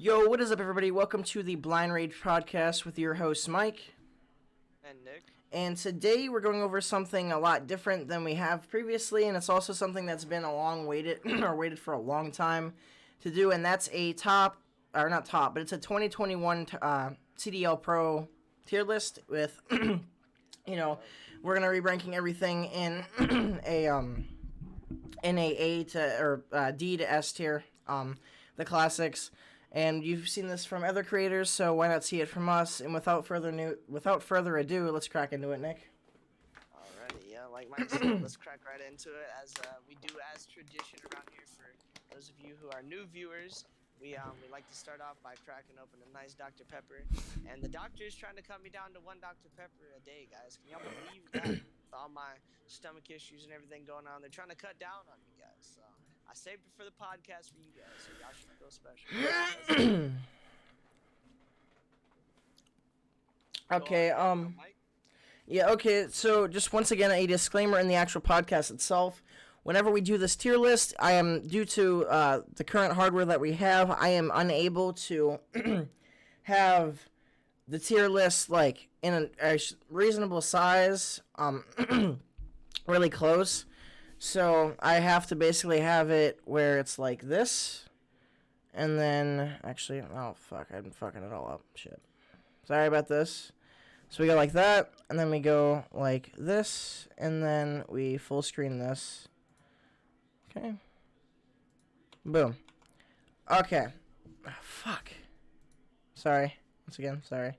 Yo, what is up, everybody? Welcome to the Blind Rage podcast with your host, Mike. And Nick. And today we're going over something a lot different than we have previously, and it's also something that's been a long waited or waited for a long time to do, and that's a top, or not top, but it's a 2021 CDL Pro tier list with, we're gonna be ranking everything in A to D to S tier, the classics. And you've seen this from other creators, so why not see it from us? And without further ado, let's crack into it, Nick. Alrighty, yeah, like Mike said, let's crack right into it. As we do as tradition around here for those of you who are new viewers, we like to start off by cracking open a nice Dr. Pepper. And the doctor is trying to cut me down to one Dr. Pepper a day, guys. Can y'all believe that? With all my stomach issues and everything going on, they're trying to cut down on me, guys. So I saved it for the podcast for you guys, so y'all should feel special. Okay, yeah, okay, so just once again, a disclaimer in the actual podcast itself. Whenever we do this tier list, I am, due to the current hardware that we have, I am unable to have the tier list, like, in a reasonable size, really close. So I have to basically have it where it's like this, and then, actually, oh, fuck, I'm fucking it all up, shit. Sorry about this. So we go like that, and then we go like this, and then we full screen this. Okay. Boom. Okay. Oh, fuck. Sorry. Once again, sorry.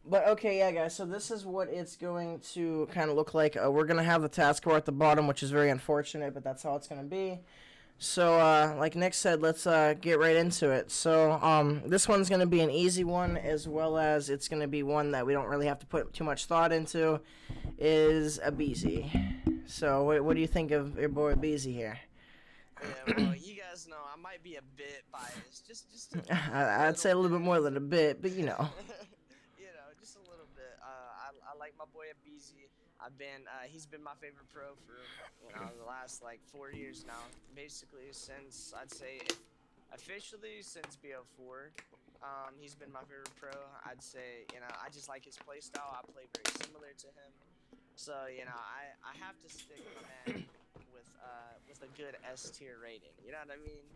But okay, yeah, guys, so this is what it's going to kind of look like. We're going to have the taskbar at the bottom, which is very unfortunate, but that's how it's going to be. So, like Nick said, let's get right into it. So, this one's going to be an easy one, as well as it's going to be one that we don't really have to put too much thought into, is a BZ. So, what do you think of your boy BZ here? Yeah, well, you guys know I might be a bit biased, just I'd say a little bit more than a bit, but you know. Just a little bit. I like my boy Abizi. He's been my favorite pro for the last like 4 years now. Basically since I'd say officially since BO4. He's been my favorite pro. I'd say I just like his play style. I play very similar to him. So I have to stick my man with a good S tier rating. You know what I mean?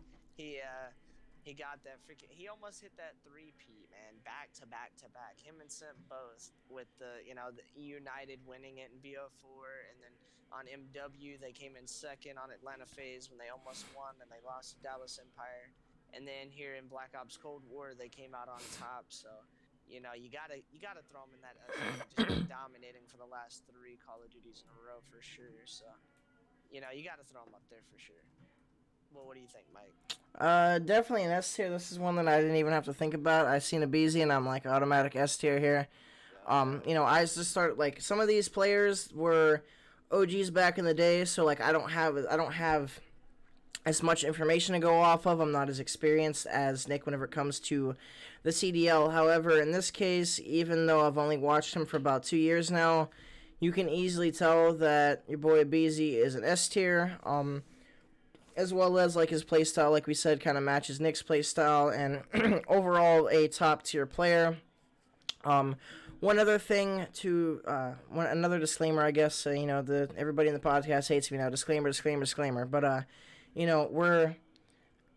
He got that freaking. He almost hit that 3P, man, back to back to back. Him and Simp both with the United winning it in BO4, and then on MW they came in second on Atlanta FaZe when they almost won and they lost to Dallas Empire, and then here in Black Ops Cold War they came out on top. So you gotta throw them in that S. Just been dominating for the last 3 Call of Duties in a row for sure. So you gotta throw them up there for sure. Well, what do you think, Mike? Definitely an S tier. This is one that I didn't even have to think about. I seen a BZ and I'm like automatic S tier here. I just started, like, some of these players were OGs back in the day, so like I don't have as much information to go off of. I'm not as experienced as Nick whenever it comes to the CDL. However, in this case, even though I've only watched him for about 2 years now, you can easily tell that your boy BZ is an S tier. As well as, like, his playstyle, like we said, kind of matches Nick's playstyle, and overall a top tier player. One other thing to another disclaimer, I guess. Everybody in the podcast hates me now. Disclaimer. But we're,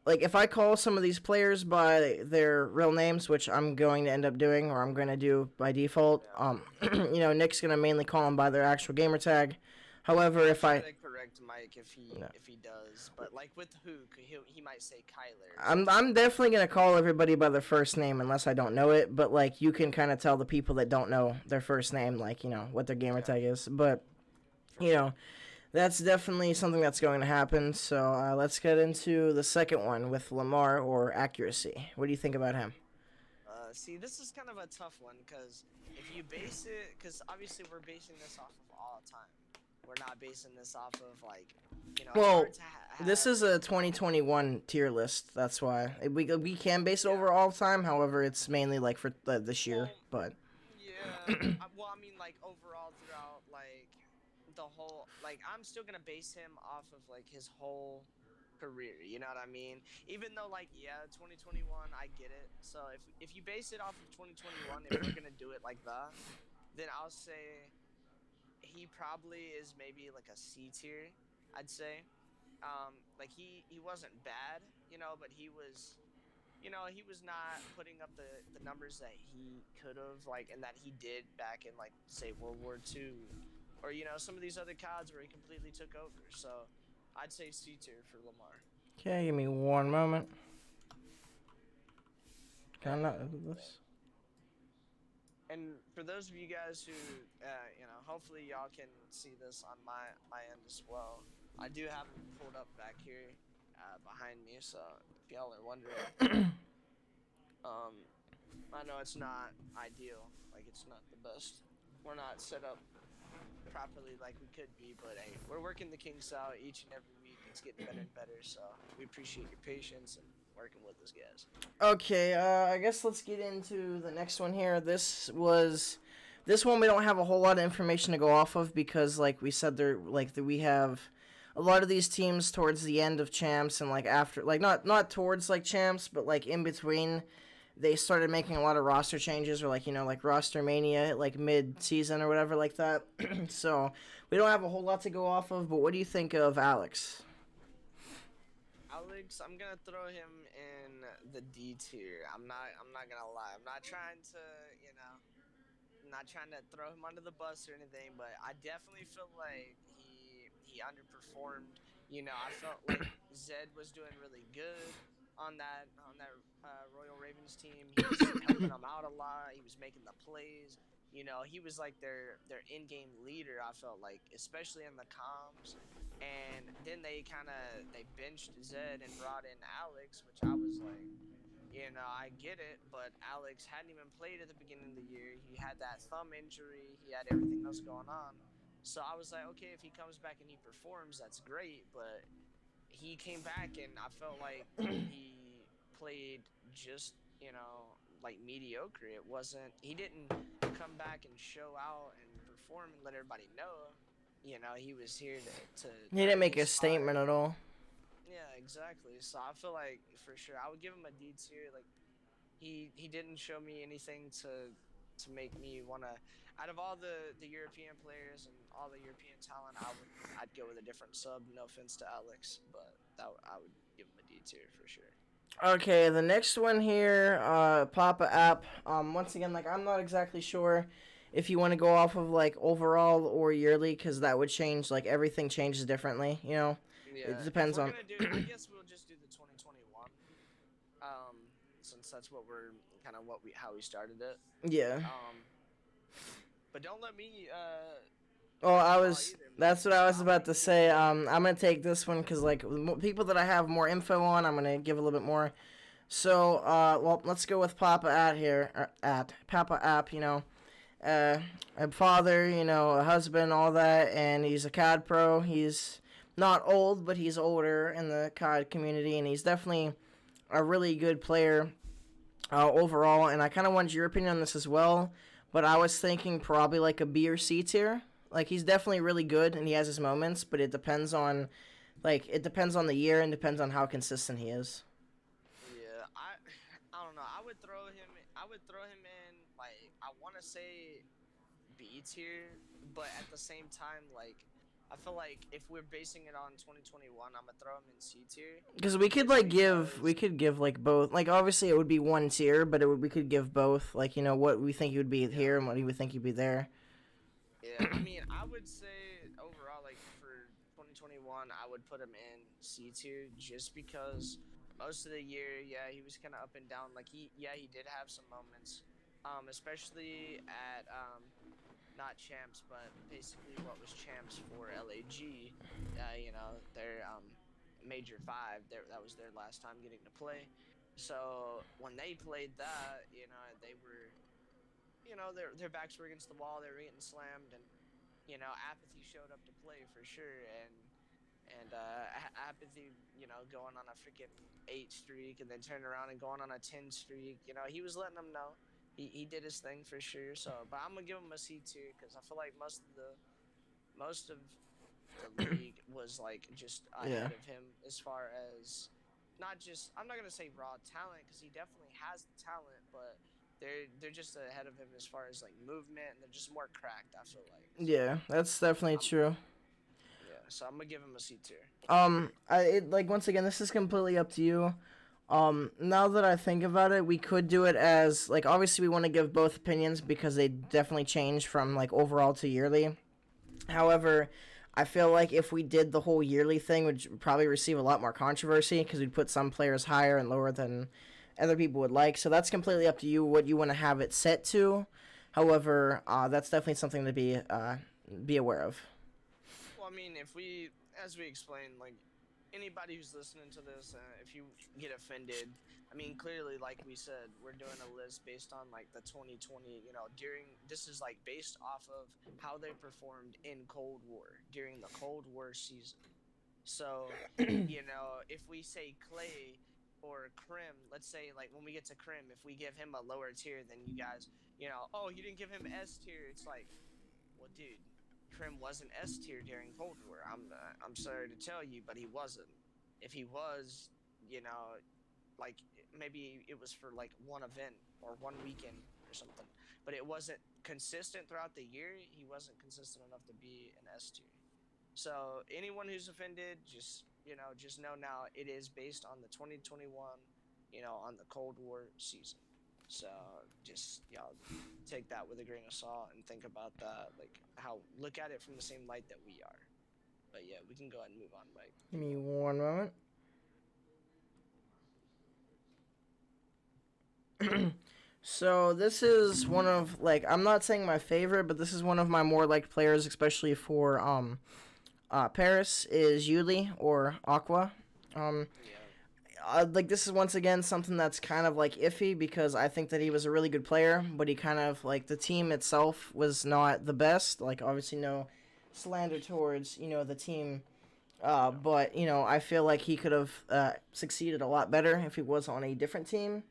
like, if I call some of these players by their real names, which I'm going to end up doing, or I'm going to do by default, Nick's going to mainly call them by their actual gamer tag. However, if I correct Mike if he does, but like with Hook, he might say Kyler. I'm definitely gonna call everybody by their first name unless I don't know it. But like you can kind of tell the people that don't know their first name, like what their gamer tag is. But that's definitely something that's going to happen. So let's get into the second one with Lamar, or accuracy. What do you think about him? See, this is kind of a tough one because if you base it, because obviously we're basing this off of all time. We're not basing this off of, like, Well, this is a 2021 tier list. That's why we can base it over all time. However, it's mainly like for this year. But yeah, well, I mean, like overall throughout, like the whole, like I'm still gonna base him off of like his whole career. You know what I mean? Even though like yeah, 2021, I get it. So if you base it off of 2021, if we're gonna do it like that, then I'll say he probably is maybe like a C tier. I'd say. Like he wasn't bad, but he was not putting up the numbers that he could have like and that he did back in like say World War II, or some of these other CODs where he completely took over. So I'd say C tier for Lamar. Okay, give me one moment. Can I not edit And this? and for those of you guys who hopefully y'all can see this on my end as well. I do have him pulled up back here behind me, so if y'all are wondering, um, I know it's not ideal. Like it's not the best. We're not set up properly like we could be, but hey, we're working the kinks out each and every week. It's getting better and better, so we appreciate your patience and working with us, guys. Okay, I guess let's get into the next one here. This one we don't have a whole lot of information to go off of because, like we said, we have a lot of these teams towards the end of champs and like after, like not towards like champs, but like in between, they started making a lot of roster changes or like like roster mania like mid season or whatever like that. So we don't have a whole lot to go off of. But what do you think of Alex? Alex, I'm gonna throw him in the D tier. I'm not gonna lie. I'm not trying to, not trying to throw him under the bus or anything, but I definitely feel like he underperformed. I felt like Zed was doing really good on that Royal Ravens team. He was helping them out a lot. He was making the plays. He was like their in-game leader. I felt like, especially in the comms. And then they benched Zed and brought in Alex, which I was like, I get it, but Alex hadn't even played at the beginning of the year. He had that thumb injury. He had everything else going on. So I was like, okay, if he comes back and he performs, that's great. But he came back, and I felt like he played just, like mediocre. It wasn't. He didn't come back and show out and perform and let everybody know. He was here to He didn't earn make his a spot. statement at all. Yeah, exactly. So I feel like for sure I would give him a D tier. Like he didn't show me anything to make me wanna. Out of all the European players and all the European talent, I'd go with a different sub. No offense to Alex, but I would give him a D tier for sure. Okay, the next one here, Papa App. Once again, like I'm not exactly sure if you want to go off of like overall or yearly, because that would change. Like everything changes differently. It Yeah, if depends we're on. gonna do, I guess we'll just do the 2021. Since that's how we started it. Yeah. Um, but don't let me Oh, down at all either, man. That's what I was I'll about make to you. say. I'm gonna take this one because like people that I have more info on, I'm gonna give a little bit more. So, well, let's go with Papa at here at Papa App. Uh, a father, a husband, all that, and he's a COD pro. He's not old, but he's older in the COD community, and he's definitely a really good player overall. And I kind of wanted your opinion on this as well, but I was thinking probably like a B or C tier. Like he's definitely really good, and he has his moments, but it depends on the year and depends on how consistent he is. Yeah, I don't know. I would throw him in like I want to say B tier, but at the same time, like I feel like if we're basing it on 2021, I'm gonna throw him in C tier, Because we could just like give we because. could give like both. Like obviously it would be one tier, but we could give both. Like what we think he would be Yeah, here and what we think he'd be there. yeah. I mean, I would say overall, like for 2021, I would put him in C tier just because most of the year, yeah, he was kind of up and down. Like he did have some moments, especially at not champs, but basically what was champs for LAG. Their major five. That was their last time getting to play. So when they played that, they were, their backs were against the wall. They were getting slammed, and apathy showed up to play for sure. And apathy, going on a freaking 8 streak and then turning around and going on a 10 streak. He was letting them know he did his thing for sure. So, but I'm gonna give him a C tier because I feel like most of the league was like just Yeah. ahead of him as far as not just I'm not gonna say raw talent because he definitely has the talent, but they're just ahead of him as far as like movement and they're just more cracked. I feel like so. Yeah, that's definitely I'm true. yeah, so I'm gonna give him a C tier. Like once again, this is completely up to you. Now that I think about it, we could do it as like obviously we want to give both opinions because they definitely change from like overall to yearly. However, I feel like if we did the whole yearly thing, we'd probably receive a lot more controversy because we'd put some players higher and lower than other people would like. So that's completely up to you what you want to have it set to. However, that's definitely something to be aware of. Well, I mean, if we, as we explained, like anybody who's listening to this, if you get offended, I mean, clearly, like we said, we're doing a list based on like the 2020. During this is like based off of how they performed in Cold War during the Cold War season. So, if we say Clay or Krim, let's say like when we get to Krim, if we give him a lower tier than you guys, oh, you didn't give him S tier. It's like, well, dude, Krim wasn't S tier during Cold War. I'm sorry to tell you, but he wasn't. If he was, like maybe it was for like one event or one weekend or something, but it wasn't consistent throughout the year. He wasn't consistent enough to be an S tier. So anyone who's offended, just know now it is based on the 2021, on the Cold War season. So just take that with a grain of salt and think about that, like how look at it from the same light that we are. But yeah, we can go ahead and move on, Mike. Give me one moment. So this is one of like I'm not saying my favorite, but this is one of my more liked players, especially for Paris is Yuli or Aqua. Um, Yeah, like this is once again something that's kind of like iffy because I think that he was a really good player, but he kind of like the team itself was not the best. Like obviously no slander towards the team, no, but I feel like he could have succeeded a lot better if he was on a different team. I agree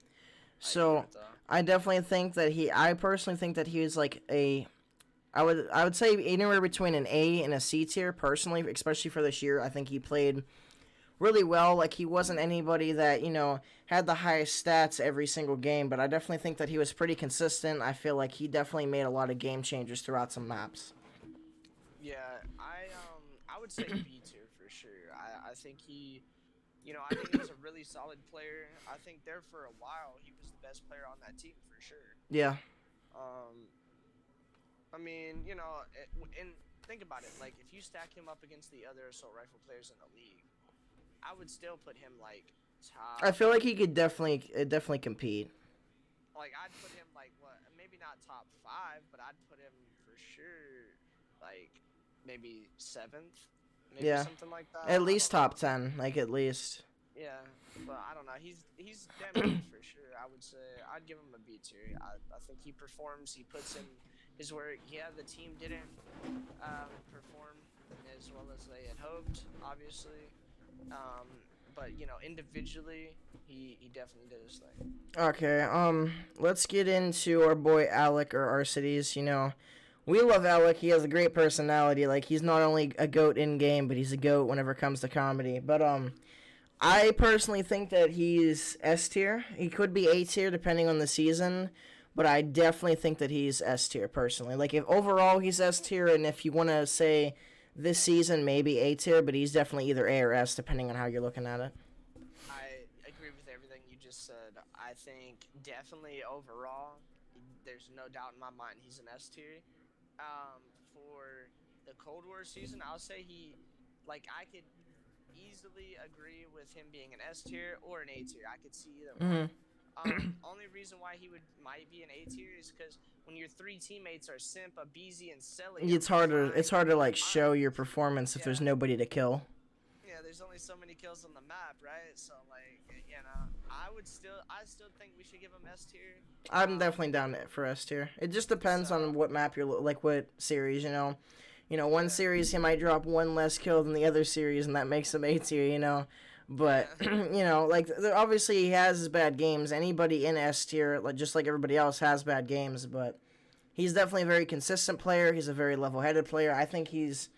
So with that. I definitely think that I personally think that he was like I would say anywhere between an A and a C tier personally, especially for this year. I think he played really well. Like he wasn't anybody that had the highest stats every single game, but I definitely think that he was pretty consistent. I feel like he definitely made a lot of game changers throughout some maps. Yeah, I would say B tier for sure. I think I think he's a really solid player. I think there for a while he was the best player on that team for sure. Yeah. Um, I mean, and think about it. Like, if you stack him up against the other assault rifle players in the league, I would still put him like I top. feel like he could definitely compete. Like, I'd put him like what? Maybe not top 5, but I'd put him for sure like maybe 7th, maybe Yeah. something like that. At I least don't know. top 10, like at least. Yeah, but I don't know. He's damn good for sure. I would say I'd give him a B tier. I think he performs. He puts in his work. Yeah, the team didn't perform as well as they had hoped, obviously. Um, but individually, he definitely did his thing. Okay, let's get into our boy Alec or Arcides. We love Alec. He has a great personality. Like he's not only a goat in game, but he's a goat whenever it comes to comedy. But I personally think that he's S tier. He could be A tier depending on the season, but I definitely think that he's S tier personally. Like if overall he's S tier, and if you want to say this season maybe A tier, but he's definitely either A or S depending on how you're looking at it. I agree with everything you just said. I think definitely overall, there's no doubt in my mind he's an S tier. For the Cold War season, I'll say I could easily agree with him being an S tier or an A tier. I could see either one. Mm-hmm. Only reason why he might be an A tier is because when your three teammates are Simp, Abizi, and Selly, It's harder. It's hard to like fine. show your performance if there's Yeah, nobody to kill. yeah. There's only so many kills on the map, right? So I still think we should give him S tier. I'm definitely down for S tier. It just depends on So what map you're like, what series. One yeah, series he might drop one less kill than the other series, and that makes him A tier. But yeah. like obviously he has his bad games. Anybody in S tier, like just like everybody else, has bad games. But he's definitely a very consistent player. He's a very level-headed player. I think he's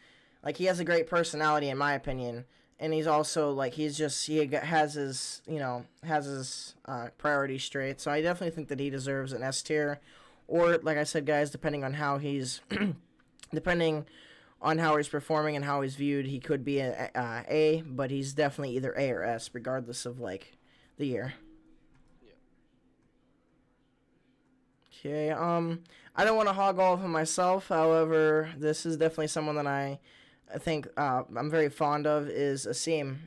Like he has a great personality in my opinion, and he's Yeah, also like has his has his priorities straight. So I definitely think that he deserves an S tier, or like I said, guys, depending on how he's depending on how he's performing and how he's viewed, he could be a, but he's definitely either A or S, regardless of like the year. yeah, Okay, I don't want to hog all of him myself. However, this is definitely someone that I think I'm very fond of is Asim.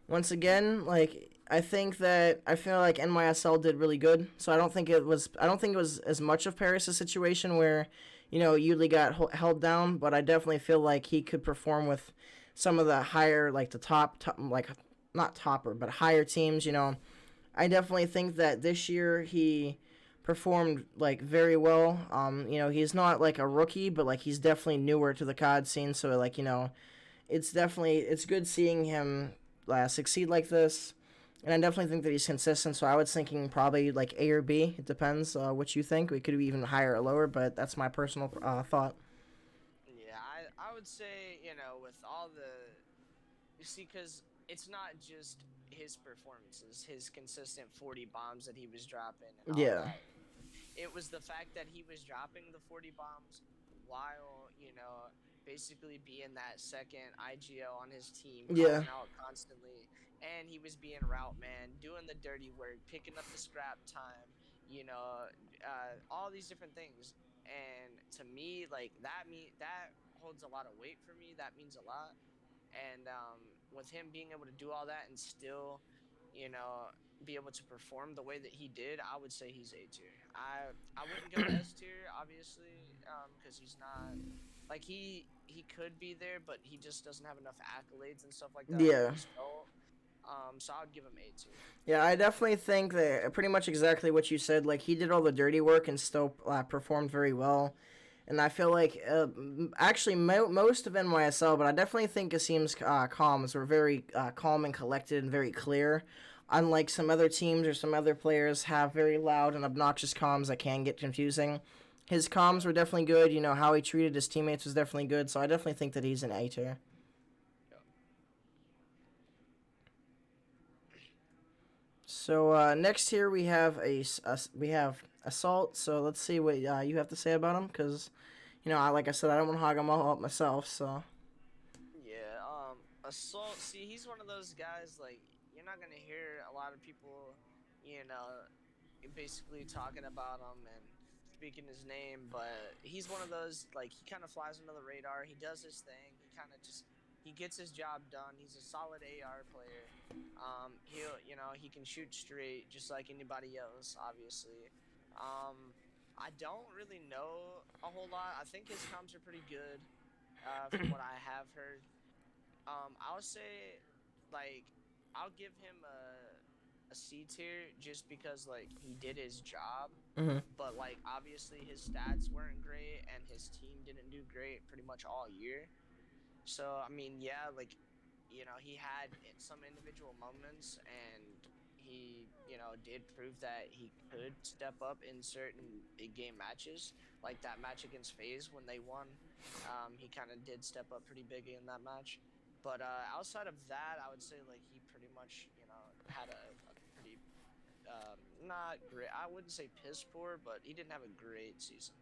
Once again, like I think that I feel like NYSL did really good. So I don't think it was as much of Paris' situation where, Yuli got held down, but I definitely feel like he could perform with some of the higher like the top like not topper but higher teams. I definitely think that this year he performed like very well. He's not like a rookie, but like he's definitely newer to the COD scene. So like it's good seeing him succeed like this. And I definitely think that he's consistent. So I was thinking probably like A or B. It depends what you think. We could be even higher or lower, but that's my personal thought. yeah. I would say, with all the, you see, because it's not just his performances, his consistent 40 bombs that he was dropping and all Yeah, that. It was the fact that he was dropping the 40 bombs while, basically being that second IGL on his team, yeah, calling out constantly. And he was being route man, doing the dirty work, picking up the scrap time, all these different things. And to me, like that holds a lot of weight for me. That means a lot. And with him being able to do all that and still, you know, be able to perform the way that he did, I would say he's A tier. I wouldn't give him S tier, obviously, because he's not like he could be there, but he just doesn't have enough accolades and stuff like that under yeah. his belt. So I would give him A tier. Yeah, I definitely think that pretty much exactly what you said. Like he did all the dirty work and still performed very well. And I feel like actually most of NYSL, but I definitely think Asim's comms were very calm and collected and very clear. Unlike some other teams or some other players have very loud and obnoxious comms that can get confusing. His comms Yeah. were definitely good. How he treated his teammates was definitely good. So I definitely think that he's an A tier. Yeah. So next here we have assault. So let's see what you have to say about him, because like I said, I don't want to hog him all up myself. So Yeah, Assault. See, he's one of those guys. Like, you're not gonna hear a lot of people, you know, basically talking about him and speaking his name. But he's one of those. Like, he kind of flies under the radar. He does his thing. He gets his job done. He's a solid AR player. He can shoot straight just like anybody else. Obviously. I don't really know a whole lot. I think his comms are pretty good from what I have heard. I'll say, like, I'll give him a C tier just because like he did his job, hmm but like obviously his stats weren't great and his team didn't do great pretty much all year. So I mean, yeah, like he had some individual moments and he did prove that he could step up in certain big game matches, like that match against FaZe when they won. He kind of did step up pretty big in that match. But outside of that, I would say like he pretty much had a pretty not great. I wouldn't say piss poor, but he didn't have a great season.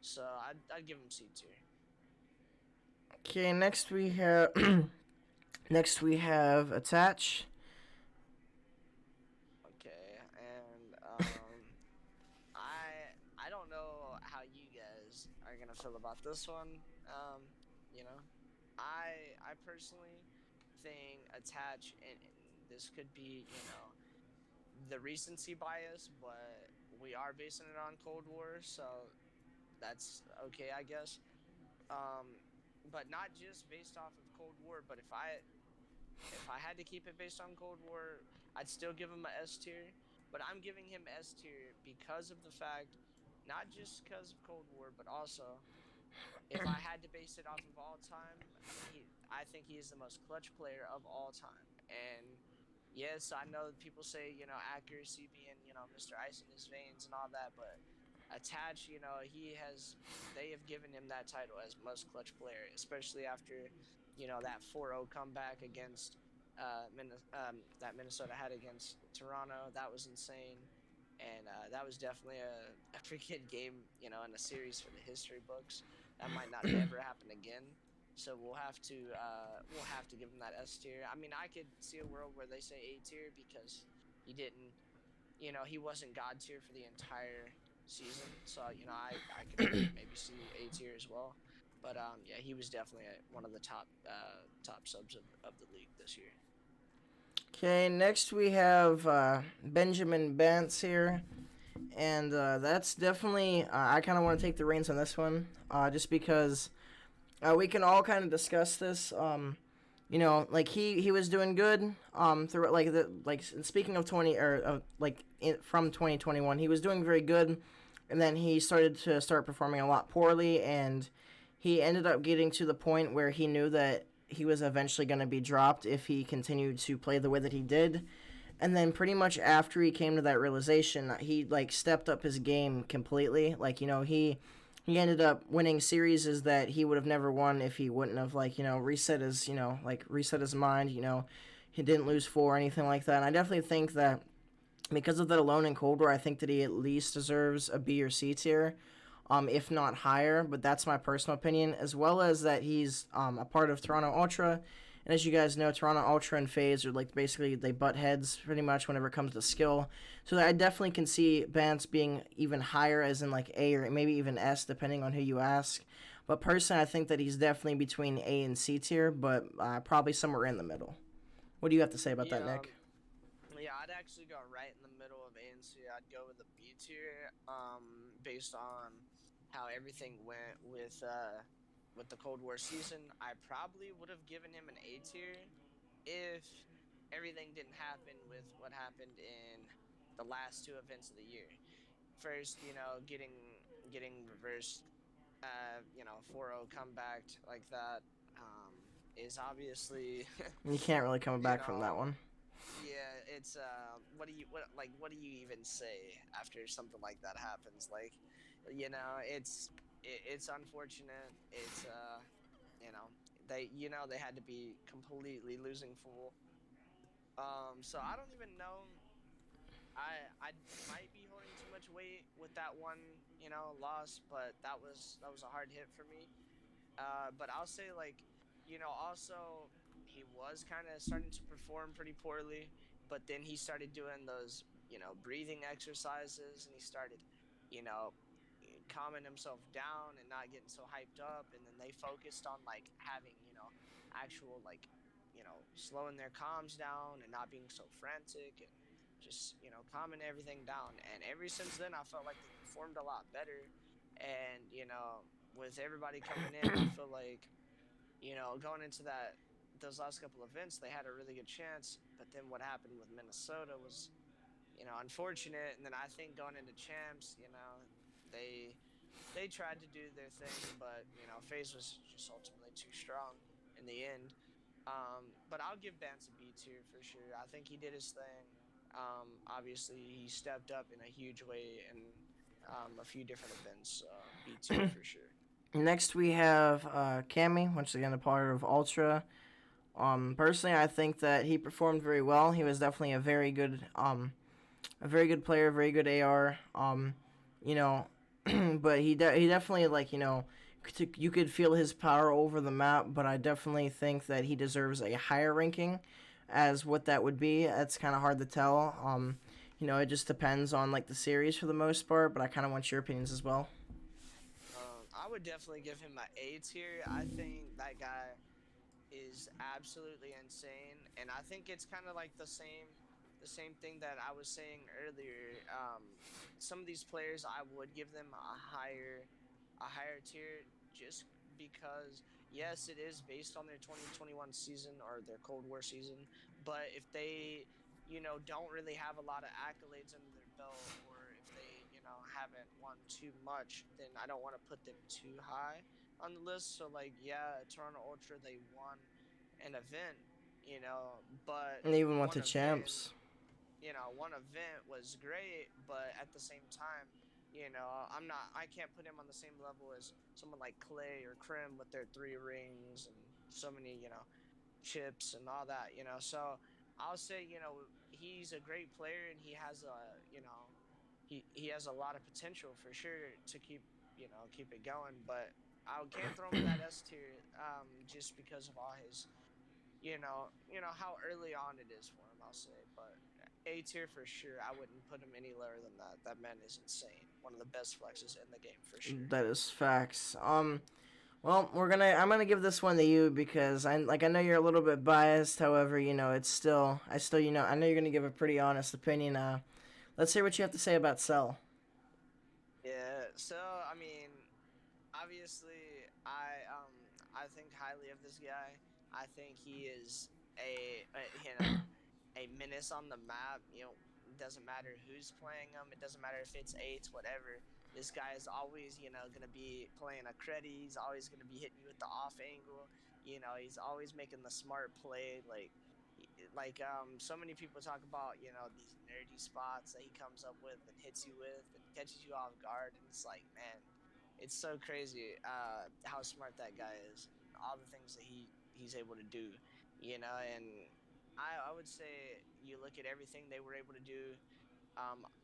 So I'd give him C tier. okay, next we have attach. Okay, and I don't know how you guys are gonna feel about this one. You know, I personally think attach, and this could be the recency bias, but we are basing it on Cold War, so that's okay, I guess. Um, but not just based off of Cold War, but if I had to keep it based on Cold War, I'd still give him a S tier. But I'm giving him S tier because of the fact, not just because of Cold War, but also if I had to base it off of all time, I think he is the most clutch player of all time. And yes, I know people say accuracy being Mr. Ice in his veins and all that, but attached. They have given him that title as most clutch player, especially after that 4-0 comeback against that Minnesota had against Toronto. That was insane. And that was definitely a freaking game, in a series for the history books. That might not ever happen again. So we'll have to give him that S tier. I mean, I could see a world where they say A tier because he didn't, he wasn't God tier for the entire season. So I could maybe see A tier as well. But yeah, he was definitely one of the top subs of the league this year. Okay, next we have Benjamin Bance here. And that's definitely, I kind of want to take the reins on this one just because we can all kind of discuss this. Like he was doing good through like speaking of 20 or from 2021, he was doing very good, and then he started to start performing a lot poorly, and he ended up getting to the point where he knew that he was eventually going to be dropped if he continued to play the way that he did. And then pretty much after he came to that realization, he like stepped up his game completely. Like he ended up winning series that he would have never won if he wouldn't have reset his mind. He didn't lose four or anything like that. And I definitely think that because of that alone in Cold War, I think that he at least deserves a B or C tier, if not higher. But that's my personal opinion, as well as that he's a part of Toronto Ultra. And as you guys know, Toronto Ultra and FaZe are like basically they butt heads pretty much whenever it comes to skill. So I definitely can see Bance being even higher, as in like A or maybe even S, depending on who you ask. But personally, I think that he's definitely between A and C tier, but probably somewhere in the middle. What do you have to say about that, Yeah, Nick? yeah, I'd actually go right in the middle of A and C. I'd go with a B tier, based on how everything went with the Cold War season. I probably would have given him an A tier if everything didn't happen with what happened in the last two events of the year. First, getting reversed, 4-0 comeback like that, is obviously, You can't really come you back from that know, one. yeah, it's what do you even say after something like that happens? Like, it's unfortunate. It's you know, they had to be completely losing full. So I don't even know. I might be holding too much weight with that one, loss, but that was a hard hit for me. But I'll say, like, also he was kind of starting to perform pretty poorly, but then he started doing those, breathing exercises, and he started, you know, calming himself down and not getting so hyped up. And then they focused on like having, actual like, slowing their comms down and not being so frantic and just, calming everything down. And ever since then, I felt like they performed a lot better. And with everybody coming in, I feel like, going into those last couple events, they had a really good chance. But then what happened with Minnesota was, unfortunate. And then I think going into champs, they they tried to do their thing, but FaZe was just ultimately too strong in the end. But I'll give Bance a B tier for sure. I think he did his thing. Obviously, he stepped up in a huge way in a few different events. B tier for sure. Next we have Cammy, once again a part of Ultra. Personally, I think that he performed very well. He was definitely a very good player, very good AR. You know, but he definitely you could feel his power over the map. But I definitely think that he deserves a higher ranking. As what that would be, it's kind of hard to tell. It just depends on like the series for the most part. But I kind of want your opinions as well. I would definitely give him an A tier. I think that guy is absolutely insane, and I think it's kind of like the same thing that I was saying earlier. Some of these players, I would give them a higher tier, just because, yes, it is based on their 2021 season or their Cold War season, but if they, don't really have a lot of accolades under their belt, or if they, haven't won too much, then I don't want to put them too high on the list. So, like, yeah, Toronto Ultra, they won an event, but And even went one to event champs. one event was great, but at the same time, I can't put him on the same level as someone like Clay or Krim with their 3 rings and so many, chips and all that, So I'll say, he's a great player and he has he has a lot of potential for sure to keep it going. But I can't throw him in that S tier, just because of all his, how early on it is for him. I'll say, but A tier for sure. I wouldn't put him any lower than that. That man is insane. One of the best flexes in the game for sure. That is facts. Well, I'm gonna give this one to you because I know you're a little bit biased. However, it's still I still I know you're gonna give a pretty honest opinion. Let's hear what you have to say about Cell. Yeah. So I mean, obviously, I think highly of this guy. I think he is a menace on the map. Doesn't matter who's playing him. It doesn't matter if it's eights, whatever. This guy is always, gonna be playing a credit. He's always gonna be hitting you with the off angle. He's always making the smart play. So many people talk about, these nerdy spots that he comes up with and hits you with and catches you off guard, and it's like, man, it's so crazy how smart that guy is and all the things that he's able to do, and I would say you look at everything they were able to do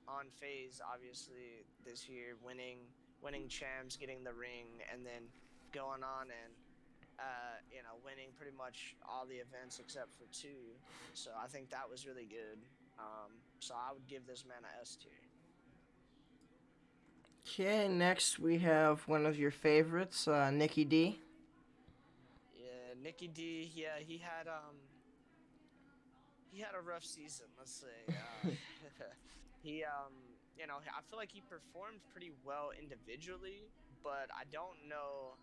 on phase, obviously this year, winning champs, getting the ring, and then going on and winning pretty much all the events except for two. So I think that was really good. So I would give this man a S tier. Okay, next we have one of your favorites, Nikki D. Yeah, Nicky D. Yeah, he had a rough season. Let's say I feel like he performed pretty well individually, but I don't know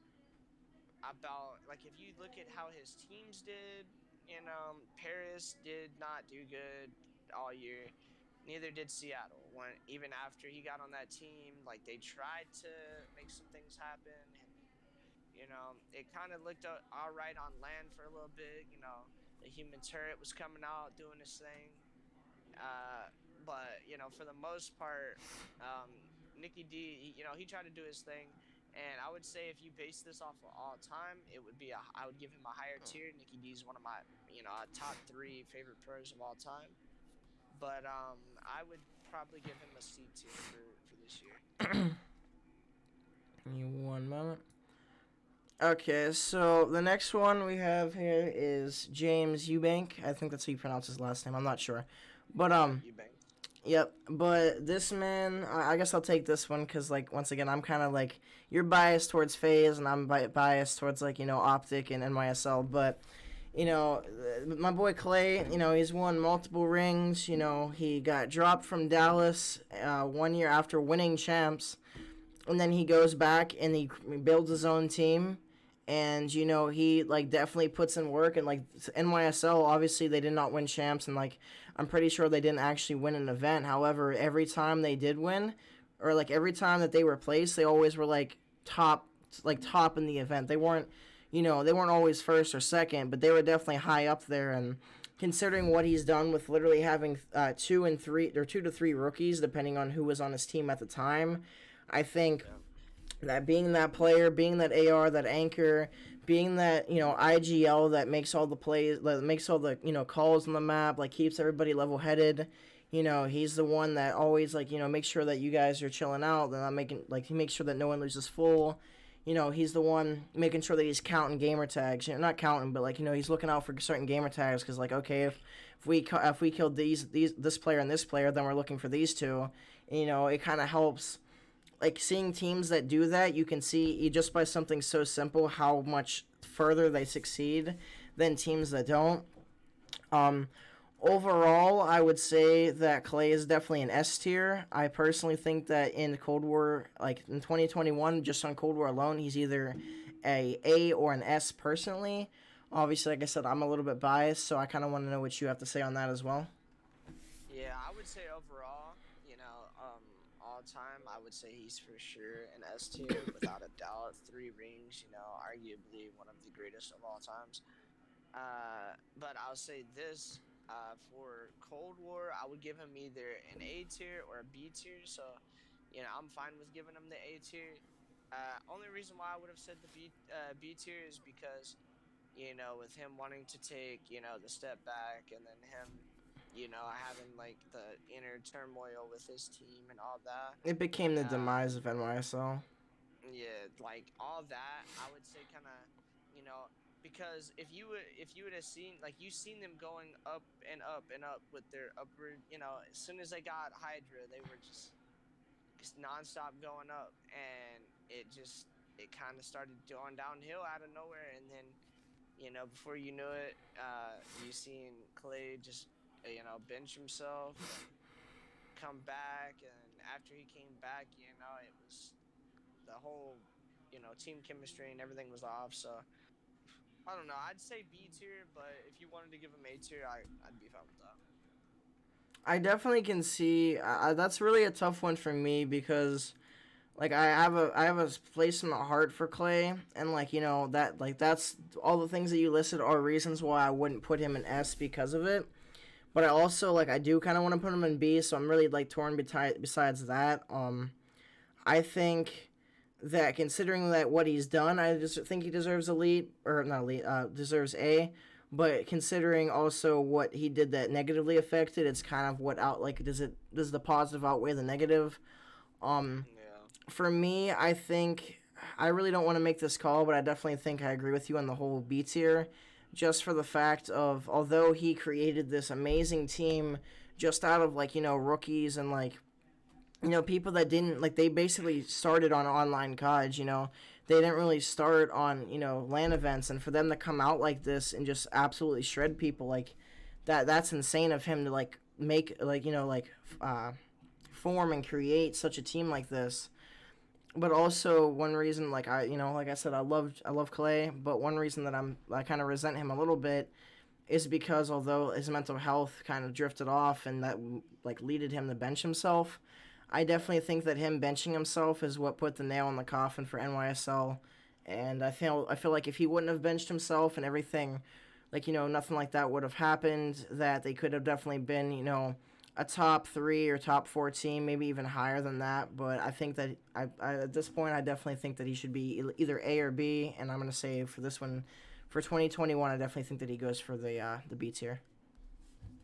about, like, if you look at how his teams did. Paris did not do good all year. Neither did Seattle. When even after he got on that team, like, they tried to make some things happen, and it kind of looked all right on land for a little bit. The human turret was coming out doing his thing. Uh, but for the most part, Nicky D, he tried to do his thing, and I would say if you base this off of all time, I would give him a higher tier. Nicky D is one of my top three favorite pros of all time, but I would probably give him a C tier for this year. Give me one moment. Okay, so the next one we have here is James Eubank. I think that's how you pronounce his last name. I'm not sure, but Yeah, Eubanks. yep. But this man, I guess I'll take this one because, like, once again, I'm kind of like you're biased towards Phase, and I'm biased towards, like, Optic and NYSL. But my boy Clay, he's won multiple rings. He got dropped from Dallas 1 year after winning champs, and then he goes back and he builds his own team, and he like definitely puts in work. And like NYSL, obviously they did not win champs, and like I'm pretty sure they didn't actually win an event. However, every time they did win, or like every time that they were placed, they always were top in the event. They weren't always first or second, but they were definitely high up there. And considering what he's done with literally having 2 to 3 rookies, depending on who was on his team at the time, I think Yeah. that being that player, being that AR, that anchor, being that IGL that makes all the plays, that makes all the calls on the map, like keeps everybody level headed. He's the one that always like makes sure that you guys are chilling out. And not making like he makes sure that no one loses full. He's the one making sure that he's counting gamer tags. Not counting, but like he's looking out for certain gamer tags because like okay if we killed these this player and this player, then we're looking for these two. And, it kind of helps like seeing teams that do that. You can see just by something so simple how much further they succeed than teams that don't. Um, Overall, I would say that Clay is definitely an S tier. I personally think that in Cold War, like in 2021, just on Cold War alone, he's either a or an S personally. Obviously, like I said, I'm a little bit biased, so I kind of want to know what you have to say on that as well. Yeah, I would say overall, all time, I would say he's for sure an S tier without a doubt. 3 rings, arguably one of the greatest of all times. But I'll say this, for Cold War, I would give him either an A tier or a B tier. So I'm fine with giving him the A tier. Only reason why I would have said the B tier is because with him wanting to take the step back, and then him having like the inner turmoil with his team and all that. It became the Uh, demise of NYSL. yeah, like all that, I would say kind of, you know, because if you would have seen like you seen them going up and up and up with their upward, as soon as they got Hydra, they were just nonstop going up, and it kind of started going downhill out of nowhere, and then before you knew it, you seen Clay just bench himself and come back, and after he came back, it was the whole team chemistry and everything was off. So I don't know. I'd say B tier, but if you wanted to give him A tier, I'd be fine with that. I definitely can see that's really a tough one for me because like I have a place in my heart for Clay, and like that like that's all the things that you listed are reasons why I wouldn't put him in S because of it. But I also like I do kind of want to put him in B, so I'm really like torn besides that. I think that considering that what he's done, I just think he deserves elite or not elite, deserves A. But considering also what he did that negatively affected, it's kind of what out like does the positive outweigh the negative? Um, Yeah. for me, I think I really don't want to make this call, but I definitely think I agree with you on the whole B tier, just for the fact of although he created this amazing team just out of like rookies and like people that didn't like they basically started on online COD. They didn't really start on LAN events, and for them to come out like this and just absolutely shred people like that's insane of him to like make like form and create such a team like this. But also one reason like like I said I love Clay, but one reason that I kind of resent him a little bit is because although his mental health kind of drifted off and that like leaded him to bench himself, I definitely think that him benching himself is what put the nail in the coffin for NYSL. And I feel like if he wouldn't have benched himself and everything, like nothing like that would have happened. That they could have definitely been a top three or top four team, maybe even higher than that. But I think that at this point I definitely think that he should be either A or B. And I'm gonna say for this one, for 2021, I definitely think that he goes for the B tier.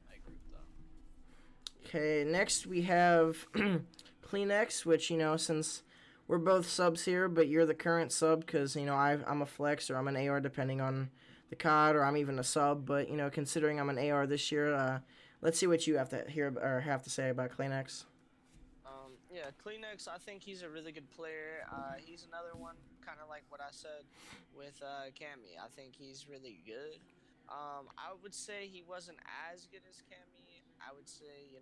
I agree with that. Okay, next we have Kleenex, which since we're both subs here, but you're the current sub because I'm a flex or I'm an AR depending on the COD, or I'm even a sub. But considering I'm an AR this year, let's see what you have to hear or have to say about Kleenex. Yeah, Kleenex, I think he's a really good player. He's another one, kind of like what I said with Cammy. I think he's really good. I would say he wasn't as good as Cammy. I would say,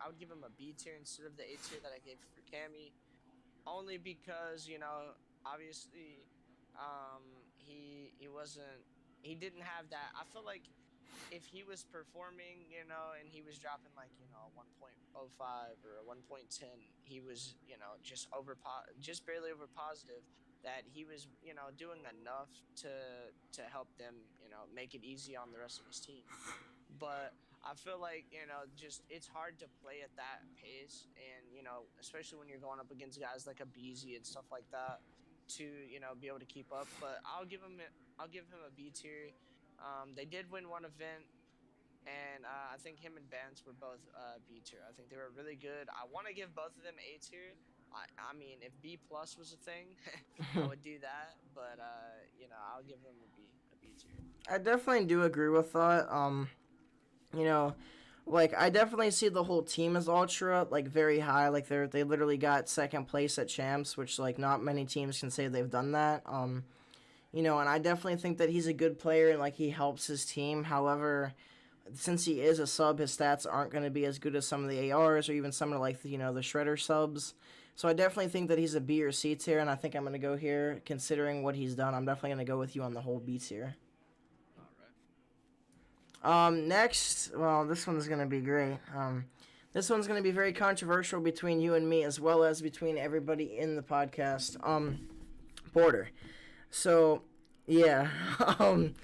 I would give him a B tier instead of the A tier that I gave for Cammy, only because, obviously, he wasn't, he didn't have that. I feel like if he was performing, and he was dropping like, a 1.05 or a 1.10, he was, just barely over positive, that he was, doing enough to help them, make it easy on the rest of his team. But I feel like, just it's hard to play at that pace, and especially when you're going up against guys like a Beezy and stuff like that, to be able to keep up. But I'll give him a B tier. They did win one event, and I think him and Bance were both B tier. I think they were really good. I want to give both of them A tier. I mean, if B plus was a thing, I would do that. But I'll give them a B tier. I definitely do agree with that. You know, like I definitely see the whole team as ultra like very high. Like they literally got second place at champs, which like not many teams can say they've done that. And I definitely think that he's a good player and like he helps his team. However, since he is a sub, his stats aren't going to be as good as some of the ARs or even some of like the shredder subs. So I definitely think that he's a B or C tier, and I think I'm going to go here considering what he's done. I'm definitely going to go with you on the whole B tier. All right. Next, well, this one's gonna be great. This one's gonna be very controversial between you and me, as well as between everybody in the podcast. Porter. So, yeah. um,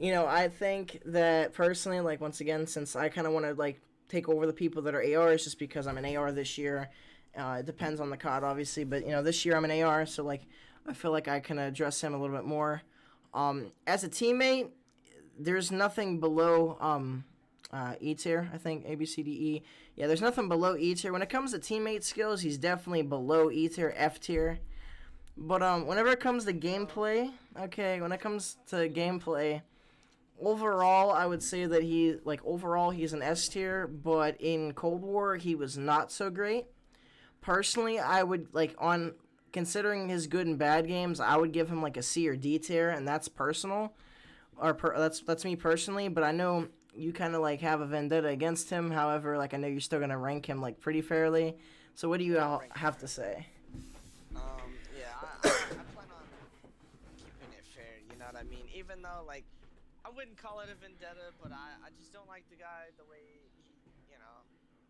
I think that personally, like once again, since I kind of want to like take over the people that are ARs, just because I'm an AR this year, It depends on the COD, obviously, but this year I'm an AR, so like I feel like I can address him a little bit more. As a teammate, there's nothing below E tier. I think A B C D E. Yeah, there's nothing below E tier. When it comes to teammate skills, he's definitely below E tier, F tier. But whenever it comes to gameplay, okay, when it comes to gameplay, overall, I would say that overall he's an S tier, but in Cold War he was not so great. Personally, I would like on considering his good and bad games, I would give him like a C or D tier, and that's personal, that's me personally. But I know you kind of like have a vendetta against him. However, like I know you're still gonna rank him like pretty fairly. So what do you Yeah, all rank him have to fair. say? Yeah, I plan on keeping it fair. You know what I mean? Even though like I wouldn't call it a vendetta, but I just don't like the guy the way he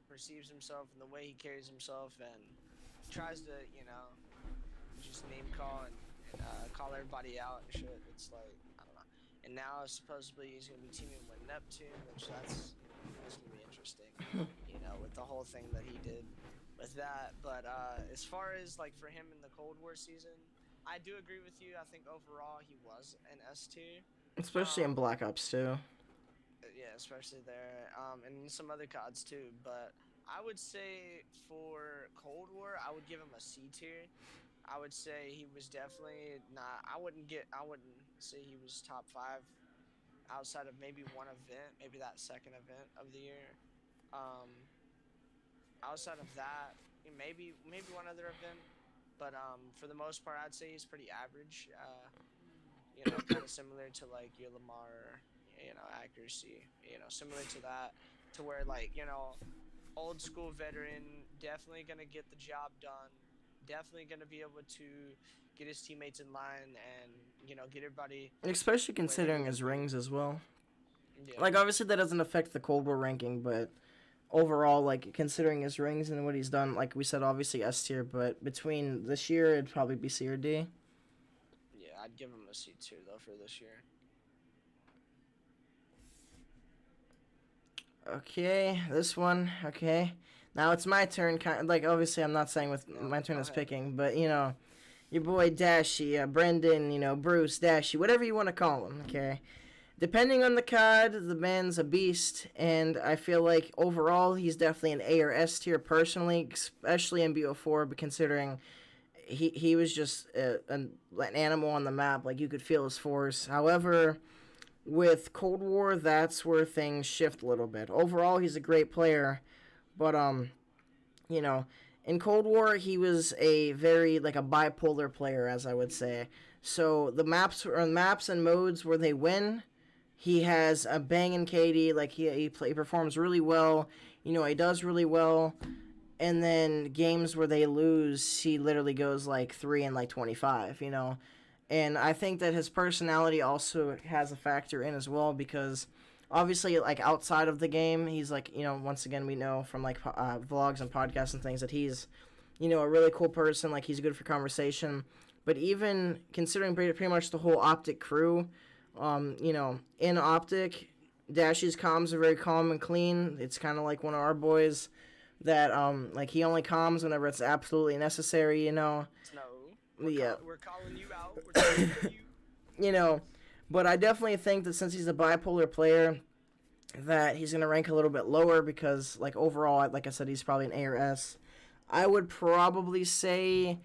perceives himself and the way he carries himself and tries to just name call and call everybody out and shit. It's like I don't know. And now supposedly he's gonna be teaming with Neptune, which that's gonna be interesting. With the whole thing that he did with that. But as far as like for him in the Cold War season, I do agree with you. I think overall he was an S tier. Especially in Um, Black Ops 2. yeah, especially there, and some other CODs too. But I would say for Cold War, I would give him a C tier. I would say he was definitely not. I wouldn't say he was top five outside of maybe one event, maybe that second event of the year. Um, Outside of that, maybe one other event, but for the most part, I'd say he's pretty average. Kind of similar to like your Lamar, accuracy. Similar to that, to where like old school veteran, definitely gonna get the job done. Definitely gonna be able to get his teammates in line and get everybody Especially where they considering need to his be. rings as well. Yeah, Like obviously that doesn't affect the Cold War ranking, but overall, like considering his rings and what he's done, like we said, obviously S tier. But between this year, it'd probably be C or D. yeah, I'd give him a C tier though for this year. Okay, this one. Okay, now it's my turn. Kind of, like obviously, I'm not saying with No, my turn go is ahead. picking, but your boy Dashy, Brendan, Bruce Dashy, whatever you want to call him. Okay, depending on the COD, the man's a beast, and I feel like overall he's definitely an A or S tier personally, especially in BO4, but considering he was just an animal on the map, like you could feel his force. However, with Cold War, that's where things shift a little bit. Overall, he's a great player, but you know, in Cold War, he was a very like a bipolar player, as I would say. So the maps and modes where they win, he has a banging KD. Like he performs really well. He does really well. And then games where they lose, he literally goes like 3 and like 25. And I think that his personality also has a factor in as well because obviously like outside of the game he's like once again we know from like vlogs and podcasts and things that he's a really cool person, like he's good for conversation. But even considering pretty much the whole Optic crew, in Optic, Dashy's comms are very calm and clean. It's kind of like one of our boys that like he only comms whenever it's absolutely necessary. No, Yeah. we're calling you out. We're talking to you. you know, but I definitely think that since he's a bipolar player, that he's gonna rank a little bit lower because, like overall, like I said, he's probably an A or S. I would probably say,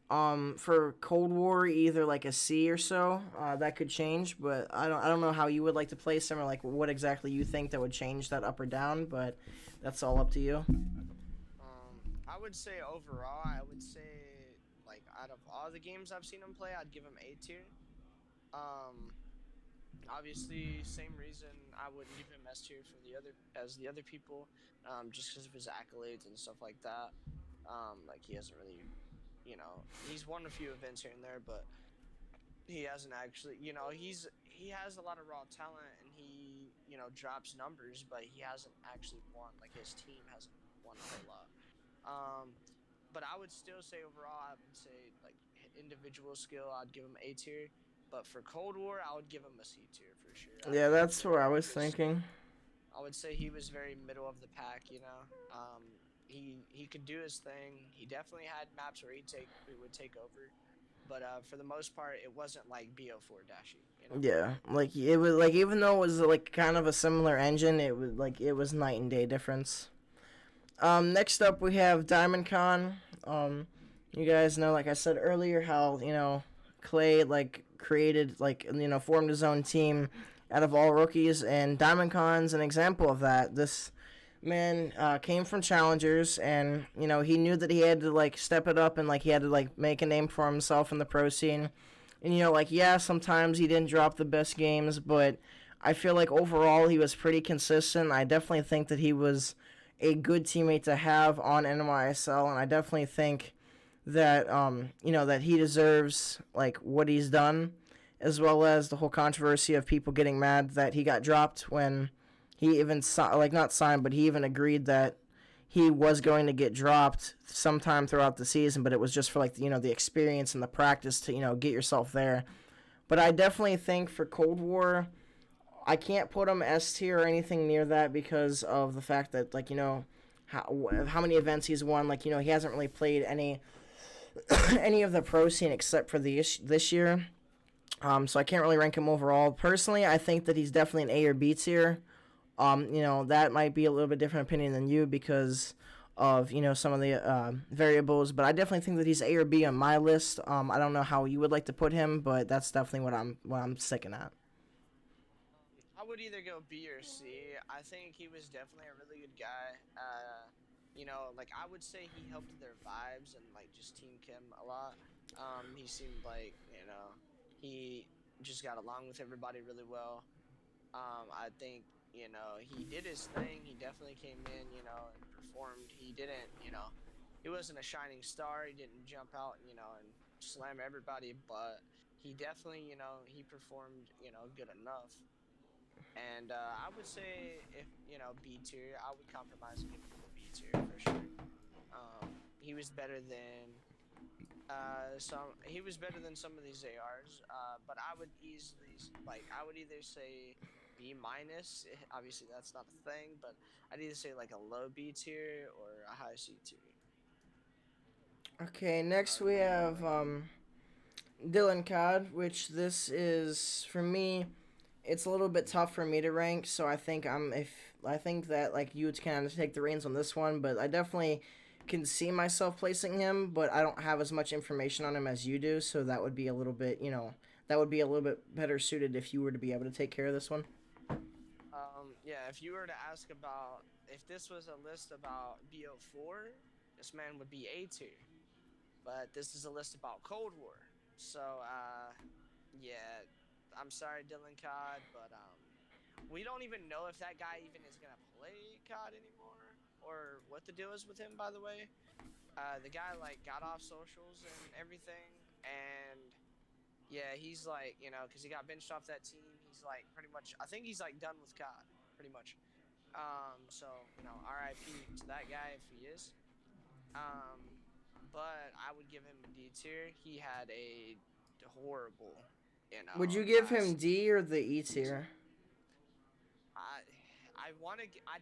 for Cold War, either like a C or so. That could change, but I don't know how you would like to place him or like what exactly you think that would change that up or down. But that's all up to you. I would say overall, I would say like out of all the games I've seen him play, I'd give him A tier. Um, Obviously, same reason I wouldn't give him S tier for the other people, just because of his accolades and stuff like that. Like he hasn't really, he's won a few events here and there, but he hasn't actually, he has a lot of raw talent and he drops numbers, but he hasn't actually won. Like his team hasn't won a whole lot. Um, but I would still say overall, I would say like individual skill, I'd give him A tier. But for Cold War, I would give him a C tier for sure. Yeah, that's Feel what I like was thinking. I would say he was very middle of the pack. he could do his thing. He definitely had maps where he would take over, but for the most part, it wasn't like BO4 Dashi, you know. Yeah, like it was like even though it was like kind of a similar engine, it was night and day difference. Next up we have Diamond Con. You guys know, like I said earlier, how Clay like created like formed his own team out of all rookies, and Diamond Con's an example of that. This man came from challengers, and he knew that he had to like step it up, and like he had to like make a name for himself in the pro scene. And like yeah, sometimes he didn't drop the best games, but I feel like overall he was pretty consistent. I definitely think that he was a good teammate to have on NYSL, and I definitely think that that he deserves like what he's done, as well as the whole controversy of people getting mad that he got dropped when he even like not signed, but he even agreed that he was going to get dropped sometime throughout the season, but it was just for like the experience and the practice to get yourself there. But I definitely think for Cold War, I can't put him S tier or anything near that because of the fact that like how many events he's won. Like he hasn't really played any any of the pro scene except for this year. So I can't really rank him overall. Personally, I think that he's definitely an A or B tier. That might be a little bit different opinion than you because of some of the variables, but I definitely think that he's A or B on my list. I don't know how you would like to put him, but that's definitely what I'm sticking at. I would either go B or C. I think he was definitely a really good guy. Like I would say he helped their vibes and like just team Kim a lot. He seemed like he just got along with everybody really well. I think he did his thing. He definitely came in, and performed. He didn't, he wasn't a shining star. He didn't jump out, and slam everybody, but he definitely, he performed, good enough. And I would say if B tier, I would compromise and give him the B tier for sure. He was better than he was better than some of these ARs, but I would easily like I would either say B minus. Obviously, that's not a thing, but I'd either say like a low B tier or a high C tier. Okay, next we What have about you? Dylan Cod, which this is for me. It's a little bit tough for me to rank, so I think that like you would kind of take the reins on this one, but I definitely can see myself placing him, but I don't have as much information on him as you do, so that would be a little bit that would be a little bit better suited if you were to be able to take care of this one. Yeah, if you were to ask about if this was a list about BO4, this man would be A tier. But this is a list about Cold War. So, yeah, I'm sorry, Dylan Cod, but we don't even know if that guy even is gonna play COD anymore or what the deal is with him. By the way, the guy like got off socials and everything, and yeah, he's like because he got benched off that team. He's like pretty much. I think he's like done with COD pretty much. So R.I.P. to that guy if he is. Um, but I would give him a D tier. He had a horrible, Would you give him last D or the E season. tier? I I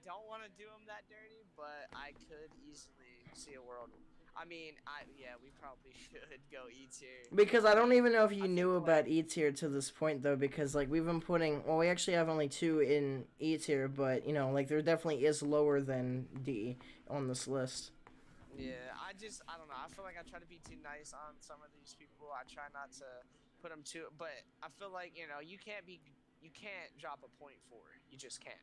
don't want to do him that dirty, but I could easily see a world. I mean, yeah, we probably should go E tier. Because I don't even know if I you think knew like about E tier to this point though, because like we've been putting we actually have only two in E tier, but like there definitely is lower than D on this list. yeah, I don't know. I feel like I try to be too nice on some of these people. I try not to put them too, but I feel like you can't drop a point four. You just can't.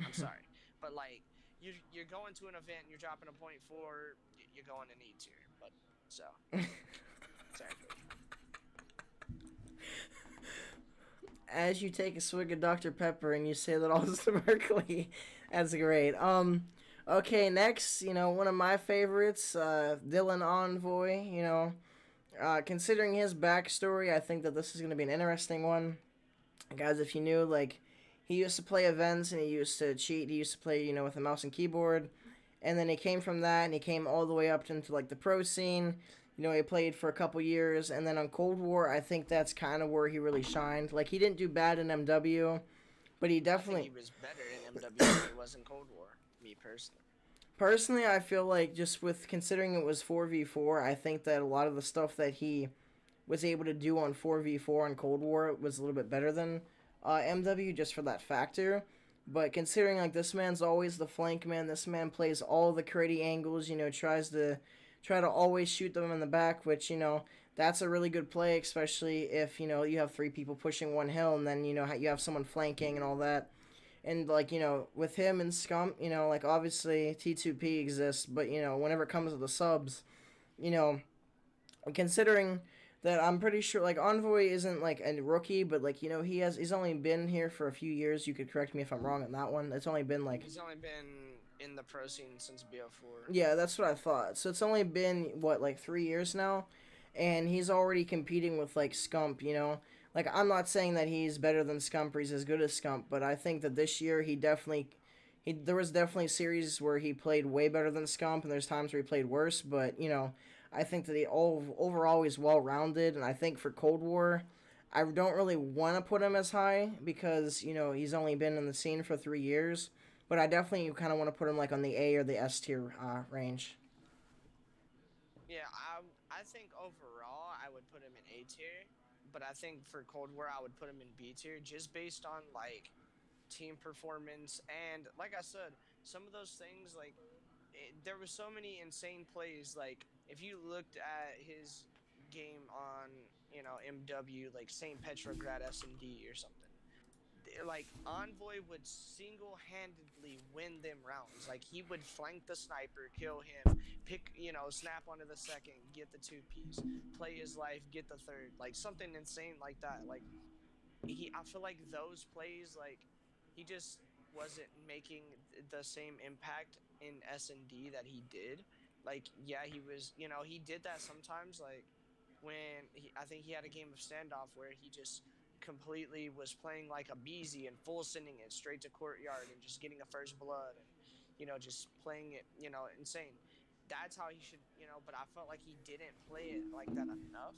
I'm sorry, but like you're going to an event and you're dropping a point four. You're going to need tier, but so sorry. As you take a swig of Dr. Pepper and you say that all smirkly, that's great. Okay, next, one of my favorites, Dylan Envoy. Considering his backstory, I think that this is going to be an interesting one. Guys, if you knew, like, he used to play events and he used to cheat. He used to play, with a mouse and keyboard. And then he came from that and he came all the way up into, like, the pro scene. He played for a couple years. And then on Cold War, I think that's kind of where he really shined. Like, he didn't do bad in MW, but he I think he definitely. was better in MW than he was in Cold War. Me personally. Personally, I feel like just with considering it was 4v4, I think that a lot of the stuff that he was able to do on 4v4 on Cold War was a little bit better than MW just for that factor. But considering like this man's always the flank man, this man plays all the crazy angles. Try to always shoot them in the back, which that's a really good play, especially if you have three people pushing one hill, and then you have someone flanking and all that. And like with him and Scump, like obviously T2P exists, but whenever it comes to the subs, you know considering that I'm pretty sure like Envoy isn't like a rookie, but like he's only been here for a few years. You could correct me if I'm wrong on that one. It's only been like He's only been in the pro scene since BO4. yeah, that's what I thought. So it's only been what like 3 years now, and he's already competing with like Scump. Like I'm not saying that he's better than Scump or he's as good as Scump, but I think that this year he there was definitely series where he played way better than Scump, and there's times where he played worse. But I think that he overall he's well rounded, and I think for Cold War, I don't really want to put him as high because he's only been in the scene for 3 years. But I definitely kind of want to put him like on the A or the S tier range. Yeah, I think overall I would put him in A tier, but I think for Cold War I would put him in B tier just based on like team performance and like I said, some of those things like there were so many insane plays. Like if you looked at his game on MW like St. Petrograd S&D or something, like Envoy would single-handedly win them rounds. Like he would flank the sniper, kill him, snap onto the second, get the two piece, play his life, get the third, like something insane like that. Like I feel like those plays, like he just wasn't making the same impact in S&D that he did. Like yeah, he was, he did that sometimes. Like I think he had a game of standoff where he just completely was playing like a Beezy and full sending it straight to courtyard and just getting a first blood and just playing it insane. That's how he should, but I felt like he didn't play it like that enough,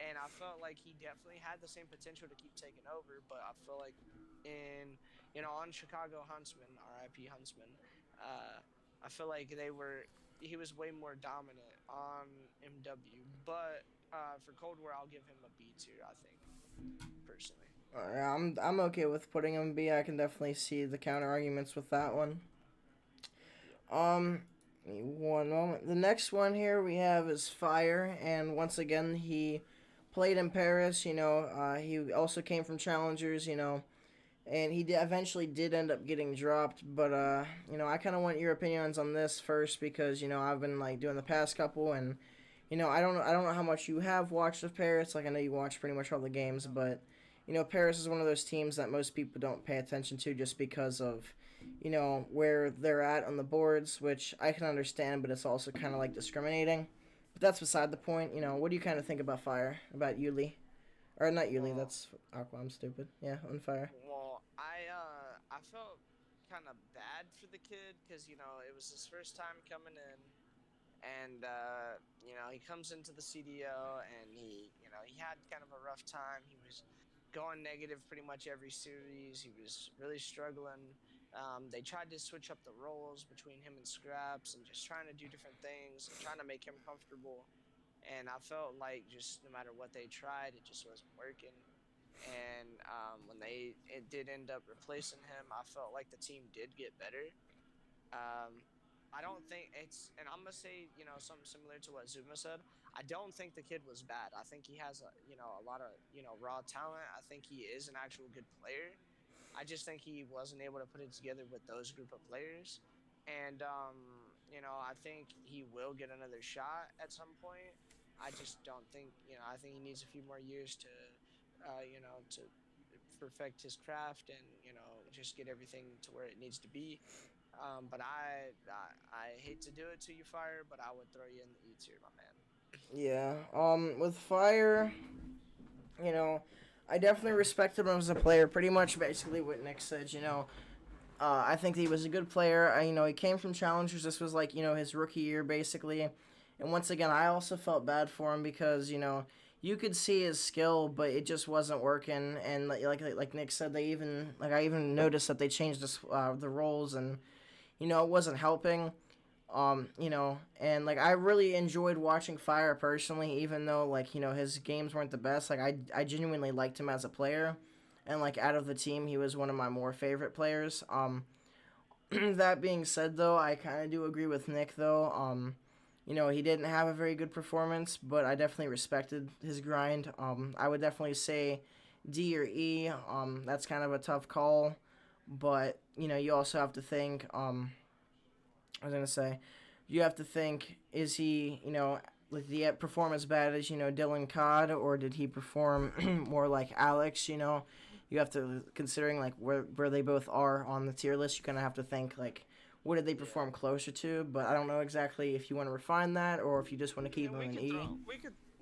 and I felt like he definitely had the same potential to keep taking over. But I feel like in on Chicago Huntsman, RIP Huntsman, I feel like he was way more dominant on MW. But for Cold War, I'll give him a B tier. I think personally. I'm okay with putting him B. I can definitely see the counter arguments with that one. Yep. Um, one moment. The next one here we have is Fire, and once again he played in Paris. He also came from Challengers. And eventually did end up getting dropped. But I kind of want your opinions on this first because I've been like doing the past couple, and I don't know how much you have watched of Paris. Like I know you watch pretty much all the games, but Paris is one of those teams that most people don't pay attention to just because of where they're at on the boards, which I can understand, but it's also kind of like discriminating. But that's beside the point. What do you kind of think about Fire, about Yuli? Or not Yuli, Well, that's Aqua, I'm stupid. Yeah, on Fire. I felt kind of bad for the kid because it was his first time coming in, and he comes into the CDO and he had kind of a rough time. He was going negative pretty much every series. He was really struggling. They tried to switch up the roles between him and Scraps and just trying to do different things and trying to make him comfortable. And I felt like just no matter what they tried, it just wasn't working. And when it did end up replacing him, I felt like the team did get better. Um, I don't think and I'm gonna say something similar to what Zuma said. I don't think the kid was bad. I think he has a lot of raw talent. I think he is an actual good player. I just think he wasn't able to put it together with those group of players. And I think he will get another shot at some point. I just don't think I think he needs a few more years to perfect his craft and just get everything to where it needs to be. But I hate to do it to you, Fire, but I would throw you in the E tier, my man. Yeah. With Fire, you know, I definitely respected him as a player. Pretty much, basically what Nick said. I think he was a good player. He came from Challengers. This was like his rookie year, basically. And once again, I also felt bad for him because you could see his skill, but it just wasn't working. And like Nick said, they even I even noticed that they changed the roles, and it wasn't helping. And like I really enjoyed watching Fire personally, even though like his games weren't the best. Like I genuinely liked him as a player, and like out of the team, he was one of my more favorite players. That being said, though, I kind of do agree with Nick though. He didn't have a very good performance, but I definitely respected his grind. I would definitely say D or E. That's kind of a tough call, but you also have to think. I was gonna say, you have to think: is he, like, did he perform as bad as Dylan Codd, or did he perform more like Alex? You have to considering like where they both are on the tier list. You kind of have to think like, what did they Yeah. perform closer to? But I don't know exactly if you want to refine that or if you just want to keep Yeah, them in E.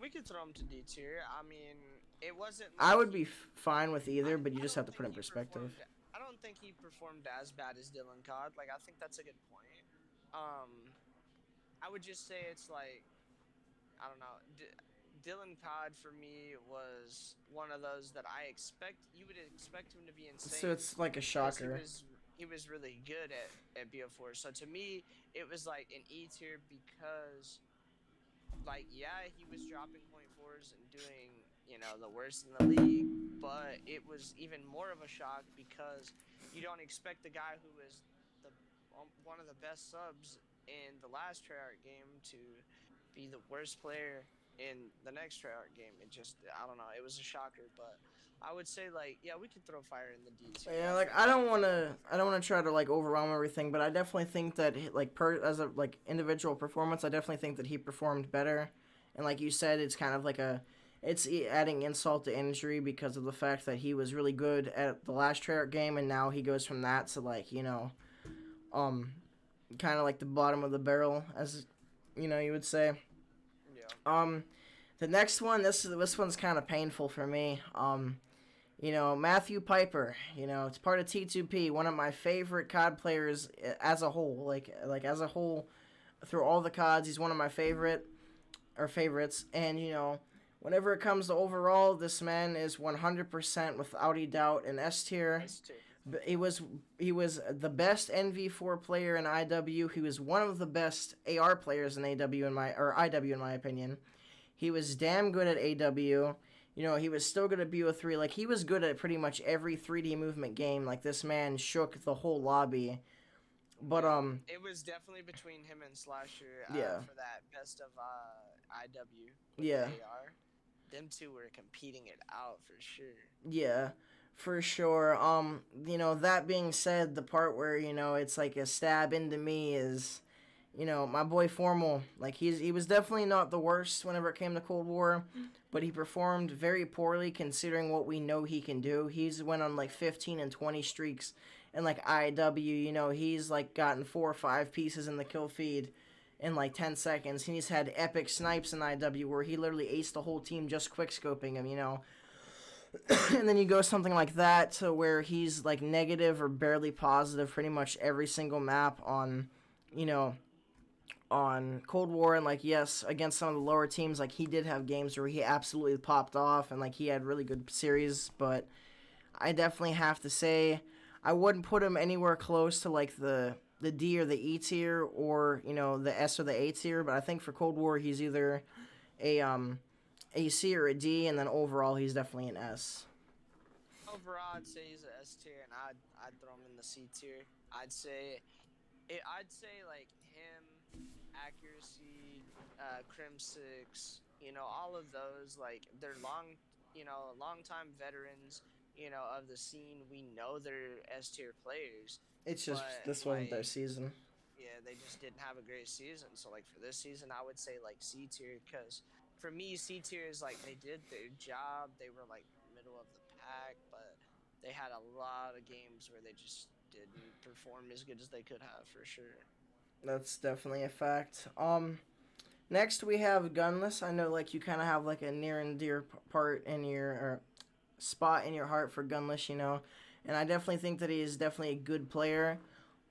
we could throw him to D tier. I mean, it wasn't I like would he. be fine with either, but you I just have don't to put think it in he perspective. performed. I don't think he performed as bad as Dylan Codd. Like I think that's a good point. I would just say it's like I don't know. Dylan Codd for me was one of those that you would expect him to be So insane it's like a because shocker. he was really good at BO4. So to me, it was like an E tier because like yeah, he was dropping point fours and doing the worst in the league, but it was even more of a shock because you don't expect the guy who was the one of the best subs in the last Treyarch game to be the worst player in the next Treyarch game. It just I don't know, it was a shocker, but I would say like yeah, we could throw Fire in the D tier. Yeah, I like think I don't want to try to like overwhelm everything, but I definitely think that like as a like individual performance, I definitely think that he performed better. And like you said, it's kind of like it's adding insult to injury because of the fact that he was really good at the last Treyarch game, and now he goes from that to like um, kind of like the bottom of the barrel, as you would say. yeah. Um, the next one, this one's kind of painful for me. Matthew Piper. It's part of T2P, one of my favorite COD players as a whole. Like as a whole, through all the CODs, he's one of my favorites. And whenever it comes to overall, this man is 100% without a doubt an S tier. S tier. He was he was the best NV4 player in IW. He was one of the best AR players in AW or IW in my opinion. He was damn good at AW. He was still good at BO3. Like, he was good at pretty much every 3D movement game. Like, this man shook the whole lobby. But, Yeah, it was definitely between him and Slasher yeah. for that best of IW with the Yeah. AR. Them two were competing it out for sure. Yeah. For sure. That being said, the part where, it's like a stab into me is, my boy Formal. Like, he was definitely not the worst whenever it came to Cold War, but he performed very poorly considering what we know he can do. He's went on like 15 and 20 streaks, and like IW, he's like gotten 4 or 5 pieces in the kill feed in like 10 seconds. He's had epic snipes in IW where he literally aced the whole team just quick scoping him. And then you go something like that to where he's like negative or barely positive pretty much every single map you know, on Cold War. And like, yes, against some of the lower teams, like he did have games where he absolutely popped off and like he had really good series. But I definitely have to say I wouldn't put him anywhere close to like the D or the E tier, or the S or the A tier. But I think for Cold War he's either a C or a D, and then overall he's definitely an S. Overall, I'd say he's a S tier, and I'd throw him in the C tier. I'd say like him, accuracy, Crim Six, all of those like they're long time veterans, of the scene. We know they're S tier players, It's just but this wasn't their like season. yeah, they just didn't have a great season. So like for this season, I would say like C tier because for me C tier is like they did their job. They were like middle of the pack, but they had a lot of games where they just didn't perform as good as they could have for sure. That's definitely a fact. Next we have Gunless. I know like you kind of have like a near and dear part in your or spot in your heart for Gunless, and I definitely think that he is definitely a good player.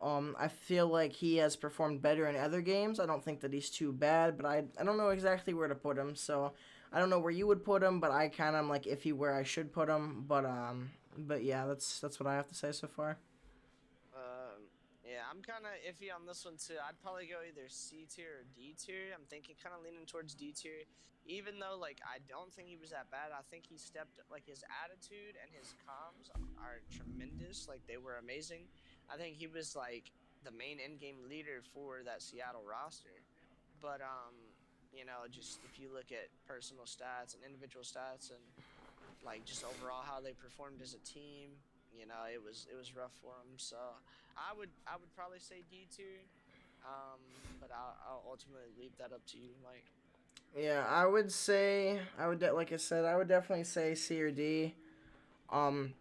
I feel like he has performed better in other games. I don't think that he's too bad, but I don't know exactly where to put him. So I don't know where you would put him, but I kind of am like iffy where I should put him. But yeah, that's what I have to say so far. Um, yeah, I'm kind of iffy on this one too. I'd probably go either C tier or D tier. I'm thinking kind of leaning towards D tier, even though like I don't think he was that bad. I think he stepped like his attitude and his comms are tremendous. Like they were amazing. I think he was like the main end game leader for that Seattle roster. But just if you look at personal stats and individual stats and like just overall how they performed as a team. It was rough for them. So I would probably say D tier, but I'll ultimately leave that up to you, Mike. Yeah, I would say like I said, I would definitely say C or D. Um,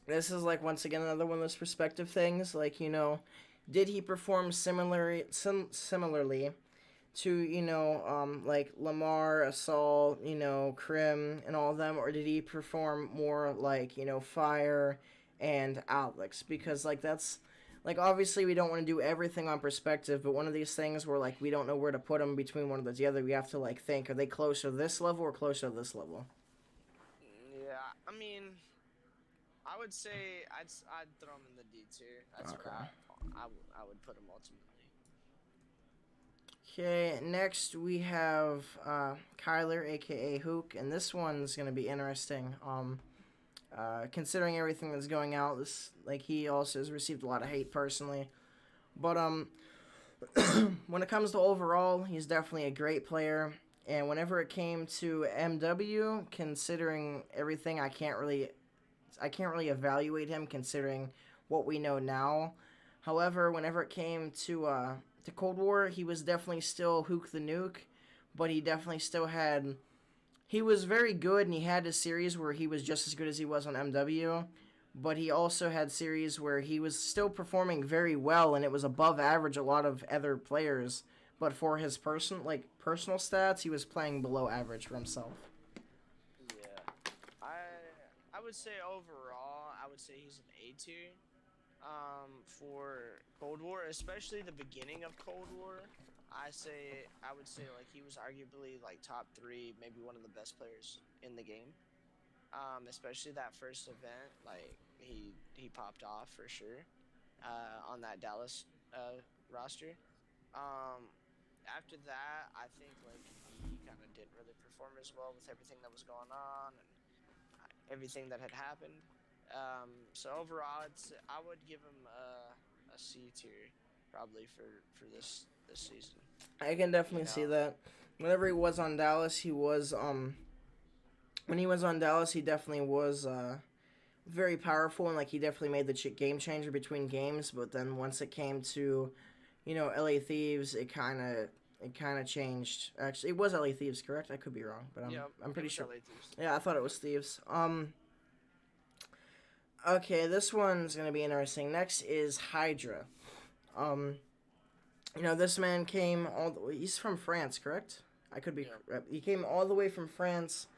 this is like once again another one of those perspective things. Like did he perform similarly to like Lamar, Assault, Krim, and all of them, or did he perform more like Fire and Alex? Because like that's like obviously we don't want to do everything on perspective, but one of these things where like we don't know where to put them between one of the other, we have to like think: are they closer to this level or closer to this level? Yeah, I mean, I would say I'd throw him in the D tier. That's where Okay. I would put him ultimately. Okay, next we have Kyler, aka Hook, and this one's gonna be interesting. Considering everything that's going out, this like he also has received a lot of hate personally. But when it comes to overall, he's definitely a great player. And whenever it came to MW, considering everything, I can't really evaluate him considering what we know now. However, whenever it came to Cold War, he was definitely still Hook the Nuke, but he definitely still had he was very good, and he had a series where he was just as good as he was on MW. But he also had series where he was still performing very well, and it was above average a lot of other players. But for his personal stats, he was playing below average for himself. Yeah, I would say overall, I would say he's an A tier. For Cold War, especially the beginning of Cold War, I would say like he was arguably like top three, maybe one of the best players in the game. Especially that first event, like he popped off for sure. On that Dallas roster. Um, After that, I think like he kind of didn't really perform as well with everything that was going on and everything that had happened. So overall, I would give him a C tier probably for this season. I can You definitely see know, that. Whenever he was on Dallas, he was when he was on Dallas, he definitely was very powerful, and like he definitely made the game changer between games. But then once it came to LA Thieves, it kind of changed. Actually, it was LA Thieves, correct? I could be wrong, but I'm yeah, I'm it pretty was sure. LA Thieves. Yeah, I thought it was Thieves. Okay, this one's gonna be interesting. Next is Hydra. Um, this man came all the way. He's from France, correct? I could be. Yeah, He came all the way from France.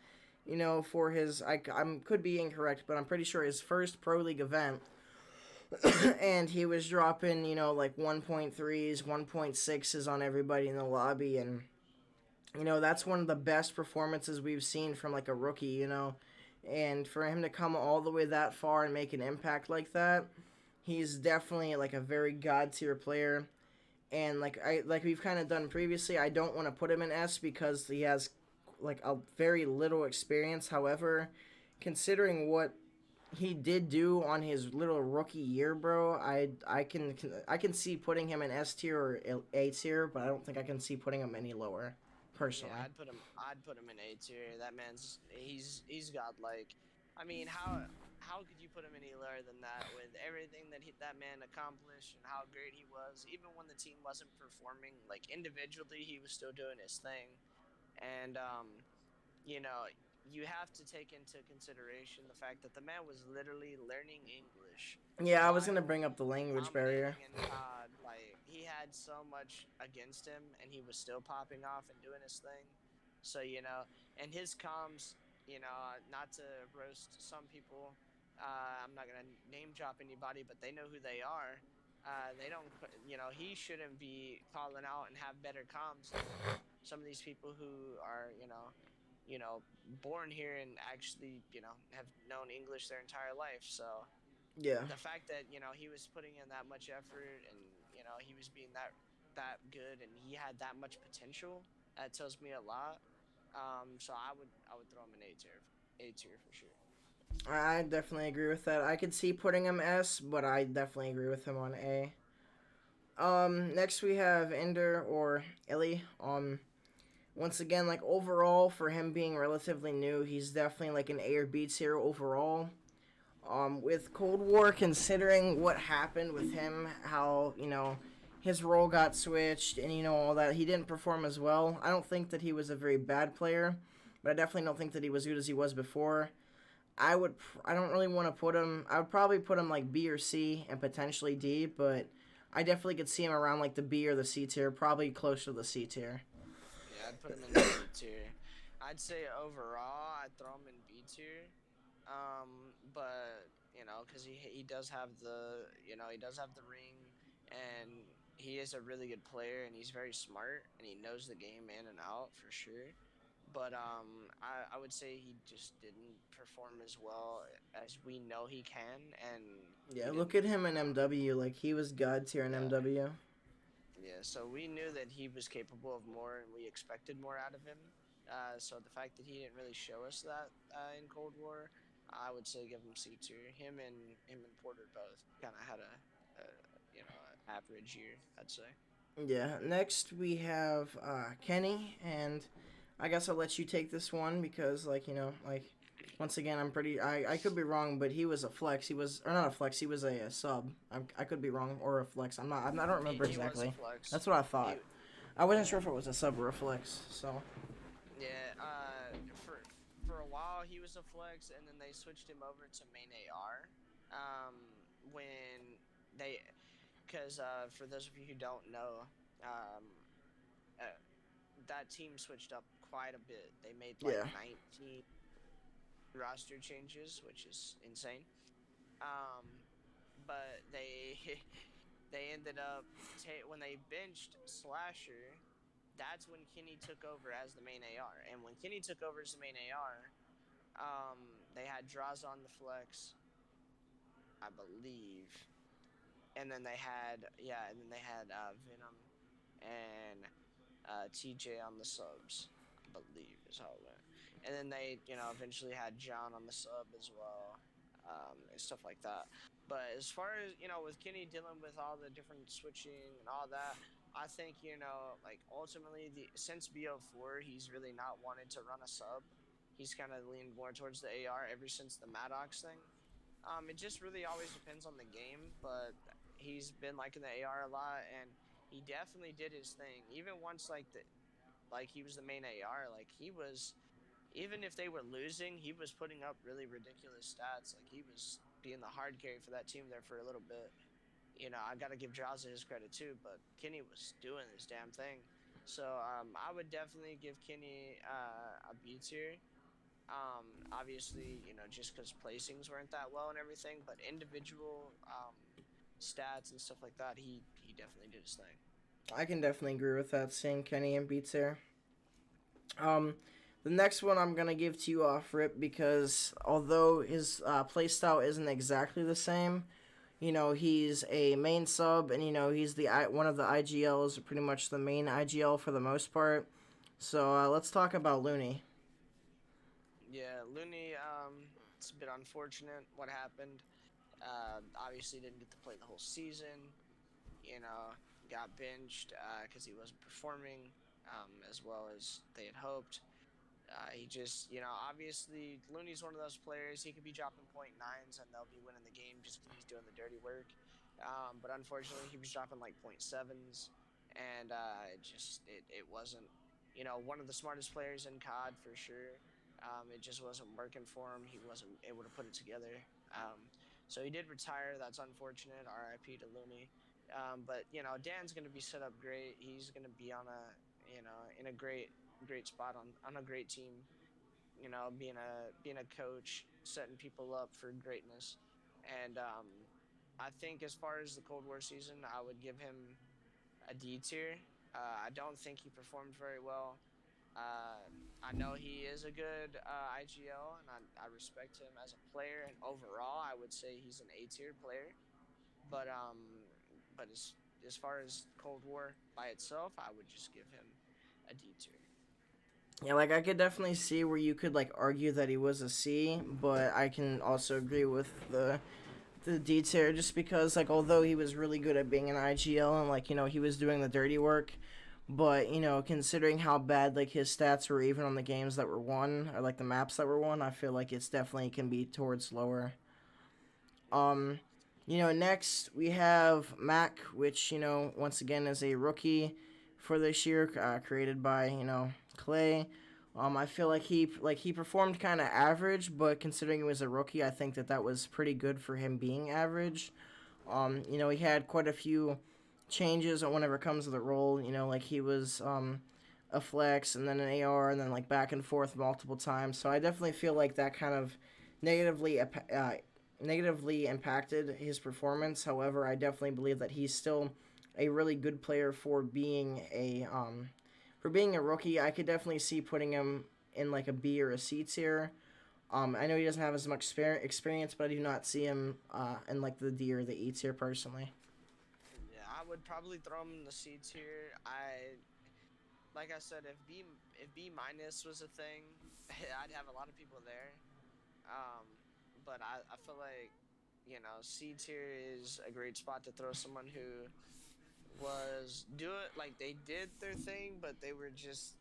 For his I could be incorrect, but I'm pretty sure his first pro league event, and he was dropping like 1.3s, 1.6s on everybody in the lobby, and that's one of the best performances we've seen from like a rookie. And for him to come all the way that far and make an impact like that, he's definitely like a very god tier player. And like we've kind of done previously, I don't want to put him in S because he has like a very little experience. However, considering what he did do on his little rookie year, bro, I can see putting him in S tier or A tier, but I don't think I can see putting him any lower, yeah, personally. I'd put him in A tier. That man's he's got like, I mean, how could you put him any lower than that with everything that man accomplished and how great he was? Even when the team wasn't performing, like individually, he was still doing his thing. And you know, you have to take into consideration the fact that the man was literally learning English Yeah, I was gonna while bring up the language barrier. dominating in COD. Like he had so much against him, and he was still popping off and doing his thing. So and his comms, not to roast some people. I'm not gonna name drop anybody, but they know who they are. They don't, he shouldn't be calling out and have better comms than some of these people who are, born here and actually, have known English their entire life. So, Yeah. The fact that he was putting in that much effort, and he was being that good, and he had that much potential, that tells me a lot. So I would throw him an A tier for sure. I definitely agree with that. I could see putting him S, but I definitely agree with him on A. Next we have Ender or Illy. Once again, like overall for him being relatively new, he's definitely like an A or B tier overall. With Cold War, considering what happened with him, how his role got switched, and all that, he didn't perform as well. I don't think that he was a very bad player, but I definitely don't think that he was good as he was before. I would. I don't really want to put him. I would probably put him like B or C and potentially D, but I definitely could see him around like the B or the C tier, probably close to the C tier. Yeah, I'd put him in the B tier. I'd say overall, I'd throw him in B tier. But because he does have the ring, and he is a really good player, and he's very smart, and he knows the game in and out for sure. But I would say he just didn't perform as well as we know he can, and Yeah, he look didn't. at him in MW. Like he was god tier in Yeah, MW. yeah, so we knew that he was capable of more, and we expected more out of him. So the fact that he didn't really show us that in Cold War, I would say give him C tier. Him and Porter both kind of had average year, I'd say. Yeah. Next we have Kenny, and I guess I'll let you take this one because like once again I'm pretty. I could be wrong, but he was a flex. He was or not a flex. He was a sub. I could be wrong or a flex. I'm not. I don't remember He was a exactly. flex. That's what I thought. He I wasn't sure yeah if it was a sub or a flex. So yeah. For a while he was a flex, and then they switched him over to main AR. When they because for those of you who don't know, uh, that team switched up quite a bit. They made like yeah. 19 roster changes, which is insane. Um, but they they ended up when they benched Slasher. That's when Kenny took over as the main AR, and when Kenny took over as the main AR, they had Draws on the flex, I believe, and then they had Venom and TJ on the subs, I believe is how it went. And then they, eventually had John on the sub as well, and stuff like that. But as far as, with Kenny dealing with all the different switching and all that, I think, like ultimately since BO4, he's really not wanted to run a sub. He's kind of leaned more towards the AR ever since the Maddox thing. It just really always depends on the game, but he's been liking the AR a lot, and he definitely did his thing. Even once like he was the main AR, like he was, even if they were losing, he was putting up really ridiculous stats. Like he was being the hard carry for that team there for a little bit. I got to give Jazza his credit too, but Kenny was doing this damn thing. So I would definitely give Kenny a B tier. Obviously, just because placings weren't that well and everything, but individual stats and stuff like that, he definitely did his thing. I can definitely agree with that. Seeing Kenny and beats there. Um, the next one I'm gonna give to you off rip because although his playstyle isn't exactly the same, he's a main sub, and he's the one of the IGLs, pretty much the main IGL for the most part. So let's talk about Looney. Yeah, Looney. It's a bit unfortunate what happened. Obviously didn't get to play the whole season. You know, got benched because he wasn't performing as well as they had hoped. He just, obviously Looney's one of those players. He could be dropping point nines and they'll be winning the game just because he's doing the dirty work. But unfortunately, he was dropping like point sevens, and it wasn't, one of the smartest players in COD for sure. It just wasn't working for him. He wasn't able to put it together. So he did retire. That's unfortunate. RIP to Looney. But Dan's going to be set up great. He's going to be on in a great spot on a great team. Being a coach, setting people up for greatness, and I think as far as the Cold War season, I would give him a D tier. I don't think he performed very well. I know he is a good IGL, and I respect him as a player. And overall, I would say he's an A tier player. But as far as Cold War by itself, I would just give him a D tier. Yeah, like I could definitely see where you could like argue that he was a C, but I can also agree with the D tier just because like although he was really good at being an IGL and like he was doing the dirty work, but considering how bad like his stats were even on the games that were won or like the maps that were won, I feel like it's definitely can be towards lower. Yeah. Next we have Mac, which once again is a rookie for this year, created by Clay. I feel like he performed kind of average, but considering he was a rookie, I think that was pretty good for him being average. He had quite a few changes whenever it comes to the role. Like he was a flex and then an AR and then like back and forth multiple times. So I definitely feel like that kind of negatively negatively impacted his performance. However, I definitely believe that he's still a really good player for being a rookie. I could definitely see putting him in like a B or a C tier. I know he doesn't have as much experience, but I do not see him in like the D or the E tier personally. Yeah, I would probably throw him in the C tier. Like I said, if B minus was a thing, I'd have a lot of people there. Um, but I feel like C tier is a great spot to throw someone who was do it like they did their thing, but they were just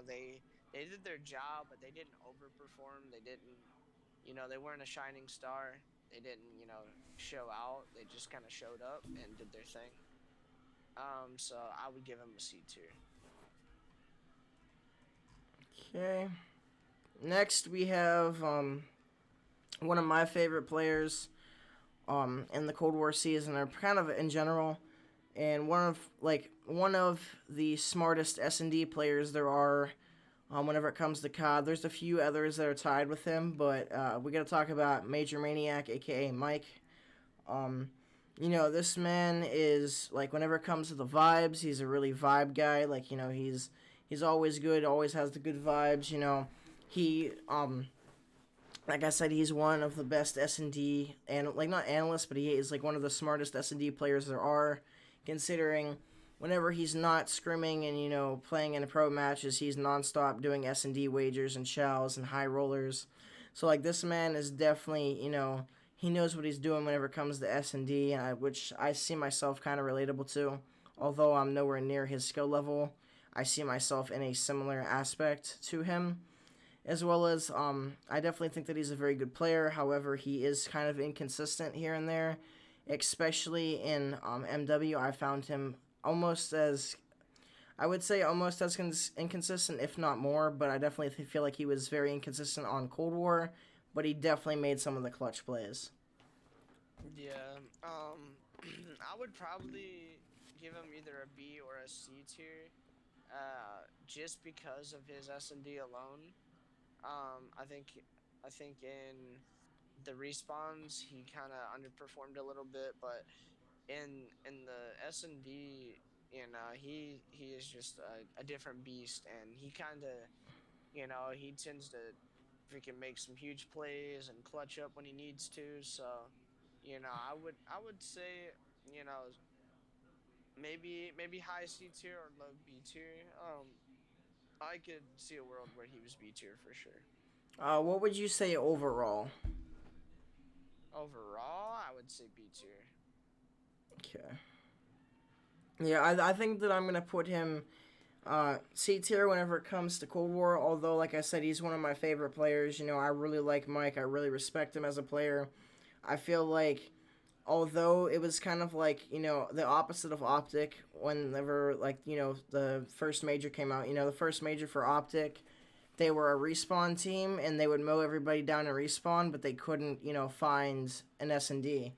they did their job, but they didn't overperform. They didn't they weren't a shining star. They didn't show out. They just kind of showed up and did their thing. So I would give him a C tier. Okay. Next we have one of my favorite players in the Cold War season, or kind of in general, and one of the smartest S&D players there are. Whenever it comes to COD, there's a few others that are tied with him, but we got to talk about Major Maniac, aka Mike. Um, this man is like whenever it comes to the vibes, he's a really vibe guy. Like he's always good, always has the good vibes. He like I said, he's one of the best S&D and like not analysts, but he is like one of the smartest S&D players there are. Considering whenever he's not scrimming and playing in pro matches, he's nonstop doing S&D wagers and shells and high rollers. So like this man is definitely he knows what he's doing whenever it comes to S&D, which I see myself kind of relatable to. Although I'm nowhere near his skill level, I see myself in a similar aspect to him, as well as I definitely think that he's a very good player. However, he is kind of inconsistent here and there, especially in MW. I found him almost as I would say almost as inconsistent, if not more. But I definitely feel like he was very inconsistent on Cold War, but he definitely made some of the clutch plays. Yeah. I would probably give him either a B or a C tier, just because of his S&D alone. I think in the respawns he kind of underperformed a little bit, but in the S&D, he is just a different beast, and he kind of he tends to freaking make some huge plays and clutch up when he needs to. So, I would say you know maybe high C tier or low B tier. I could see a world where he was B tier for sure. What would you say overall? Overall, I would say B tier. Okay. Yeah, I think that I'm gonna put him C tier whenever it comes to Cold War. Although, like I said, he's one of my favorite players. I really like Mike. I really respect him as a player. I feel like although it was kind of like the opposite of Optic whenever like the first major came out. The first major for Optic, they were a respawn team and they would mow everybody down and respawn, but they couldn't find an S&D.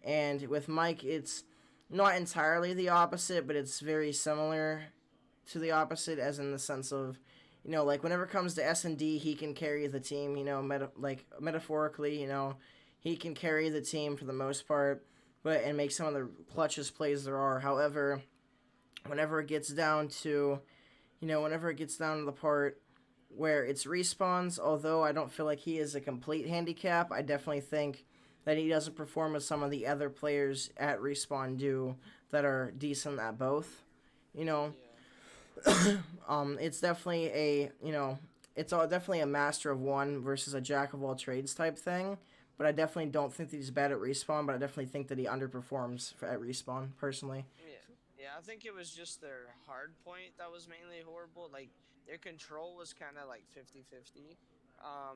And with Mike, it's not entirely the opposite, but it's very similar to the opposite, as in the sense of like whenever it comes to S&D, he can carry the team. Metaphorically, he can carry the team for the most part, but and make some of the clutchest plays there are. However, whenever it gets down to whenever it gets down to the part where it's respawns, although I don't feel like he is a complete handicap, I definitely think that he doesn't perform as some of the other players at respawn do that are decent at both. You know, Yeah. it's definitely a it's all definitely a master of one versus a jack of all trades type thing. But I definitely don't think that he's bad at respawn. But I definitely think that he underperforms at respawn personally. Yeah. Yeah, I think it was just their hard point that was mainly horrible. Like their control was kind of like 50-50.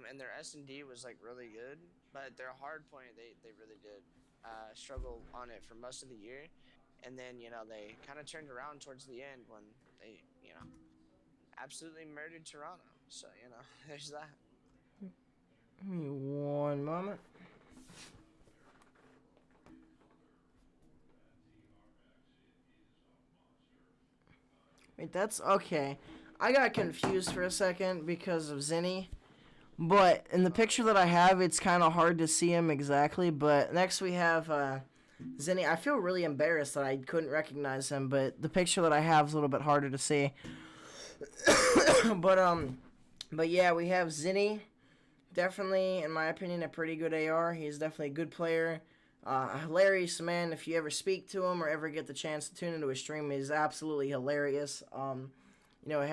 And their S&D was like really good, but their hard point they really did struggle on it for most of the year. And then, they kind of turned around towards the end when they, absolutely murdered Toronto. So, there's that. Give me one moment. Wait, that's okay. I got confused for a second because of Zinni. But in the Oh, picture that yeah. I have, it's kind of hard to see him exactly. But next we have Zinni. I feel really embarrassed that I couldn't recognize him, but the picture that I have is a little bit harder to see. but but yeah, we have Zinni. Definitely, in my opinion, a pretty good AR. He's definitely a good player. A hilarious man. If you ever speak to him or ever get the chance to tune into his stream, he's absolutely hilarious. Him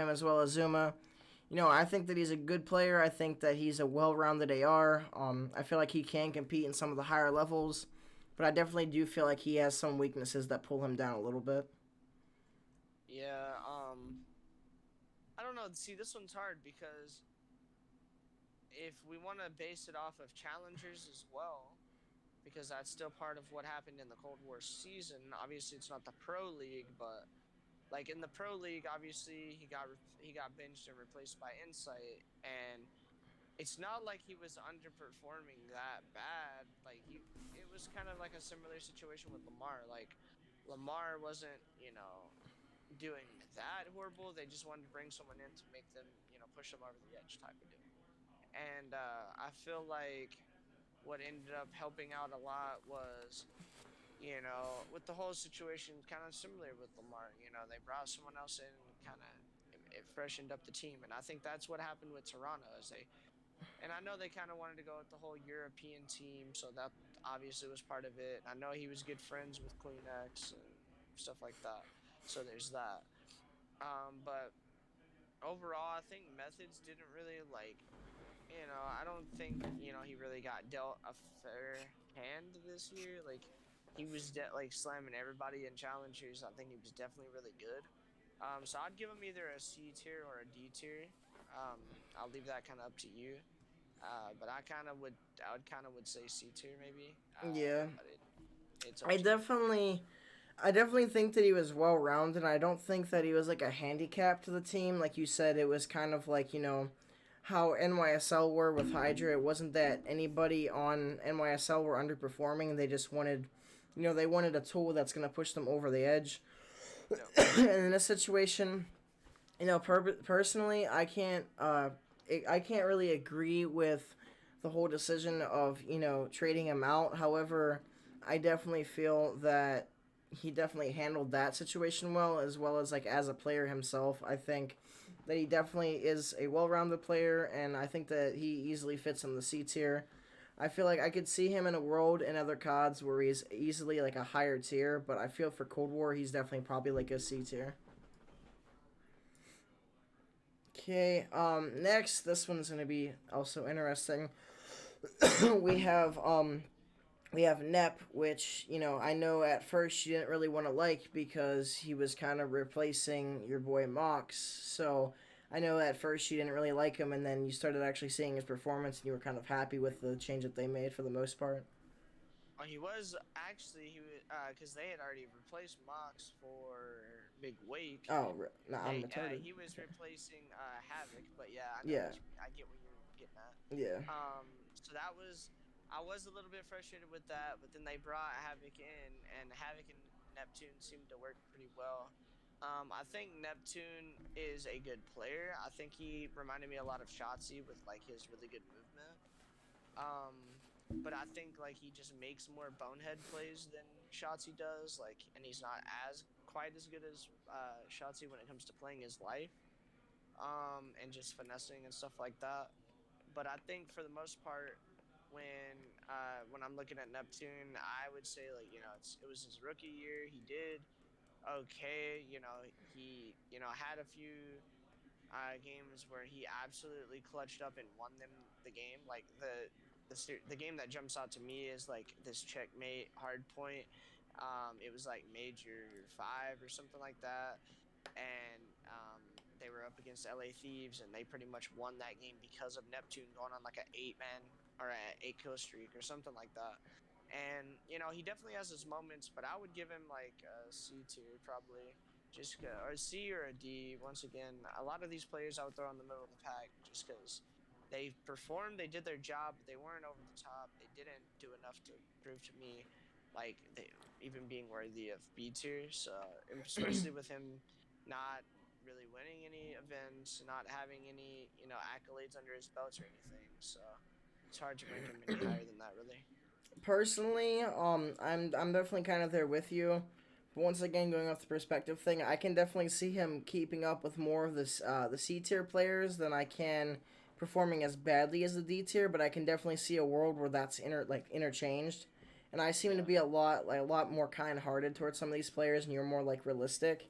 as well as Zuma. I think that he's a good player. I think that he's a well-rounded AR. I feel like he can compete in some of the higher levels, but I definitely do feel like he has some weaknesses that pull him down a little bit. Yeah, I don't know. See, this one's hard because if we want to base it off of challengers as well, because that's still part of what happened in the Cold War season. Obviously, it's not the Pro League, but like in the Pro League, obviously he got benched and replaced by Insight, and it's not like he was underperforming that bad. Like it was kind of like a similar situation with Lamar. Like Lamar wasn't, doing that horrible. They just wanted to bring someone in to make them, push them over the edge type of deal. And I feel like what ended up helping out a lot was, with the whole situation, kind of similar with Lamar. They brought someone else in and kind of it freshened up the team, and I think that's what happened with Toronto. And I know they kind of wanted to go with the whole European team, so that obviously was part of it. I know he was good friends with Kleenex and stuff like that, so there's that. But overall, I think methods didn't really I don't think he really got dealt a fair hand this year. Like he was like slamming everybody in challengers. I think he was definitely really good. So I'd give him either a C tier or a D tier. I'll leave that kind of up to you. But I would kind of would say C tier maybe. Yeah, But it's up I to you. definitely, I definitely think that he was well-rounded. I don't think that he was like a handicap to the team. Like you said, it was kind of like how NYSL were with Hydra. It wasn't that anybody on NYSL were underperforming. They just wanted, they wanted a tool that's gonna push them over the edge. Yep. And in this situation, personally, I can't really agree with the whole decision of trading him out. However, I definitely feel that he definitely handled that situation well as like as a player himself. I think that he definitely is a well-rounded player, and I think that he easily fits in the C tier. I feel like I could see him in a world in other CODs where he's easily like a higher tier, but I feel for Cold War he's definitely probably like a C tier. Okay, next, this one's gonna be also interesting. we have um we have Nep, which I know at first you didn't really want to like because he was kind of replacing your boy Mox. So I know at first you didn't really like him, and then you started actually seeing his performance, and you were kind of happy with the change that they made for the most part. He was actually he because they had already replaced Mox for Big Wake. Oh, nah, I'm They retarded. he was Okay. replacing Havoc, but yeah, I know Yeah, what I get what you're getting at. yeah, So that was I was a little bit frustrated with that, but then they brought Havoc in, and Havoc and Neptune seemed to work pretty well. I think Neptune is a good player. I think he reminded me a lot of Shotzi with like his really good movement. Um, but I think like he just makes more bonehead plays than Shotzi does. Like, and he's not as quite as good as Shotzi when it comes to playing his life. and just finessing and stuff like that. But I think for the most part, when I'm looking at Neptune, I would say like it was his rookie year. He did okay. He had a few games where he absolutely clutched up and won them the game. Like the game that jumps out to me is like this checkmate hard point. It was like Major 5 or something like that, and they were up against LA Thieves, and they pretty much won that game because of Neptune going on like an 8 man or an 8 kill streak or something like that. And he definitely has his moments, but I would give him like a C tier probably, or a C or a D. Once again, a lot of these players I would throw in the middle of the pack just because they performed, they did their job, but they weren't over the top. They didn't do enough to prove to me like they even being worthy of B tier. So especially with him not really winning any events, not having any accolades under his belt or anything. So it's hard to rank him any higher than that, really. Personally, I'm definitely kind of there with you. But once again, going off the perspective thing, I can definitely see him keeping up with more of the C tier players than I can performing as badly as the D tier. But I can definitely see a world where that's interchanged, and I seem to Yeah. be a lot more kind hearted towards some of these players, and you're more like realistic.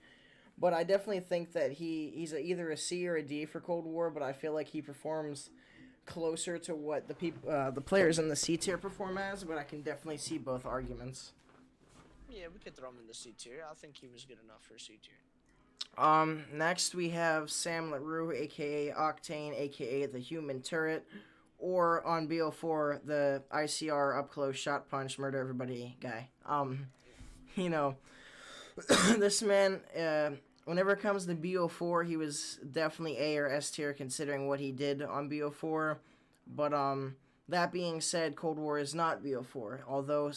But I definitely think that either a C or a D for Cold War. But I feel like he performs closer to what the players in the C tier perform as. But I can definitely see both arguments. Yeah, we could throw him in the C tier. I think he was good enough for C tier. Next we have Sam LaRue, aka Octane, aka the Human Turret, or on BO4 the ICR up close shot punch murder everybody guy. You know, this man, whenever it comes to BO4, he was definitely A or S tier considering what he did on BO4. But that being said, Cold War is not BO4. Although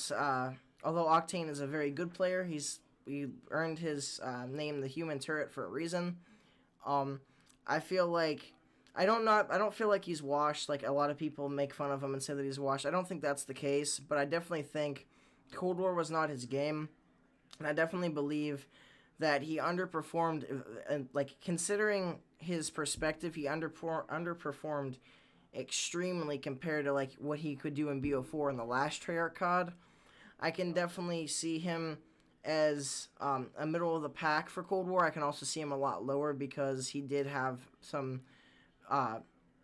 Octane is a very good player, he earned his name, the Human Turret, for a reason. Um, I feel like I don't feel like he's washed. Like a lot of people make fun of him and say that he's washed. I don't think that's the case, but I definitely think Cold War was not his game, and I definitely believe that he underperformed. Like considering his perspective, he underperformed extremely compared to like what he could do in BO4 in the last Treyarch COD. I can Yep. definitely see him as a middle of the pack for Cold War. I can also see him a lot lower because he did have some uh,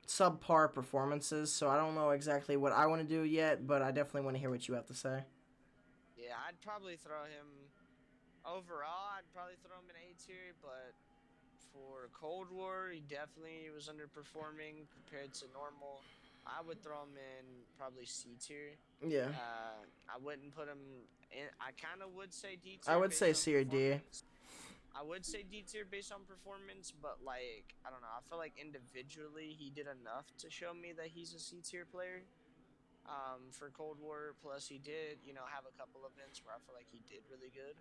subpar performances. So I don't know exactly what I want to do yet, but I definitely want to hear what you have to say. Yeah, I'd probably throw him overall. I'd probably throw him in A tier, but for Cold War, he definitely was underperforming compared to normal. I would throw him in probably C tier. Yeah, I wouldn't put him in. I kind of would say D I tier would based say on C or D. performance. I would say D tier based on performance, but like I don't know. I feel like individually he did enough to show me that he's a C tier player. For Cold War, plus he did have a couple events where I feel like he did really good.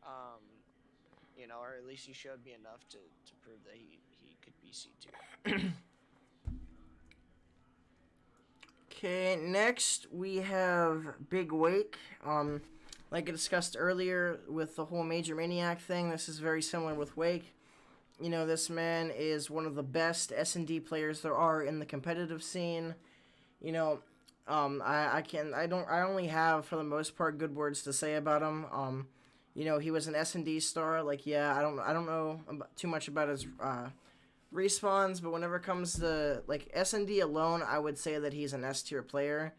Um, or at least he showed me enough to prove that he could be C tier. Okay, next we have Big Wake. Like I discussed earlier with the whole Major Maniac thing, this is very similar with Wake. You know, this man is one of the best S&D players there are in the competitive scene. You know, I only have for the most part good words to say about him. He was an S&D star. Like, yeah, I don't know too much about his respawns, but whenever it comes to like S&D alone, I would say that he's an S tier player.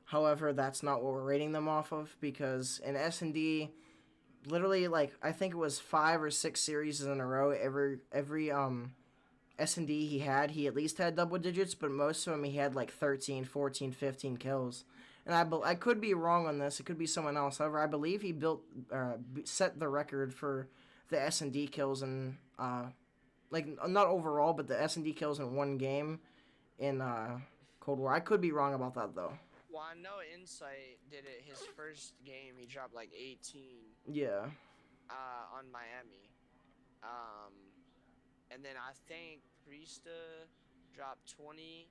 However, that's not what we're rating them off of because in S&D, literally like I think it was 5 or 6 series in a row. Every S&D he at least had double digits, but most of them he had like 13, 14, 15 kills. And I Yeah. could be wrong on this. It could be someone else. However, I believe he set the record for the S&D kills in like not overall, but the S&D kills in one game in Cold War. I could be wrong about that though. Well, I know Insight did it his first game. He dropped like 18 Yeah, on Miami. Um, and then I think Priesta dropped 20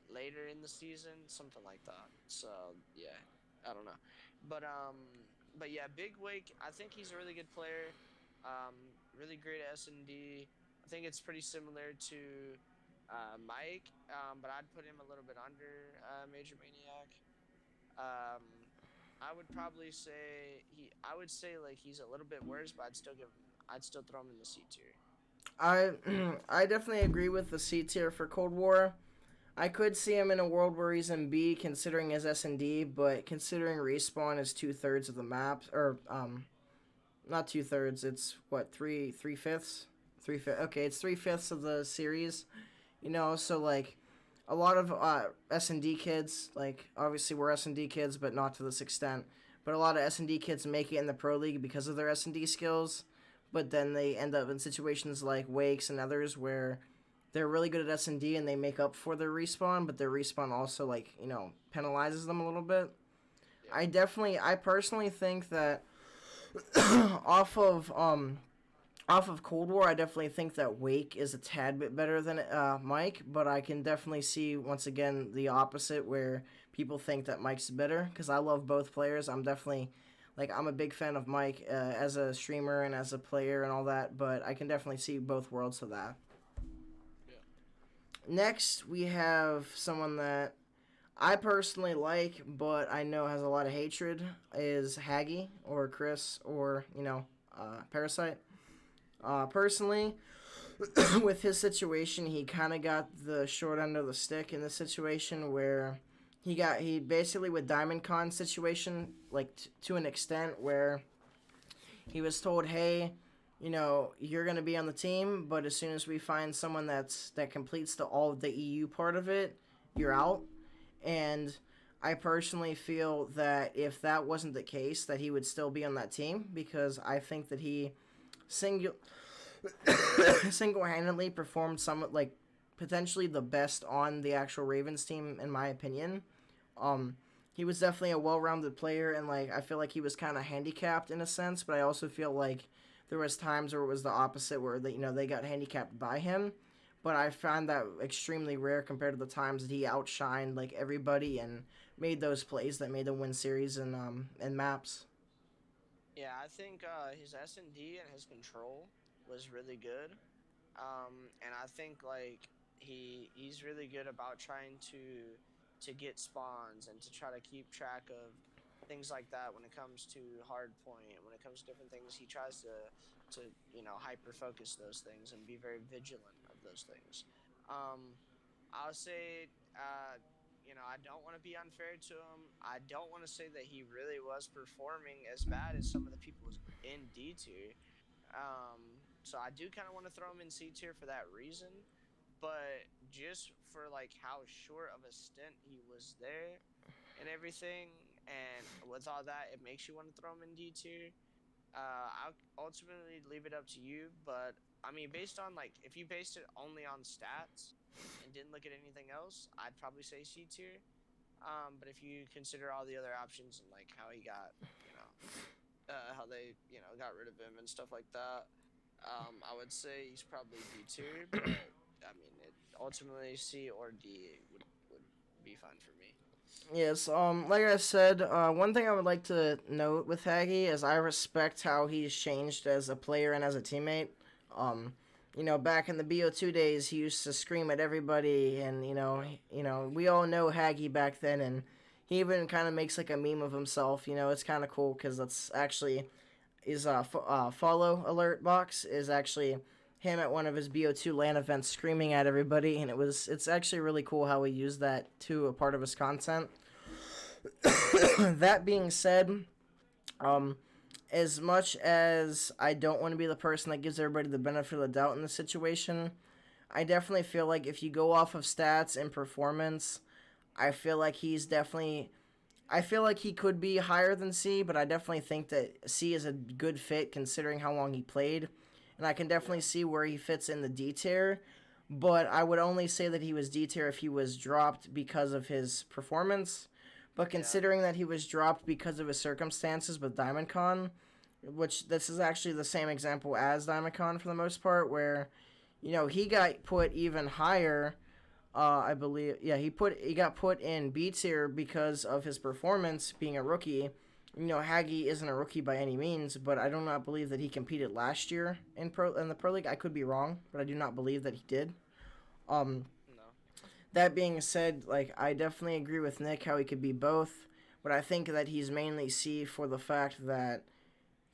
later in the season, something like that. So yeah, I don't know, but yeah, Big Wake. I think he's a really good player. Really great at S&D. I think it's pretty similar to Mike, but I'd put him a little bit under Major Maniac. Um, I would probably say he. I would say like he's a little bit worse, but I'd still give him. I'd still throw him in the C tier. I I definitely agree with the C tier for Cold War. I could see him in a world where he's in B, considering his S&D, but considering respawn is 2/3 of the map, or not 2/3. It's what, three fifths, 3/5. Okay, it's 3/5 of the series. So like a lot of S&D kids, like obviously we're S&D kids, but not to this extent. But a lot of S&D kids make it in the pro league because of their S&D skills, but then they end up in situations like Wakes and others where they're really good at S&D and they make up for their respawn, but their respawn also like penalizes them a little bit. Yeah. I personally think that off of off of Cold War, I definitely think that Wake is a tad bit better than Mike, but I can definitely see once again the opposite where people think that Mike's better because I love both players. I'm a big fan of Mike as a streamer and as a player and all that, but I can definitely see both worlds of that. Yeah. Next, we have someone that I personally like, but I know has a lot of hatred is Haggy or Chris or Parasite. Personally, with his situation, he kind of got the short end of the stick in this situation where he basically with Diamond Con situation like to an extent where he was told, hey, you're gonna be on the team, but as soon as we find someone that completes the all of the EU part of it, you're out. And I personally feel that if that wasn't the case, that he would still be on that team because I think that he single single-handedly performed somewhat like potentially the best on the actual Ravens team in my opinion. Um, he was definitely a well-rounded player, and like I feel like he was kind of handicapped in a sense, but I also feel like there was times where it was the opposite, where they got handicapped by him. But I found that extremely rare compared to the times that he outshined like everybody and made those plays that made them win series and maps. Yeah, I think his S&D and his control was really good. And I think like he's really good about trying to get spawns and to try to keep track of things like that when it comes to hard point, when it comes to different things. He tries to hyper focus those things and be very vigilant of those things. Um, I'll say, I don't want to be unfair to him. I don't want to say that he really was performing as bad as some of the people in D tier. So I do kind of want to throw him in C tier for that reason, but just for like how short of a stint he was there and everything, and with all that, it makes you want to throw him in D tier. I'll ultimately leave it up to you, but I mean, based on like if you based it only on stats and didn't look at anything else, I'd probably say C tier. But if you consider all the other options and like how he got, how they got rid of him and stuff like that, I would say he's probably D tier. But I mean, it ultimately C or D would be fine for me. Yes, like I said, one thing I would like to note with Haggy is I respect how he's changed as a player and as a teammate. Um, back in the BO2 days, he used to scream at everybody, and we all know Haggy back then, and he even kind of makes like a meme of himself. It's kind of cool because that's actually his follow alert box is actually him at one of his BO2 LAN events screaming at everybody, and it's actually really cool how he used that to a part of his content. That being said, um, as much as I don't want to be the person that gives everybody the benefit of the doubt in this situation, I definitely feel like if you go off of stats and performance, I feel like he's definitely. I feel like he could be higher than C, but I definitely think that C is a good fit considering how long he played. And I can definitely Yeah, see where he fits in the D tier. But I would only say that he was D tier if he was dropped because of his performance. But yeah, considering that he was dropped because of his circumstances with Diamond Con, which this is actually the same example as Diamond Con for the most part, where he got put even higher. I believe, yeah, he got put in B tier because of his performance being a rookie, Hagi isn't a rookie by any means, but I do not believe that he competed last year in the pro league. I could be wrong, but I do not believe that he did. Um, No. that being said, like I definitely agree with Nick how he could be both, but I think that he's mainly C for the fact that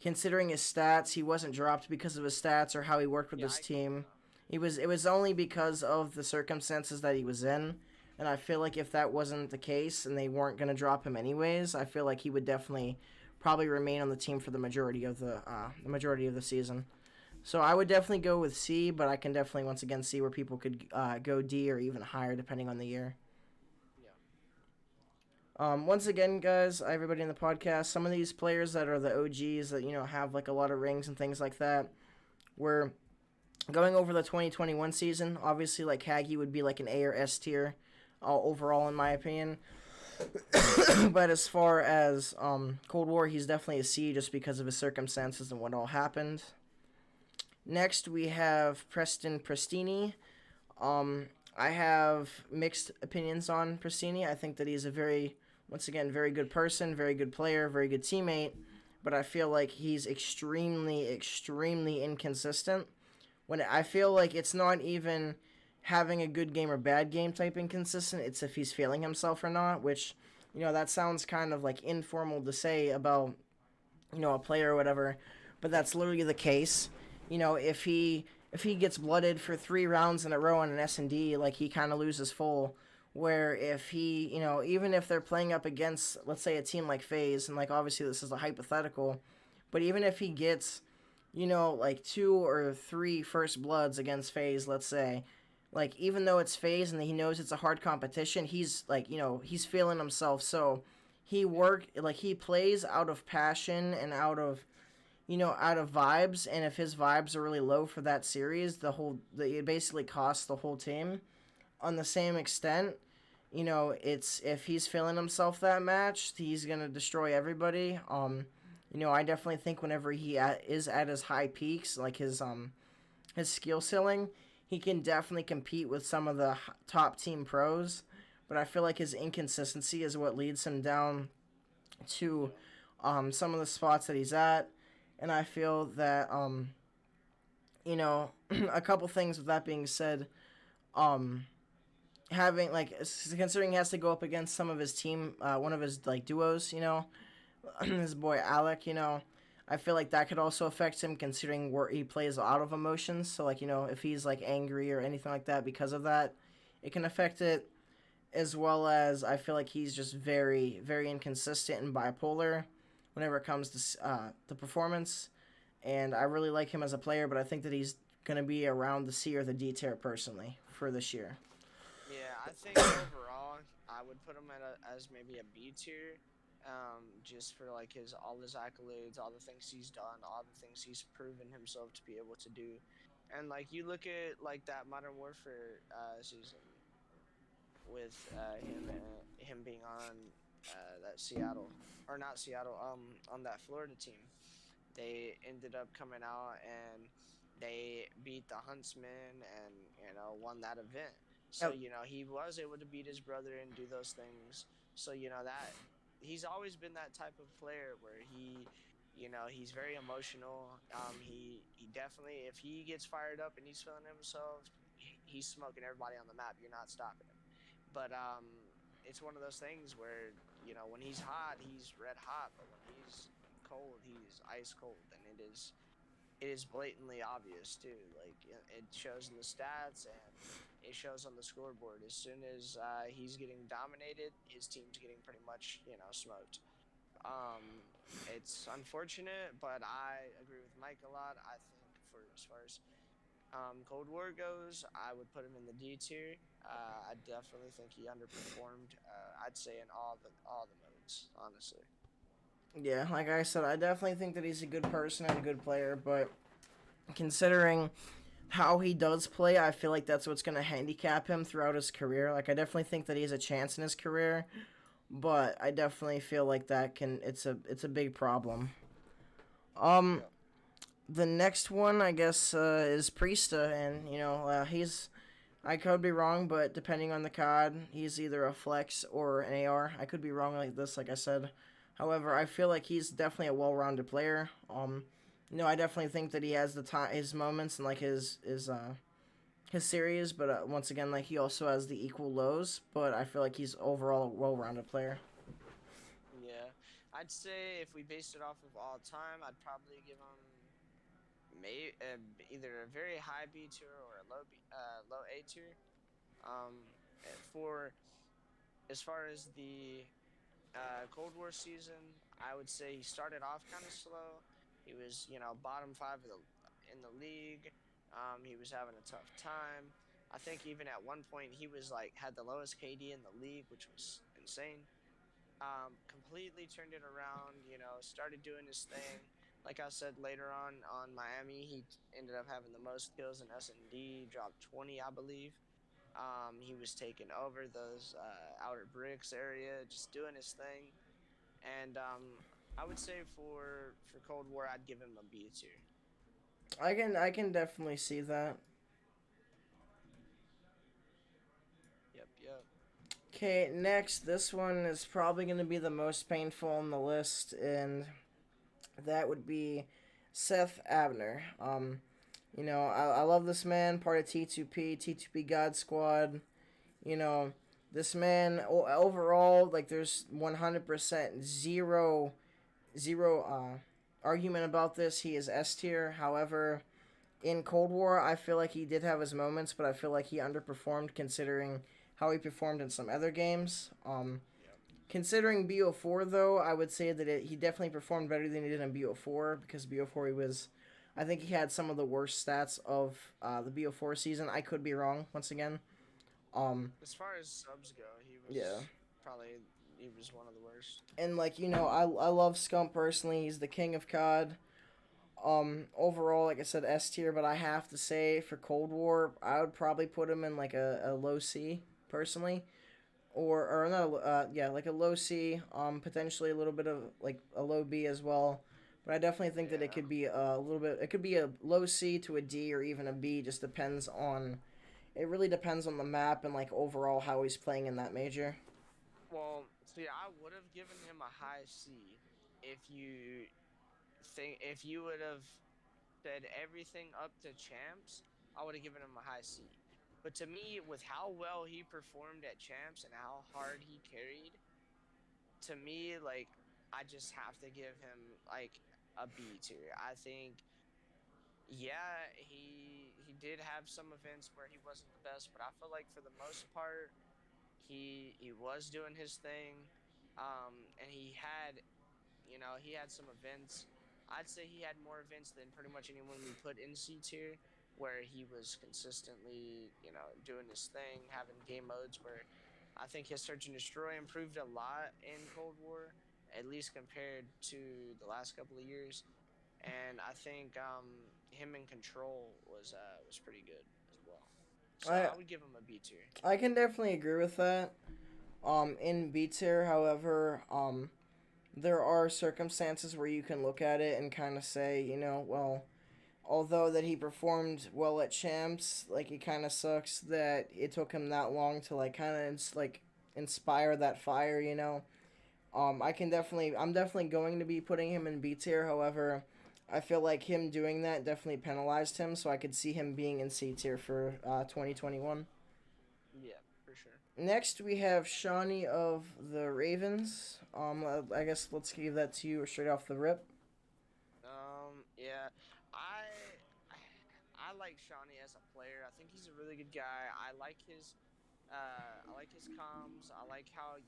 considering his stats, he wasn't dropped because of his stats or how he worked with Yeah, his I agree with team. that. It was only because of the circumstances that he was in. And I feel like if that wasn't the case and they weren't going to drop him anyways, I feel like he would definitely probably remain on the team for the majority of the season. So I would definitely go with C, but I can definitely once again see where people could go D or even higher depending on the year. Yeah. Once again, guys, everybody in the podcast, some of these players that are the OGs that have like a lot of rings and things like that, we're going over the 2021 season. Obviously, like Hagi would be like an A or S tier overall, in my opinion. But as far as Cold War, he's definitely a C just because of his circumstances and what all happened. Next, we have Preston Prestini. Um, I have mixed opinions on Prestini. I think that he's a once again, very good person, very good player, very good teammate. But I feel like he's extremely, extremely inconsistent. When I feel like it's not even having a good game or bad game type inconsistent, it's if he's feeling himself or not, which, that sounds kind of like informal to say about, a player or whatever, but that's literally the case. If he gets blooded for 3 rounds in a row on an S&D, like he kind of loses full. Where if he, even if they're playing up against, let's say, a team like FaZe, and like obviously this is a hypothetical, but even if he gets, like 2 or 3 first bloods against FaZe, let's say, like even though it's FaZe and he knows it's a hard competition, he's like, he's feeling himself. So he plays out of passion and out of vibes, and if his vibes are really low for that series, it basically costs the whole team. On the same extent, it's if he's feeling himself that match, he's gonna destroy everybody. I definitely think whenever is at his high peaks, like his skill ceiling, he can definitely compete with some of the top team pros. But I feel like his inconsistency is what leads him down to Yeah. some of the spots that he's at, and I feel that a couple things with that being said, um, having like considering he has to go up against some of his team, one of his like duos, his boy Alec, I feel like that could also affect him considering where he plays out of emotions. So like if he's like angry or anything like that because of that, it can affect it. As well as I feel like he's just very very inconsistent and bipolar whenever it comes to the performance. And I really like him as a player, but I think that he's gonna be around the C or the D tier personally for this year. Yeah, I think overall I would put him as maybe a B tier, just for like his all his accolades, all the things he's done, all the things he's proven himself to be able to do, and like you look at like that Modern Warfare season with him being on that Seattle or not Seattle on that Florida team. They ended up coming out and they beat the Huntsman and won that event. So Yep. he was able to beat his brother and do those things. So that he's always been that type of player where he's very emotional. He definitely if he gets fired up and he's feeling himself, he's smoking everybody on the map. You're not stopping him. But it's one of those things where when he's hot, he's red hot, but when he's cold, he's ice cold, and it is blatantly obvious too. Like it shows in the stats and it shows on the scoreboard. As soon as he's getting dominated, his team's getting pretty much smoked. It's unfortunate, but I agree with Mike a lot. I think for as far as Cold War goes, I would put him in the D tier. I definitely think he underperformed. I'd say in all the modes, honestly. Yeah, like I said, I definitely think that he's a good person and a good player, but considering how he does play, I feel like that's what's going to handicap him throughout his career. Like I definitely think that he has a chance in his career, but I definitely feel like it's a big problem. Um, Yeah. the next one I guess is Priesta, and he's I could be wrong, but depending on the COD, he's either a flex or an AR. I could be wrong like this, like I said. However, I feel like he's definitely a well-rounded player. I definitely think that he has the time, his moments, and like his series. But once again, like he also has the equal lows. But I feel like he's overall a well-rounded player. Yeah, I'd say if we based it off of all time, I'd probably give him either a very high B tier or a low A tier. For as far as the Cold War season, I would say he started off kind of slow. He was, bottom five in the league. He was having a tough time. I think even at one point he was like had the lowest KD in the league, which was insane. Completely turned it around. Started doing his thing. Like I said later on Miami, he ended up having the most kills in S&D, dropped 20, I believe. He was taking over those outer bricks area, just doing his thing. And I would say for Cold War, I'd give him a B tier. I can definitely see that. Yep, yep. Okay, next, this one is probably going to be the most painful on the list, and that would be Seth Abner. I love this man, part of T2P God Squad. You know, this man overall, like, there's 100% zero argument about this. He is S tier. However, in Cold War, I feel like he did have his moments, but I feel like he underperformed considering how he performed in some other games. Yep. Considering BO4, though, I would say that he definitely performed better than he did in BO4 because BO4 he was. I think he had some of the worst stats of the BO4 season. I could be wrong once again. Um, As far as subs go, yeah. he was one of the worst. And like I love Scump personally. He's the king of COD. Overall, like I said, S tier, but I have to say for Cold War, I would probably put him in like a low C personally, or not, yeah, like a low C, potentially a little bit of like a low B as well. But I definitely think that it Yeah. could be a little bit. It could be a low C to a D or even a B. Just depends on. It really depends on the map and like overall how he's playing in that major. Well, see, I would have given him a high C if you would have said everything up to champs. I would have given him a high C. But to me, with how well he performed at champs and how hard he carried, to me, like I just have to give him like a B tier. I think, yeah, he did have some events where he wasn't the best, but I feel like for the most part, he was doing his thing, and he had some events. I'd say he had more events than pretty much anyone we put in C tier, where he was consistently, doing his thing, having game modes where I think his search and destroy improved a lot in Cold War, at least compared to the last couple of years. And I think him in control was pretty good as well. So I I would give him a B tier. I can definitely agree with that. In B tier, however, there are circumstances where you can look at it and kind of say, well, although that he performed well at champs, like it kind of sucks that it took him that long to like kind of like inspire that fire. I'm definitely going to be putting him in B tier. However, I feel like him doing that definitely penalized him, so I could see him being in C tier for 2021. Yeah, for sure. Next, we have Shawnee of the Ravens. I guess let's give that to you straight off the rip. Yeah, I I like Shawnee as a player. I think he's a really good guy. I like his comms. I like how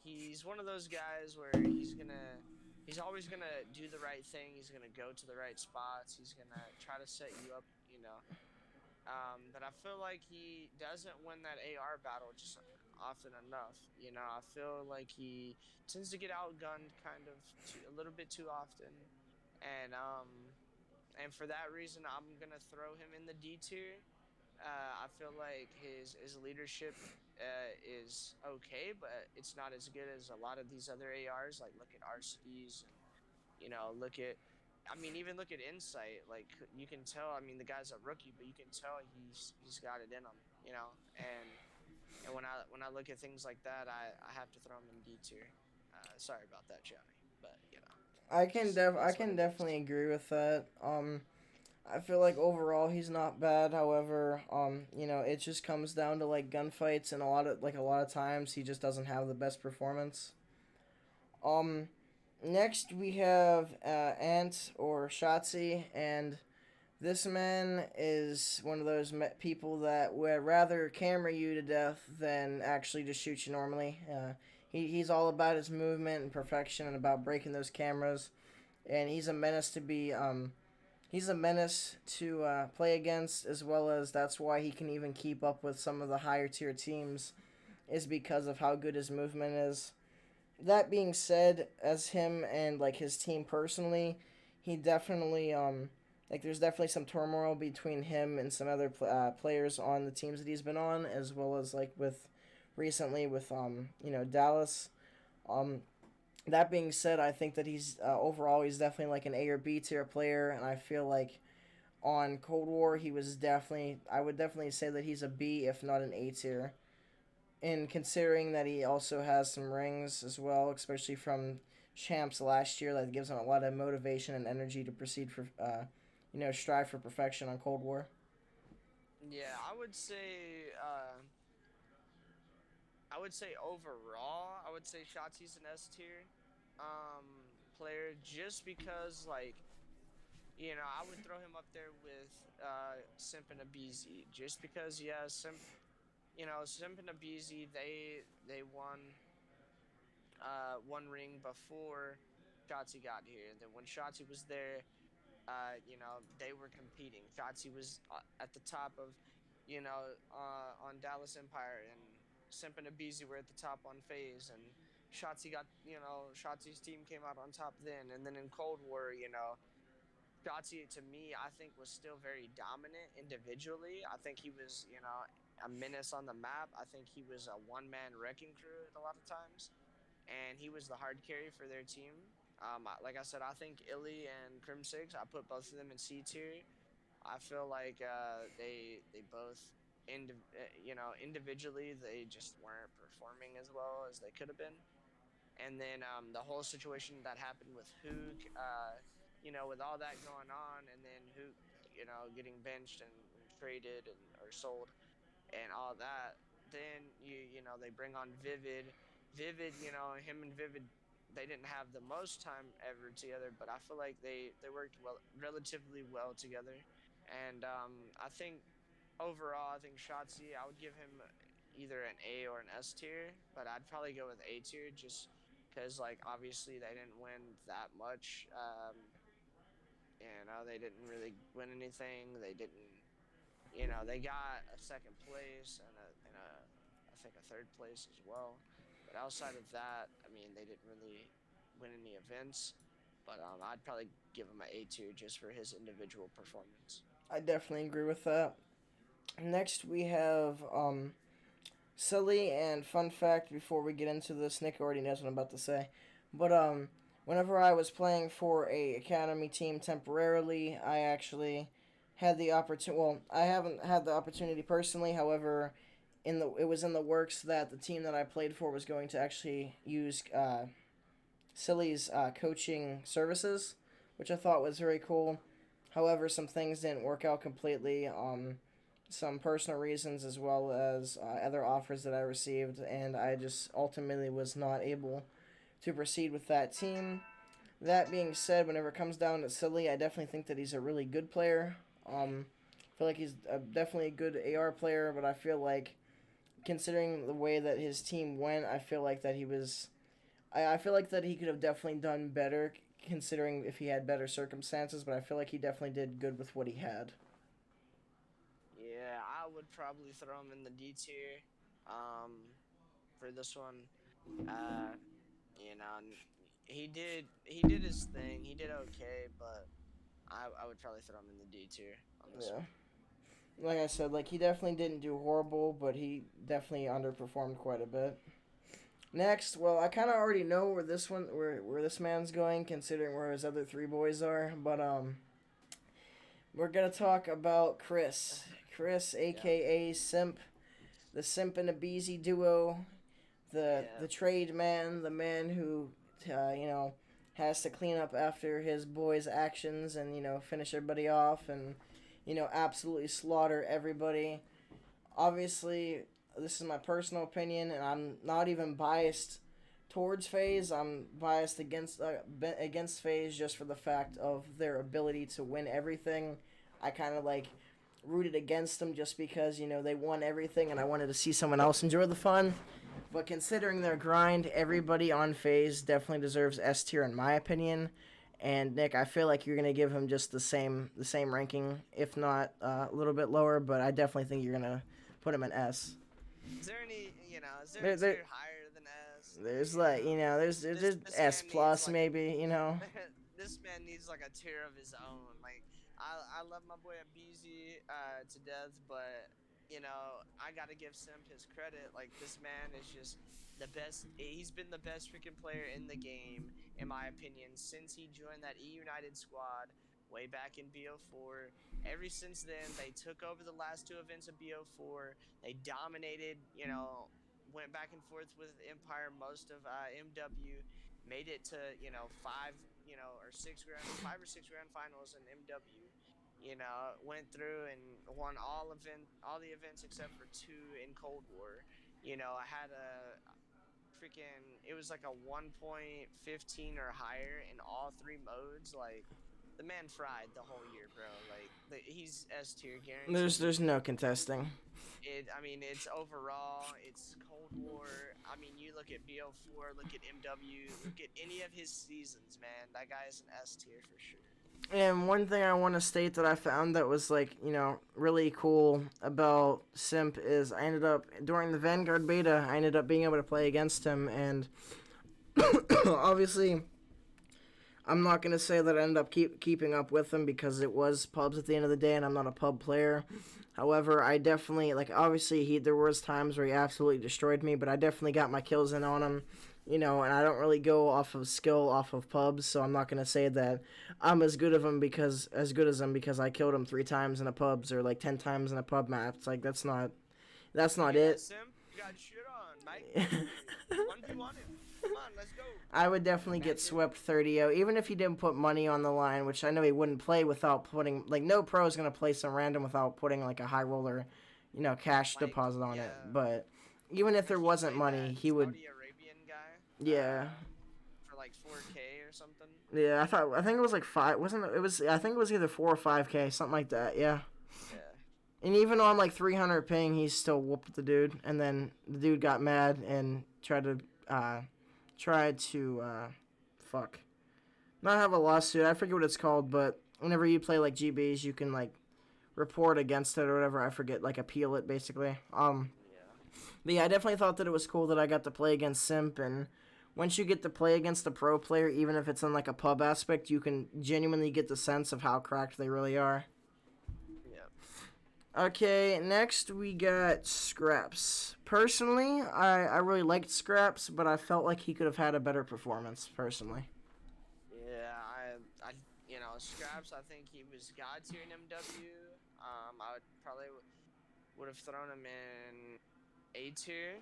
he's one of those guys where he's always gonna do the right thing. He's gonna go to the right spots. He's gonna try to set you up. But I feel like he doesn't win that AR battle just often enough. I feel like he tends to get outgunned kind of a little bit too often, and for that reason, I'm gonna throw him in the D tier. I feel like his leadership is okay, but it's not as good as a lot of these other ARs. Like look at RCDs and look at. I mean, even look at Insight. Like you can tell. I mean, the guy's a rookie, but you can tell he's got it in him. And when I look at things like that, I have to throw him in D tier. Sorry about that, Johnny, but just I is what can it is. definitely agree with that. I feel like overall he's not bad. However, it just comes down to like gunfights, and a lot of times he just doesn't have the best performance. Um, Next we have Ant or Shotzi, and this man is one of those people that would rather camera you to death than actually just shoot you normally. He's all about his movement and perfection and about breaking those cameras, and he's a menace to play against, as well as that's why he can even keep up with some of the higher tier teams, is because of how good his movement is. That being said, as him and like his team personally, he definitely like there's definitely some turmoil between him and some other players on the teams that he's been on, as well as like with recently with Dallas. Um, that being said, I think that he's overall he's definitely like an A or B tier player, and I feel like on Cold War he was definitely I would definitely say that he's a B if not an A tier. And considering that he also has some rings as well, especially from champs last year, that gives him a lot of motivation and energy to proceed for, strive for perfection on Cold War. Yeah, I would say overall, I would say Shotzi's an S tier player just because I would throw him up there with Simp and Abizi just because Simp and Abizi they won one ring before Shotzi got here, and then when Shotzi was there, they were competing. Shotzi was at the top of, on Dallas Empire, and Simp and Abizi were at the top on Phase, and Shotzi's team came out on top then, and then in Cold War, Shotzi to me, I think was still very dominant individually. I think he was, a menace on the map. I think he was a one-man wrecking crew at a lot of times, and he was the hard carry for their team. Like I said, I think Illy and Crimsix, I put both of them in C tier. I feel like they both, individually, they just weren't performing as well as they could have been. And then the whole situation that happened with Hook, with all that going on, and then Hook, getting benched and traded or sold and all that. Then they bring on Vivid. Vivid, him and Vivid, they didn't have the most time ever together, but I feel like they worked relatively well together. And I think overall, I think Shotzi, I would give him either an A or an S tier, but I'd probably go with A tier just because like obviously they didn't win that much. They didn't really win anything. They didn't they got a second place and I think a third place as well. But outside of that, I mean, they didn't really win any events. But I'd probably give him an A tier just for his individual performance. I definitely agree with that. Next we have silly and fun fact before we get into this. Nick already knows what I'm about to say, but whenever I was playing for a academy team temporarily, I actually had the opportunity. Well, I haven't had the opportunity personally. However, it was in the works that the team that I played for was going to actually use Silly's coaching services, which I thought was very cool. However, some things didn't work out completely. Some personal reasons as well as other offers that I received, and I just ultimately was not able to proceed with that team. That being said, whenever it comes down to Silly, I definitely think that he's a really good player. I feel like he's definitely a good AR player, but I feel like considering the way that his team went, I feel like that he was. I feel like that he could have definitely done better considering if he had better circumstances, but I feel like he definitely did good with what he had. Yeah, I would probably throw him in the D tier for this one. Uh, he did his thing. He did okay, but I would probably throw him in the D tier on this Yeah. one. Like I said, like he definitely didn't do horrible, but he definitely underperformed quite a bit. Next, well, I kind of already know where this man's going, considering where his other three boys are. But we're gonna talk about Chris, Yeah. aka Simp, the Simp and Abizi duo. the Yeah. trade man, the man who you know has to clean up after his boys' actions and finish everybody off and absolutely slaughter everybody. Obviously, this is my personal opinion, and I'm not even biased towards FaZe. I'm biased against FaZe just for the fact of their ability to win everything. I kind of like rooted against them just because they won everything, and I wanted to see someone else enjoy the fun. But considering their grind, everybody on FaZe definitely deserves S tier in my opinion. And Nick, I feel like you're gonna give him just the same ranking, if not a little bit lower. But I definitely think you're gonna put him in S. Is there any, is there a There, there tier higher than S? there's like there's This S man needs plus like a maybe. this man needs like a tier of his own. Like I love my boy Abizi to death, but I gotta give Simp his credit. Like this man is just the best. He's been the best freaking player in the game, in my opinion, since he joined that E United squad way back in BO4. Ever since then, they took over the last two events of BO4. They dominated. Went back and forth with Empire most of MW, made it to or five or six grand finals in MW. Went through and won all the events except for two in Cold War. I had a freaking it was like a 1.15 or higher in all three modes. Like the man fried the whole year, bro. Like he's S tier guaranteed. There's no contesting. I mean, it's overall, it's Cold War. I mean, you look at BO4, look at MW, look at any of his seasons, man. That guy is an S tier for sure. And one thing I want to state that I found that was like really cool about Simp is I ended up during the Vanguard beta I ended up being able to play against him, and obviously I'm not gonna say that I ended up keeping up with him because it was pubs at the end of the day, and I'm not a pub player. However, I definitely obviously there was times where he absolutely destroyed me, but I definitely got my kills in on him. And I don't really go off of skill off of pubs, so I'm not gonna say that I'm as good as him because I killed him 3 times in a pubs or like 10 times in a pub map. It's like that's not You hear that, it. Sim? You got shit on, mate. 1v1 him. Come on, let's go. I would definitely get Imagine. swept 30-0, even if he didn't put money on the line, which I know he wouldn't play without putting, like, no pro is going to play some random without putting, like, a high roller, cash Like, deposit on it. yeah. But even if Like, there he wasn't played money, that he would, Saudi Arabian guy yeah. for like 4K or something. Yeah, I think it was like 5, wasn't it? It was, I think it was either 4 or 5K, something like that, yeah. Yeah. And even on, like, 300 ping, he still whooped the dude, and then the dude got mad and tried to, fuck. Not have a lawsuit. I forget what it's called, but whenever you play like GBs, you can like report against it or whatever. I forget, like appeal it basically. Yeah. But yeah, I definitely thought that it was cool that I got to play against Simp, and once you get to play against a pro player, even if it's in like a pub aspect, you can genuinely get the sense of how cracked they really are. Yeah. Okay, next we got Scraps. Personally, I really liked Scraps, but I felt like he could have had a better performance, personally. Yeah, Scraps. I think he was god tier in MW. I would probably would have thrown him in A tier.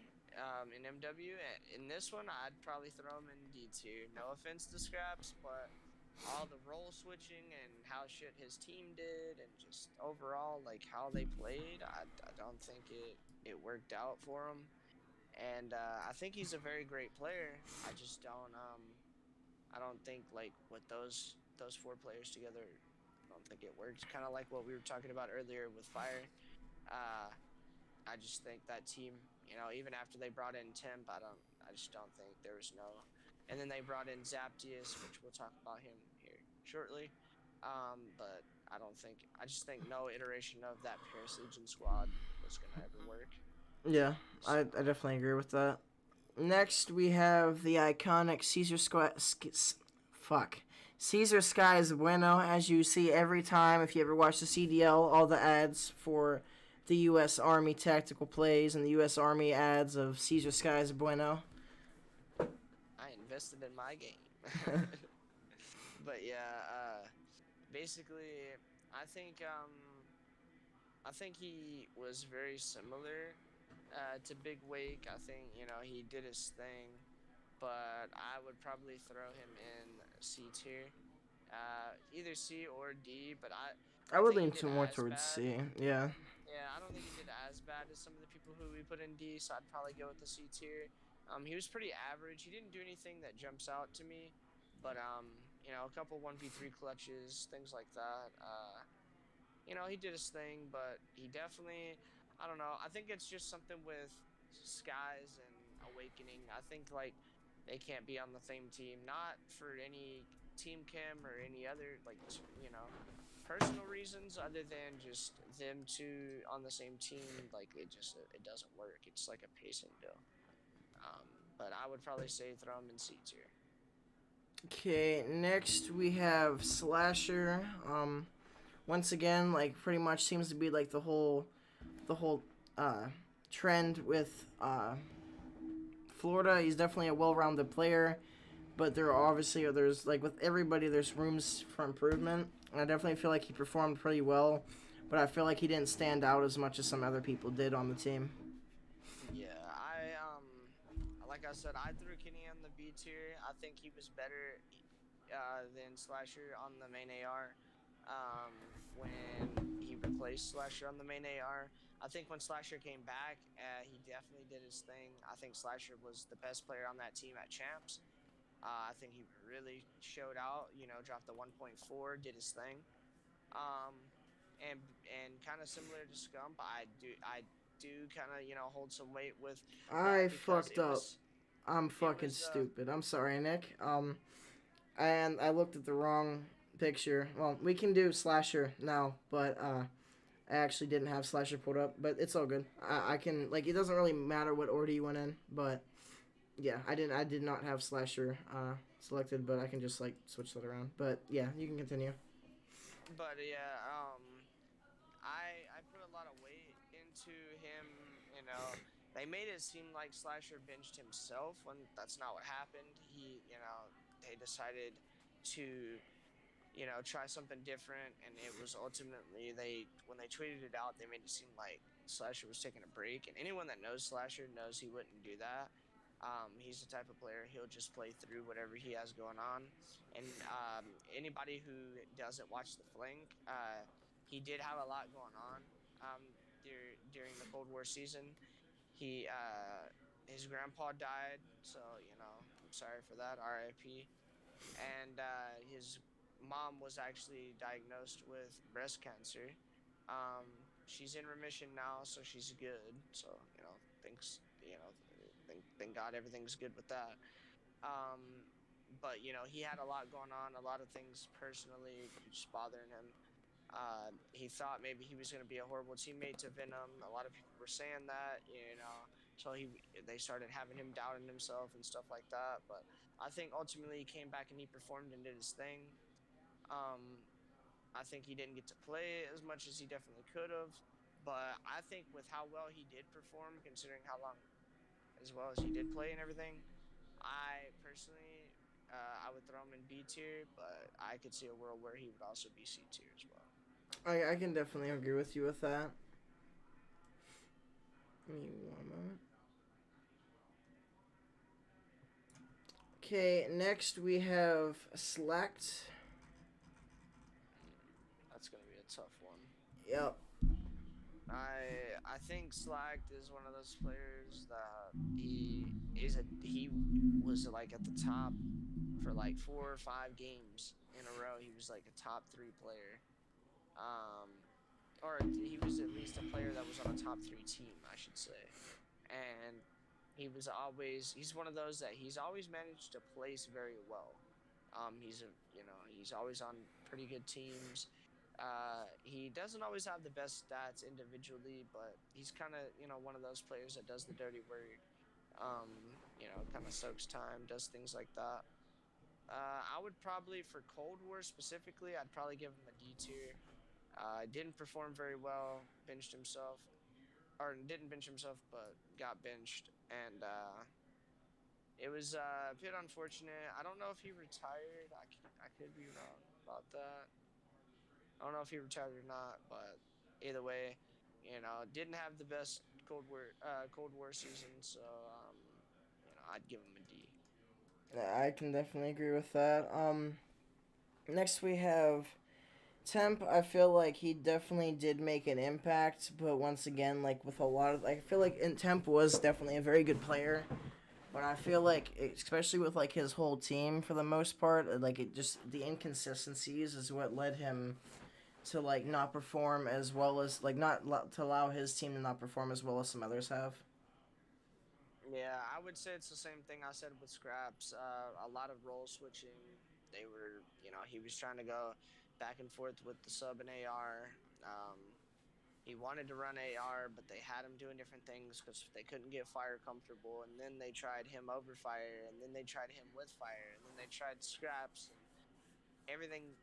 In MW. In this one, I'd probably throw him in D tier. No offense to Scraps, but all the role switching and how shit his team did, and just overall like how they played, I don't think it worked out for him. And I think he's a very great player. I don't think like with those four players together, I don't think it works. Kind of like what we were talking about earlier with Fire. Uh, I just think that team, even after they brought in Temp, I just don't think there was no. And then they brought in Zaptius, which we'll talk about him here shortly. But I just think no iteration of that Paris Legion squad was gonna ever work. Yeah, I So definitely agree with that. Next, we have the iconic Caesar Skies Bueno, as you see every time if you ever watch the CDL, all the ads for the U.S. Army tactical plays and the U.S. Army ads of Caesar Skies Bueno. I invested in my game. But yeah, basically, I think um, I think he was very similar to Big Wake. I think he did his thing, but I would probably throw him in C tier, either C or D. But I I don't would think he lean did to more as towards bad. C. Yeah. Yeah, I don't think he did as bad as some of the people who we put in D. So I'd probably go with the C tier. He was pretty average. He didn't do anything that jumps out to me, but a couple 1v3 clutches, things like that. He did his thing, but he definitely, I don't know. I think it's just something with Skies and Awakening. I think like they can't be on the same team, not for any team chem or any other personal reasons, other than just them two on the same team. Like it doesn't work. It's like a pacing deal. Um, but I would probably say throw him in C tier. Okay, next we have Slasher. Once again, like pretty much seems to be like the whole uh, trend with Florida. He's definitely a well-rounded player, but there are obviously there's like with everybody there's rooms for improvement. And I definitely feel like he performed pretty well, but I feel like he didn't stand out as much as some other people did on the team. Yeah, like I said, I threw Kenny on the B tier. I think he was better than Slasher on the main AR. When he replaced Slasher on the main AR, I think when Slasher came back, he definitely did his thing. I think Slasher was the best player on that team at champs. I think he really showed out. Dropped the 1.4, did his thing. Um, and kind of similar to Scump, I do kind of hold some weight with I that because fucked up. I'm it fucking was stupid. I'm sorry, Nick. And I looked at the wrong picture. Well, we can do Slasher now, but I actually didn't have Slasher pulled up, but it's all good. I can like it doesn't really matter what order you went in, but yeah, I did not have Slasher selected, but I can just like switch that around. But yeah, you can continue. but yeah, I put a lot of weight into him. They made it seem like Slasher benched himself when that's not what happened. They decided to try something different, and it was ultimately they when they tweeted it out, they made it seem like Slasher was taking a break, and anyone that knows Slasher knows he wouldn't do that. He's the type of player he'll just play through whatever he has going on, and anybody who doesn't watch the Flink, he did have a lot going on during the Cold War season. His grandpa died, so I'm sorry for that. R.I.P. And his mom was actually diagnosed with breast cancer. She's in remission now, so she's good. So thanks. Thank God everything's good with that. Um, but he had a lot going on, a lot of things personally just bothering him. He thought maybe he was going to be a horrible teammate to Venom. A lot of people were saying that. So they started having him doubting himself and stuff like that. But I think ultimately he came back and he performed and did his thing. Um, I think he didn't get to play as much as he definitely could have. But I think with how well he did perform, considering how long as well as he did play and everything, I personally, I would throw him in B tier, but I could see a world where he would also be C tier as well. I can definitely agree with you with that. Give me one moment. Okay, next we have Select. That's gonna be a tough one. Yep. I think Slacked is one of those players that he was like at the top for like 4 or 5 games in a row. He was like a top three player. Or he was at least a player that was on a top three team, I should say. And he's one of those that he's always managed to place very well. He's always on pretty good teams. He doesn't always have the best stats individually, but he's kind of one of those players that does the dirty work. Kind of soaks time, does things like that. I would probably for Cold War specifically, I'd probably give him a D tier. Didn't perform very well, benched himself, or didn't bench himself, but got benched, and it was a bit unfortunate. I don't know if he retired. I could be wrong about that. I don't know if he retired or not, but either way, didn't have the best Cold War season. So I'd give him a D. Yeah, I can definitely agree with that. Next we have Temp. I feel like he definitely did make an impact, but once again, like with a lot of, I feel like Temp was definitely a very good player, but I feel like, especially with like his whole team for the most part, like it just the inconsistencies is what led him to like not perform as well as like not to allow his team to not perform as well as some others have. Yeah, I would say it's the same thing I said with Scraps. A lot of role switching. They were, he was trying to go back and forth with the sub and AR. He wanted to run AR, but they had him doing different things because they couldn't get Fire comfortable. And then they tried him over Fire, and then they tried him with Fire, and then they tried Scraps, and everything.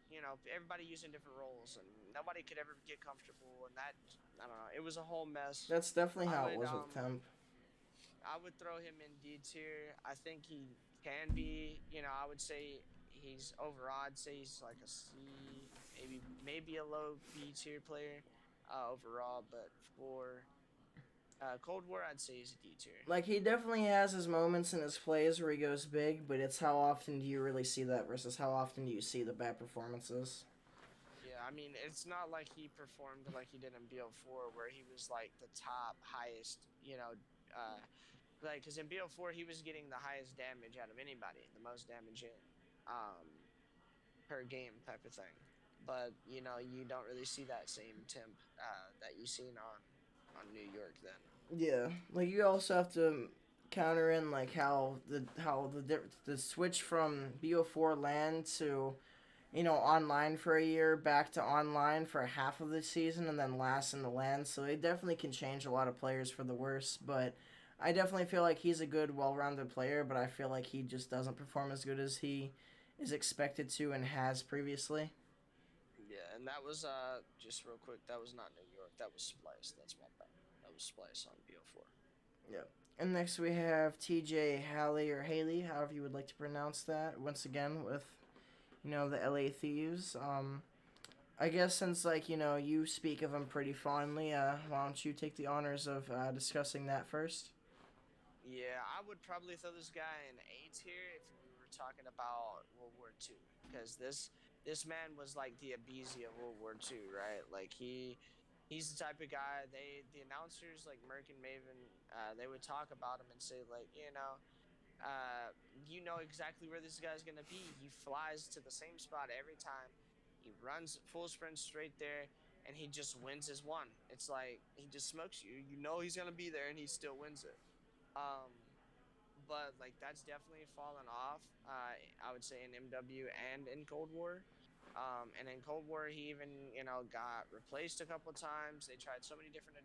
Everybody using different roles, and nobody could ever get comfortable. And that, I don't know, it was a whole mess. That's definitely I how it would was with um Temp. I would throw him in D tier. I think he can be. I would say he's overall. I'd say he's like a C, maybe a low B tier player overall. But for Cold War, I'd say he's a D tier. Like he definitely has his moments in his plays where he goes big, but it's how often do you really see that versus how often do you see the bad performances? Yeah, I mean, it's not like he performed like he did in BO4, where he was like the top highest, like because in BO4 he was getting the highest damage out of anybody, the most damage in. Per game type of thing. But you don't really see that same temp that you seen on New York then. Yeah, like you also have to counter in like how the switch from BO4 land to online for a year back to online for half of the season and then last in the land. So it definitely can change a lot of players for the worse. But I definitely feel like he's a good, well-rounded player. But I feel like he just doesn't perform as good as he is expected to and has previously. Yeah, and that was just real quick. That was not New York. That was Splice. That's my bad. That was Splice on BO4. Yep. And next we have TJ Haley or Haley, however you would like to pronounce that. Once again with the LA Thieves. I guess since you speak of him pretty fondly, why don't you take the honors of discussing that first? Yeah, I would probably throw this guy in A tier if we were talking about World War II, because this man was like the Abizi of World War II, right? Like he's the type of guy the announcers like Merc and Maven, they would talk about him and say like, exactly where this guy's gonna be. He flies to the same spot every time. He runs full sprint straight there, and he just wins his one. It's like he just smokes you. You know he's gonna be there, and he still wins it. Um, but like that's definitely fallen off. I would say in MW and in Cold War. And in Cold War, he even got replaced a couple times. They tried so many different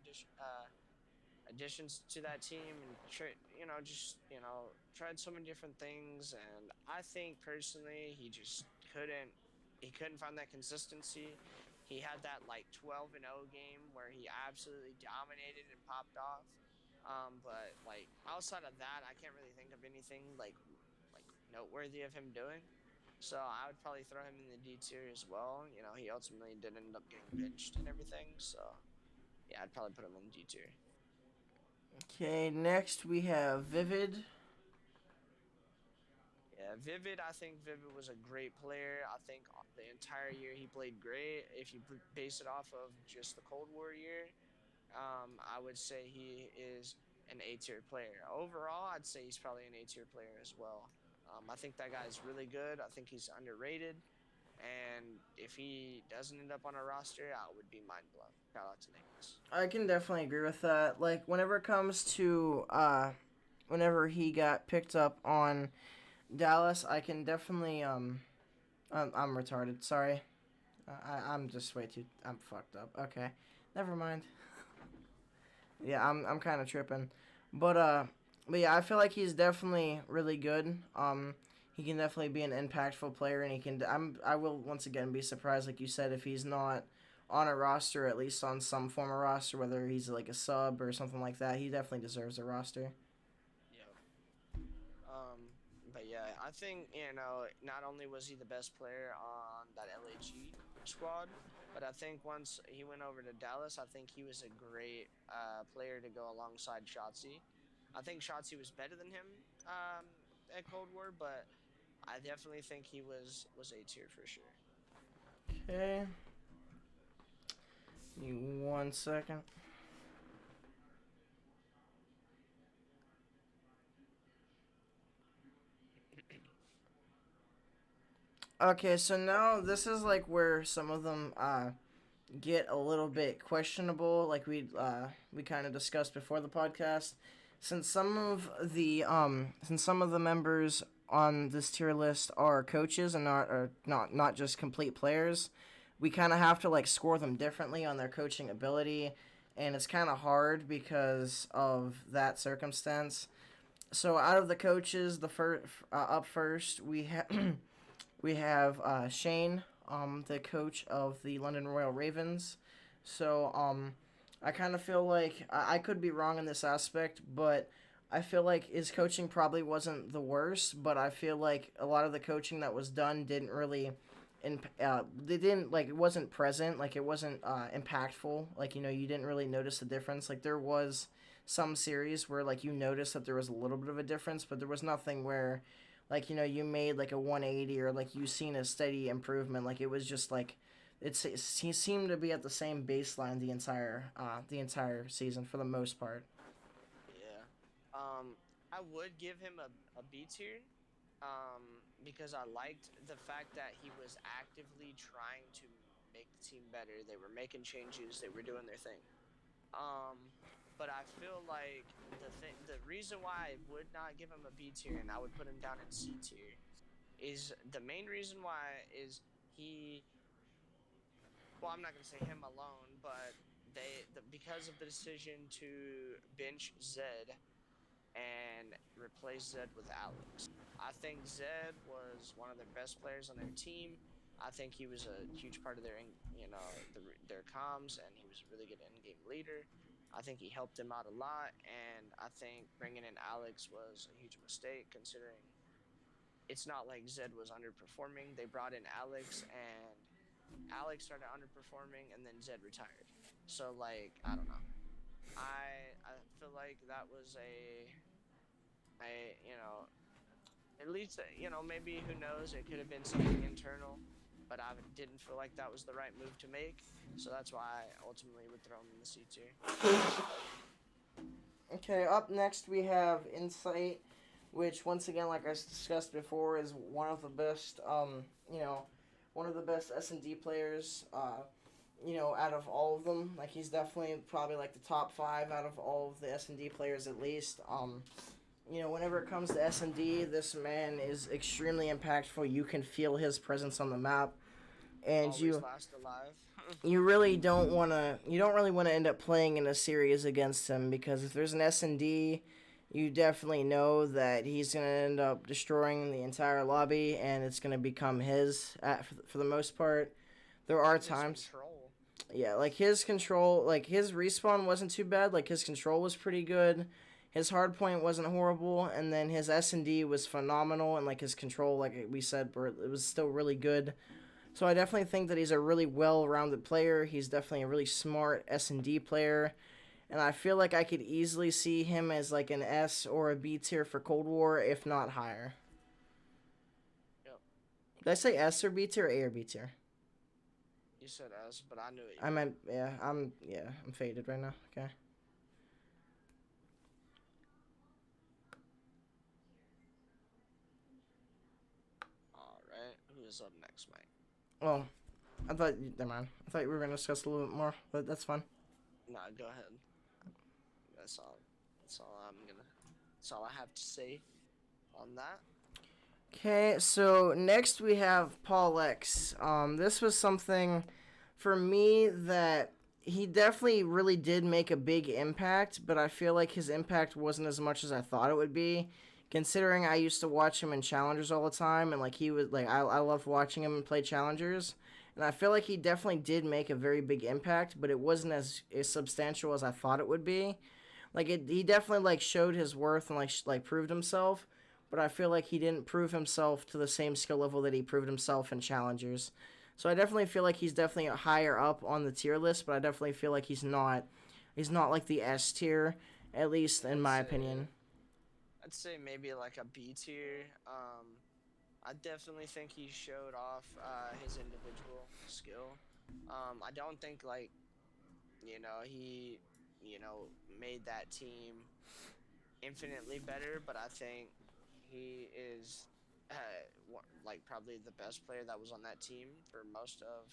additions to that team and just tried so many different things. And I think personally he couldn't find that consistency. He had that like 12-0 game where he absolutely dominated and popped off. But like outside of that, I can't really think of anything like noteworthy of him doing. So I would probably throw him in the D tier as well. He ultimately did end up getting benched and everything. So yeah, I'd probably put him in D tier. Okay, next we have Vivid. Yeah, Vivid. I think Vivid was a great player. I think the entire year he played great. If you base it off of just the Cold War year, I would say he is an A tier player. Overall, I'd say he's probably an A tier player as well. I think that guy's really good. I think he's underrated. And if he doesn't end up on a roster, I would be mind blown. Shout out to Nicholas. I can definitely agree with that. Like whenever it comes to whenever he got picked up on Dallas, I can definitely I'm retarded. Sorry, I'm just way too. I'm fucked up. Okay, never mind. Yeah, I'm kind of tripping, but but yeah, I feel like he's definitely really good. He can definitely be an impactful player, and I will once again be surprised, like you said, if he's not on a roster, at least on some form of roster, whether he's like a sub or something like that. He definitely deserves a roster. Yep. But yeah, I think not only was he the best player on that LAG squad, But I think once he went over to Dallas, I think he was a great player to go alongside Shotzi. I think Shotzi was better than him at Cold War, but I definitely think he was A tier for sure. Okay. Give me 1 second. Okay, so now this is like where some of them get a little bit questionable, like we kind of discussed before the podcast. Since some of the members on this tier list are coaches and are not just complete players, we kind of have to like score them differently on their coaching ability, and it's kind of hard because of that circumstance. So out of the coaches, the first up first we have we have Shane, the coach of the London Royal Ravens. So I kind of feel like I could be wrong in this aspect, but I feel like his coaching probably wasn't the worst. But I feel like a lot of the coaching that was done didn't really, they didn't like it wasn't present, like it wasn't impactful. Like you didn't really notice the difference. Like there was some series where like you noticed that there was a little bit of a difference, but there was nothing where like you made like a 180 or like you seen a steady improvement. Like it was just like he seemed to be at the same baseline the entire season for the most part. Yeah. I would give him a B tier. Because I liked the fact that he was actively trying to make the team better. They were making changes. They were doing their thing. Um, but I feel like the reason why I would not give him a B tier and I would put him down in C tier is the main reason why is he. Well, I'm not gonna say him alone, but because of the decision to bench Zed and replace Zed with Alex. I think Zed was one of their best players on their team. I think he was a huge part of their comms, and he was a really good in-game leader. I think he helped them out a lot, and I think bringing in Alex was a huge mistake considering it's not like Zed was underperforming. They brought in Alex, and Alex started underperforming, and then Zed retired. So like I don't know. I feel like that was a at least maybe who knows, it could have been something internal, but I didn't feel like that was the right move to make, so that's why I ultimately would throw him in the C tier. Okay, up next we have Insight, which once again, like I discussed before, is one of the best one of the best S&D players. Out of all of them, like he's definitely probably like the top five out of all of the S&D players at least. Whenever it comes to S&D, this man is extremely impactful. You can feel his presence on the map, and Always last alive. you don't really want to end up playing in a series against him because if there's an S&D, you definitely know that he's going to end up destroying the entire lobby and it's going to become his for the most part. There are And his times, control. yeah, like his control, like his respawn wasn't too bad. Like his control was pretty good. His hard point wasn't horrible, and then his S&D was phenomenal, and like his control, like we said, it was still really good. So I definitely think that he's a really well-rounded player. He's definitely a really smart S&D player, and I feel like I could easily see him as like an S or a B tier for Cold War, if not higher. Yep. Did I say S or B tier or A or B tier? You said S, but I knew what I you meant. meant I'm faded right now. Okay. All right. Who is up next, Mike? Well, never mind. I thought we were gonna discuss a little bit more, but that's fine. Nah, go ahead. That's all. That's all I'm gonna. That's all I have to say on that. Okay, so next we have Paul X. This was something for me that he definitely really did make a big impact, but I feel like his impact wasn't as much as I thought it would be. Considering I used to watch him in challengers all the time, and like he was like I loved watching him play challengers, and I feel like he definitely did make a very big impact, but it wasn't as substantial as I thought it would be. He definitely like showed his worth and like proved himself, but I feel like he didn't prove himself to the same skill level that he proved himself in challengers. So I definitely feel like he's definitely higher up on the tier list, but I definitely feel like he's not like the S tier, at least in I'd my say opinion. I'd say maybe like a B tier. I definitely think he showed off his individual skill. I don't think like he made that team infinitely better, but I think he is like probably the best player that was on that team for most of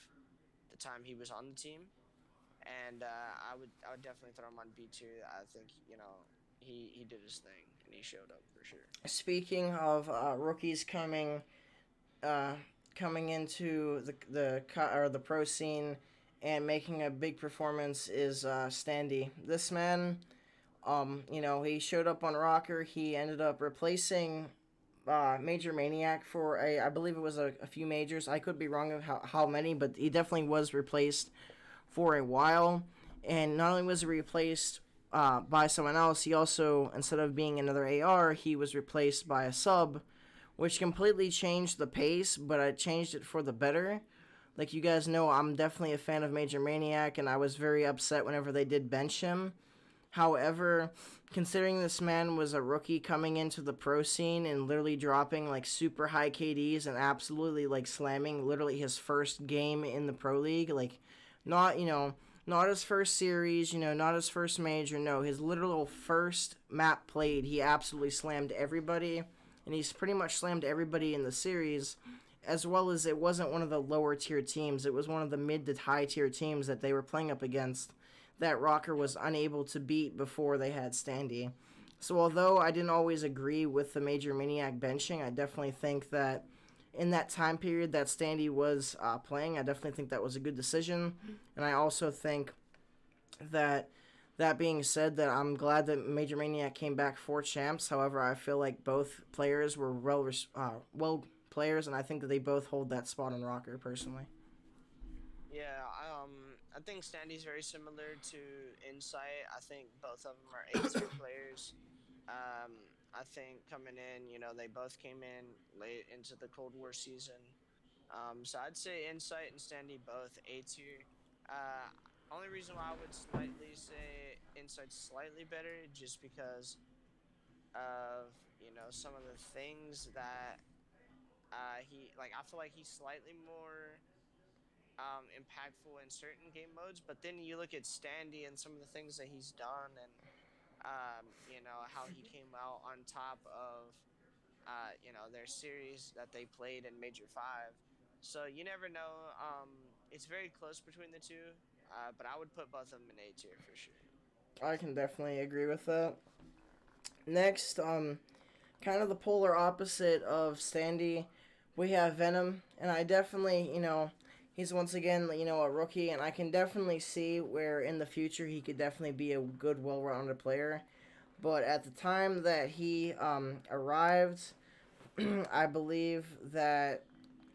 the time he was on the team. And I would definitely throw him on B tier. I think he did his thing and he showed up for sure. Speaking of rookies uh, coming into the pro scene and making a big performance is Standy. This man, he showed up on Rocker. He ended up replacing Major Maniac for I believe it was a few majors. I could be wrong of how many, but he definitely was replaced for a while. And not only was he replaced by someone else, he also, instead of being another AR, he was replaced by a sub, which completely changed the pace, but I changed it for the better. Like you guys know, I'm definitely a fan of Major Maniac, and I was very upset whenever they did bench him. However, considering this man was a rookie coming into the pro scene and literally dropping like super high KDs and absolutely like slamming literally his first game in the pro league, like not, not his first series, not his first major, no, his literal first map played, he absolutely slammed everybody, and he's pretty much slammed everybody in the series, as well as it wasn't one of the lower tier teams, it was one of the mid to high tier teams that they were playing up against that Rocker was unable to beat before they had Standy. So although I didn't always agree with the Major Maniac benching, I definitely think that in that time period that Standy was playing, I definitely think that was a good decision. And I also think that that being said, that I'm glad that Major Maniac came back for champs. However, I feel like both players were well players, and I think that they both hold that spot on Rocker personally. Yeah, I think Standy's very similar to Insight. I think both of them are A tier players. I think coming in, they both came in late into the Cold War season. So I'd say Insight and Standy both A tier. Uh, Only reason why I would slightly say Insight's slightly better, just because of some of the things that he like. I feel like he's slightly more impactful in certain game modes. But then you look at Standy and some of the things that he's done, and how he came out on top of their series that they played in Major Five. So you never know. It's very close between the two, but I would put both of them in A tier for sure. I can definitely agree with that. Next, kind of the polar opposite of Standy, we have Venom, and I definitely, he's once again, a rookie, and I can definitely see where in the future he could definitely be a good, well-rounded player. But at the time that he arrived, I believe that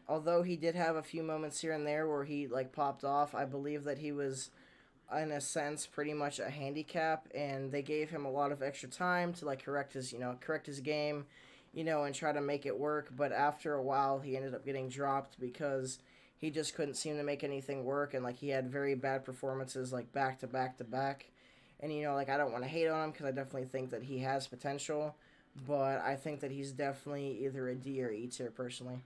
although he did have a few moments here and there where he like popped off, I believe that he was in a sense pretty much a handicap, and they gave him a lot of extra time to like correct his game, and try to make it work. But after a while he ended up getting dropped because he just couldn't seem to make anything work, and like he had very bad performances like back to back to back. And like I don't want to hate on him because I definitely think that he has potential, but I think that he's definitely either a D or E tier personally.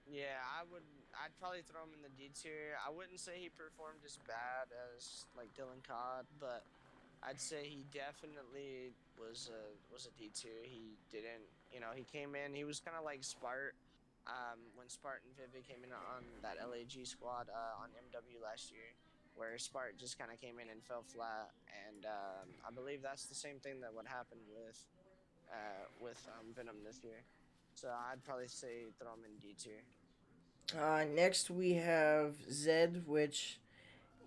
Yeah, I would. I'd probably throw him in the D tier. I wouldn't say he performed as bad as like Dylan Codd, but I'd say he definitely was a D tier. He didn't, he came in. He was kind of like Spart, when Spart and Vivid came in on that LAG squad on MW last year, where Spart just kind of came in and fell flat. And I believe that's the same thing that would happen with Venom this year. So I'd probably say throw him in D tier. Next we have Zed, which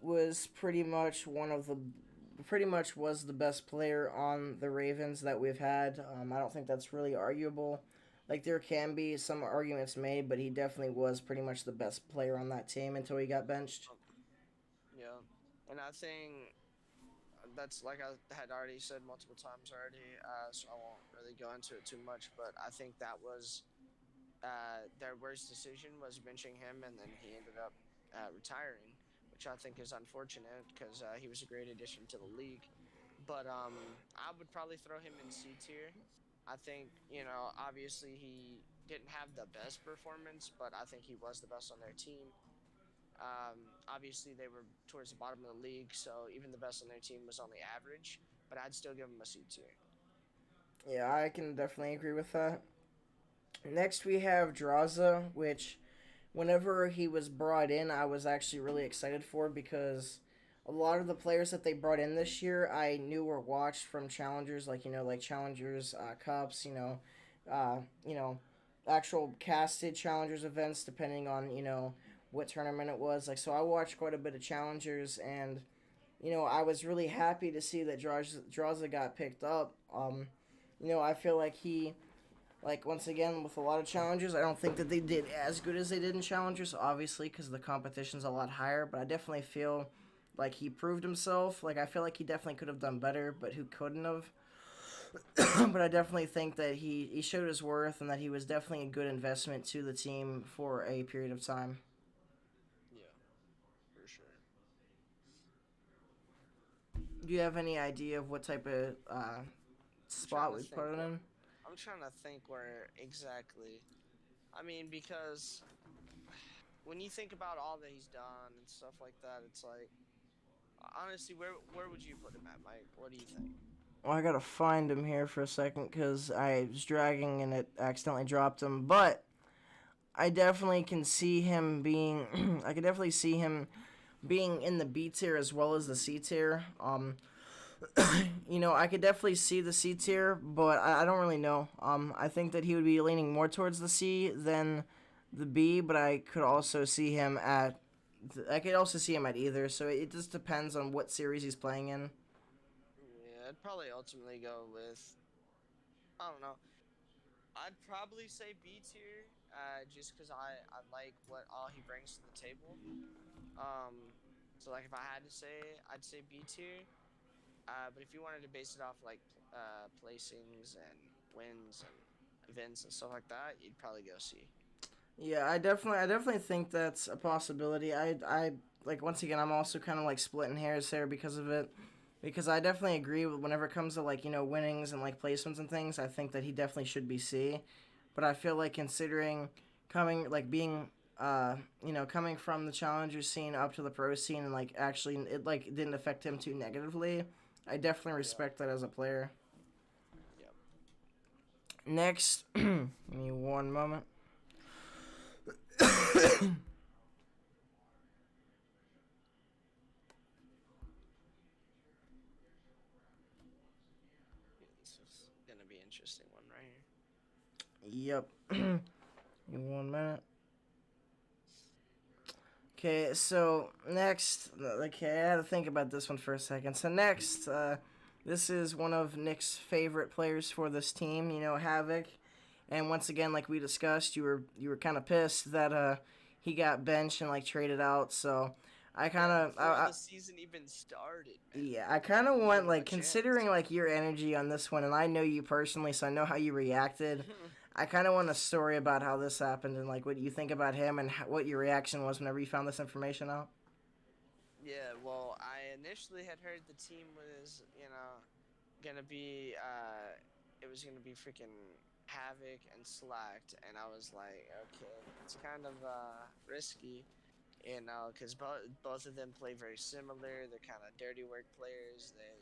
was pretty much was the best player on the Ravens that we've had. I don't think that's really arguable. Like there can be some arguments made, but he definitely was pretty much the best player on that team until he got benched. Um, yeah, and I think that's like I had already said multiple times already, so I won't really go into it too much. But I think that was their worst decision was benching him, and then he ended up retiring, which I think is unfortunate because he was a great addition to the league. But I would probably throw him in C tier. I think obviously he didn't have the best performance, but I think he was the best on their team. Obviously, they were towards the bottom of the league, so even the best on their team was only average. But I'd still give him a C tier. Yeah, I can definitely agree with that. Next, we have Draza, which whenever he was brought in, I was actually really excited for because a lot of the players that they brought in this year I knew were watched from challengers, like like challengers cups, uh, you know, actual casted challengers events, depending on what tournament it was. Like so, I watched quite a bit of challengers, and I was really happy to see that Draza got picked up. I feel like he once again with a lot of challengers, I don't think that they did as good as they did in challengers, obviously because the competition's a lot higher. But I definitely feel like he proved himself. Like I feel like he definitely could have done better, but who couldn't have? But I definitely think that he showed his worth and that he was definitely a good investment to the team for a period of time. Yeah, for sure. Do you have any idea of what type of I'm trying spot to we'd put think it what in? I'm trying to think where exactly. I mean, because when you think about all that he's done and stuff like that, it's like honestly, where would you put him at, Mike? What do you think? Well, I gotta find him here for a second because I was dragging and it accidentally dropped him. But I definitely can see him being. I can definitely see him being in the B tier as well as the C tier. I could definitely see the C tier, but I don't really know. I think that he would be leaning more towards the C than the B, but I could also see him at. I could also see him at either. So it just depends on what series he's playing in. Yeah, I'd probably ultimately go with I don't know. I'd probably say B tier, just because I like what all he brings to the table. So like if I had to say, I'd say B tier. But if you wanted to base it off like placings and wins and events and stuff like that, you'd probably go C. Yeah, I definitely think that's a possibility. I like once again, I'm also kind of like splitting hairs there because of it, because I definitely agree with whenever it comes to like winnings and like placements and things. I think that he definitely should be C, but I feel like considering coming like being coming from the challenger scene up to the pro scene and like actually it like didn't affect him too negatively. I definitely Yeah. respect that as a player. Yep. Next, give me one moment. Yeah, this is gonna be an interesting one right here. Yep. Give me one minute. Okay, so next, okay, I had to think about this one for a second. So next, this is one of Nick's favorite players for this team. Havoc, and once again, like we discussed, you were kind of pissed that he got benched and like traded out. So I kind Yeah, of, before the season even started, man. yeah, I kind of Didn't want give him like a chance. considering like your energy on this one, and I know you personally, so I know how you reacted. I kind of want a story about how this happened and like what you think about him and what your reaction was whenever you found this information out. Yeah, well, I initially had heard the team was, gonna be it was gonna be freaking Havoc and Slacked, and I was like, okay, it's kind of risky, because both of them play very similar. They're kind of dirty work players. They're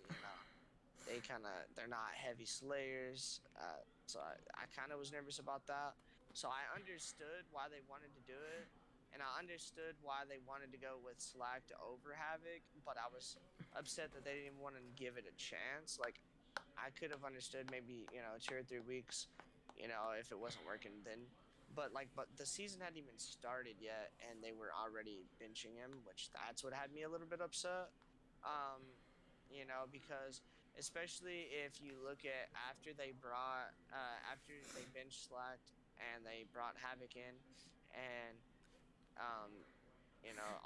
not heavy slayers. So I kind of was nervous about that. So I understood why they wanted to do it, and I understood why they wanted to go with Slack to over Havoc. But I was upset that they didn't want to give it a chance. Like I could have understood maybe 2 or 3 weeks, if it wasn't working then. But the season hadn't even started yet, and they were already benching him, which that's what had me a little bit upset. Because especially if you look at after they bench slacked and they brought Havoc in, and um,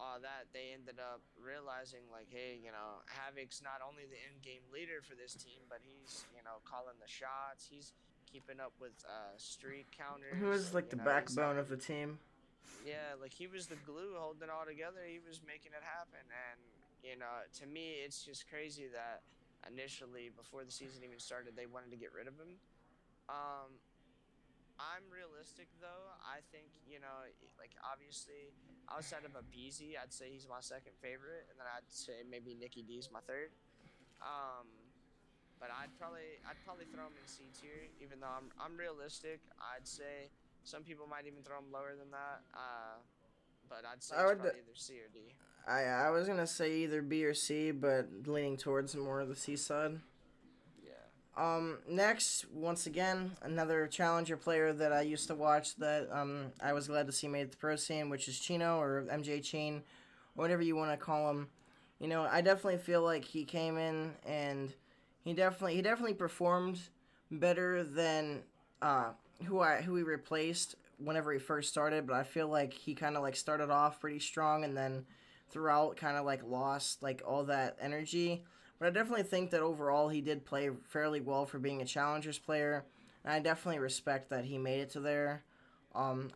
all that, they ended up realizing like, hey, Havoc's not only the in-game leader for this team, but he's calling the shots. keeping up with streak He counters, was and like the he's backbone of having the team. yeah, like he was the glue holding it all together. He was making it happen, and to me, it's just crazy that initially, before the season even started, they wanted to get rid of him. Um, I'm realistic though. I think like obviously outside of a Beezy, I'd say he's my second favorite, and then I'd say maybe Nicky D's my third. Um, but I'd probably throw him in C tier, even though I'm realistic. I'd say some people might even throw him lower than that. But I'd say I he's would. probably either C or D. I was gonna say either B or C, but leaning towards more of the C side. Yeah. Next, once again, another challenger player that I used to watch that I was glad to see made the pro scene, which is Chino or MJ Chin, whatever you want to call him. I definitely feel like he came in and he definitely performed better than uh, who he replaced whenever he first started. But I feel like he kind of like started off pretty strong and then throughout kind of like lost like all that energy. But I definitely think that overall he did play fairly well for being a challengers player, and I definitely respect that he made it to there.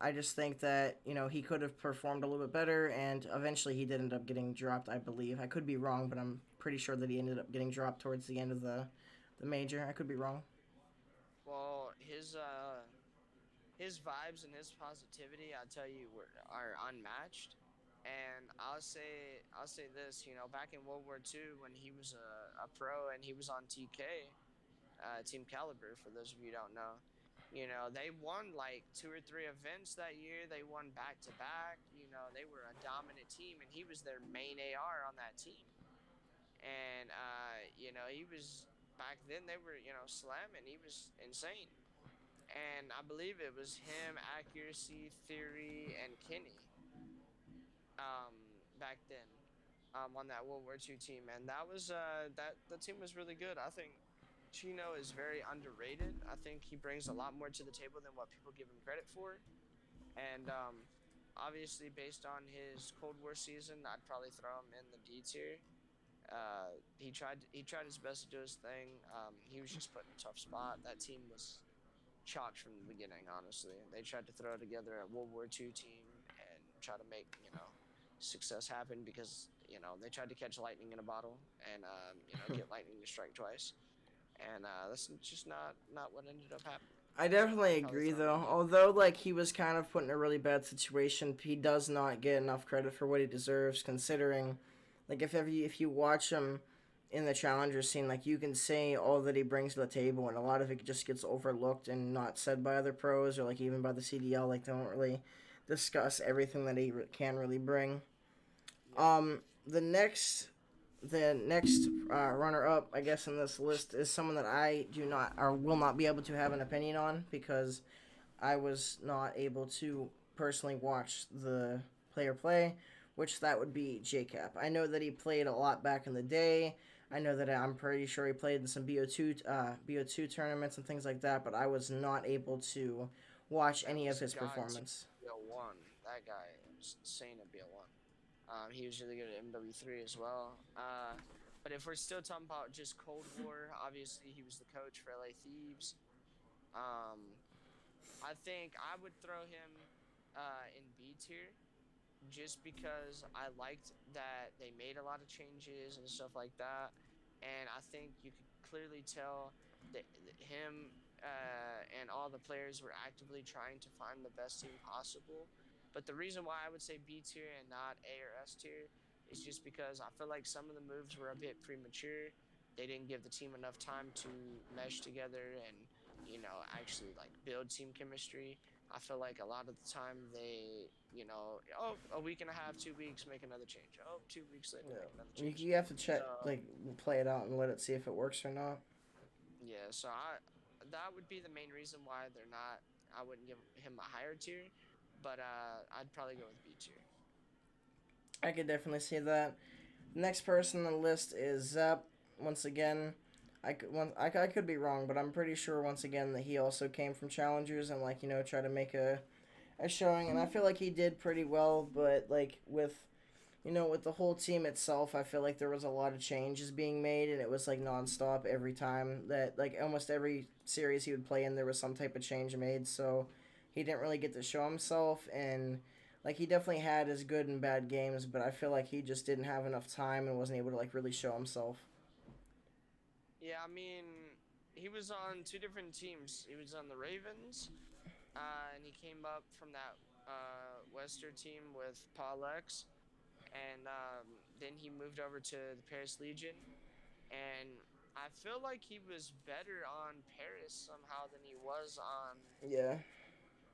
I just think that he could have performed a little bit better, and eventually he did end up getting dropped. I believe I could be wrong, but I'm pretty sure that he ended up getting dropped towards the end of the major. I could be wrong. Well, his vibes and his positivity, I tell you, are unmatched. And I'll say this, back in World War II when he was a pro and he was on TK, Team Caliber, for those of you who don't know. They won like two or three events that year. They won back to back. They were a dominant team, and he was their main AR on that team. And he was back then. They were slamming. He was insane. And I believe it was him, accuracy, theory, and Kenny. Back then, on that World War II team, and that was that the team was really good. I think Chino is very underrated. I think he brings a lot more to the table than what people give him credit for. And obviously, based on his Cold War season, I'd probably throw him in the D tier. He tried his best to do his thing. He was just put in a tough spot. That team was chalked from the beginning. Honestly, they tried to throw together a World War II team and try to make success happen because they tried to catch lightning in a bottle and get lightning to strike twice, and that's just not what ended up happening. I So definitely I'd probably agree throw him in though. D. Although like he was kind of put in a really bad situation, he does not get enough credit for what he deserves considering like if you watch him in the challenger scene, like you can see all that he brings to the table and a lot of it just gets overlooked and not said by other pros or like even by the CDL, like they don't really discuss everything that he can really bring. Yep. The next runner up, I guess, in this list is someone that I do not or will not be able to have an opinion on because I was not able to personally watch the player play, which that would be JCap. I know that he played a lot back in the day. I know that I'm pretty sure he played in some BO2 tournaments and things like that, but I was not able to watch Man any of was his God to performance. BO1. That guy was insane at BO1. He was really good at MW3 as well. But if we're still talking about just Cold War, obviously he was the coach for LA Thieves. Um, I think I would throw him in B tier just because I liked that they made a lot of changes and stuff like that. And I think you could clearly tell that him and all the players were actively trying to find the best team possible. But the reason why I would say B tier and not A or S tier is just because I feel like some of the moves were a bit premature. They didn't give the team enough time to mesh together and actually like build team chemistry. I feel like a lot of the time they, oh, a week and a half, 2 weeks, make another change. Oh, 2 weeks later, make another Yeah, change. you have to check, So like, play it out and let it see if it works or not. yeah, that would be the main reason why they're not. I wouldn't give him a higher tier, but I'd probably go with B tier. I could definitely see that. Next person on the list is Zep. Once again, I could be wrong, but I'm pretty sure once again that he also came from challengers and like try to make a showing, and I feel like he did pretty well. But like with With the whole team itself, I feel like there was a lot of changes being made, and it was like nonstop every time that, like, almost every series he would play in, there was some type of change made. So he didn't really get to show himself, and like he definitely had his good and bad games, but I feel like he just didn't have enough time and wasn't able to like really show himself. Yeah, I mean, he was on two different teams. He was on the Ravens, and he came up from that Western team with Paul X, and then he moved over to the Paris Legion, and I feel like he was better on Paris somehow Yeah,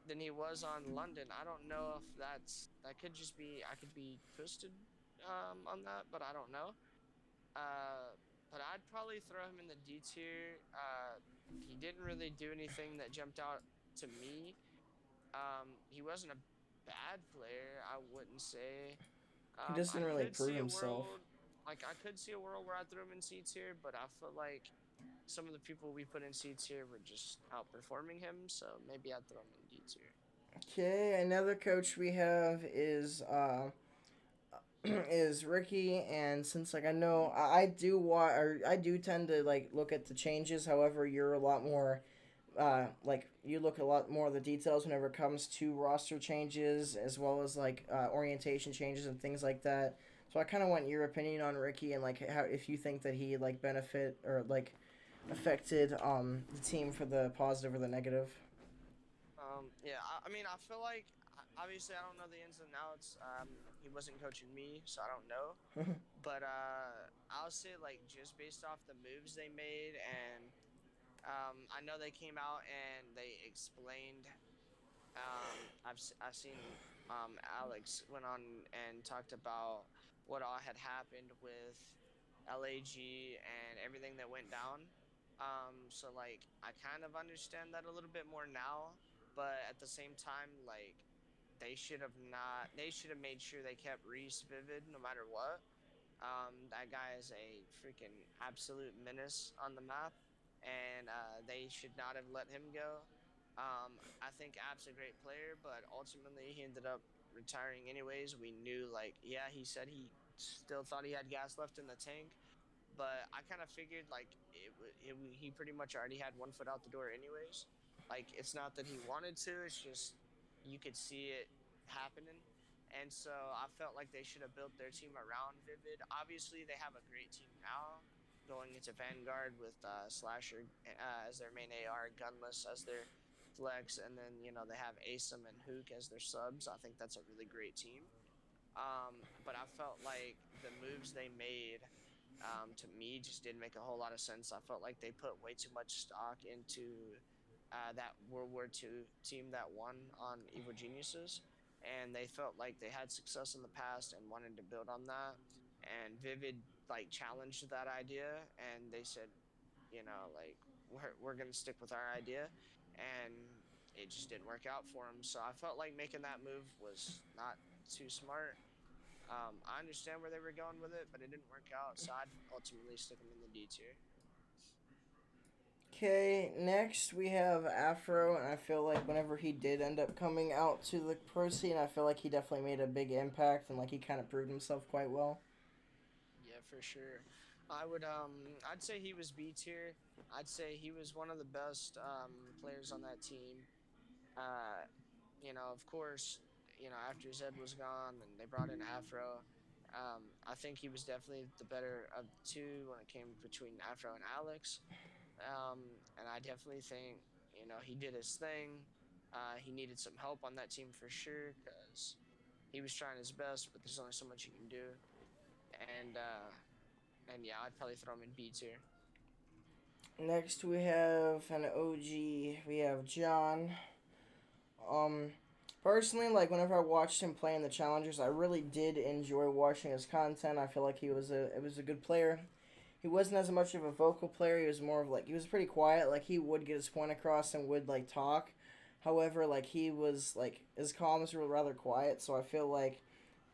than he was on London. I don't know if that could just be I could be twisted on that, but I don't know. Uh, but I'd probably throw him in the D tier. He didn't really do anything that jumped out to me. He wasn't a bad player, I wouldn't say. he just I didn't really could prove see a himself. world I could see a world where I threw him in C tier, but I feel like some of the people we put in C tier were just outperforming him, so maybe I'd throw him in D tier. Okay, another coach we have is is Ricky, and since like I know I do or I do tend to like look at the changes. However, you're a lot more like you look a lot more of the details whenever it comes to roster changes as well as like orientation changes and things like that. So I kind of want your opinion on Ricky and like how if you think that he like benefit or like affected the team for the positive or the negative. Yeah, I mean, I feel like obviously I don't know the ins and outs. He wasn't coaching me, so I don't know. But I'll say like just based off the moves they made, and I know they came out and they explained. I've seen Alex went on and talked about what all had happened with LAG and everything that went down. So like I kind of understand that a little bit more now, but at the same time, like they should have made sure they kept Reese vivid no matter what. That guy is a freaking absolute menace on the map, and they should not have let him go. I think App's a great player, but ultimately he ended up retiring anyways. We knew, like, yeah, he said he still thought he had gas left in the tank, but I kind of figured like he pretty much already had one foot out the door anyways. Like it's not that he wanted to; it's just you could see it happening. And so I felt like they should have built their team around Vivid. Obviously, they have a great team now, going into Vanguard with Slasher as their main AR, Gunless as their flex, and then they have Asim and Hook as their subs. I think that's a really great team. But I felt like the moves they made to me just didn't make a whole lot of sense. I felt like they put way too much stock into that World War II team that won on Evil Geniuses, and they felt like they had success in the past and wanted to build on that. And Vivid like challenged that idea, and they said, like we're gonna stick with our idea, and it just didn't work out for them. So I felt like making that move was not too smart. I understand where they were going with it, but it didn't work out, so I'd ultimately stick them in the D tier. Okay, next we have Afro, and I feel like whenever he did end up coming out to the pro scene, I feel like he definitely made a big impact and like he kind of proved himself quite well. Yeah, for sure. I'd say he was B tier. I'd say he was one of the best players on that team. Uh, of course, after Zed was gone and they brought in Afro, I think he was definitely the better of the two when it came between Afro and Alex. And I definitely think he did his thing. He needed some help on that team for sure because he was trying his best, but there's only so much you can do. And yeah, I'd probably throw him in B tier. Next we have an OG. We have John. Um, Personally, like whenever I watched him play in the challengers, I really did enjoy watching his content. I feel like he was a good player. He wasn't as much of a vocal player. He was more of like he was pretty quiet. Like he would get his point across and would like talk. However, like he was like his comms were rather quiet. So I feel like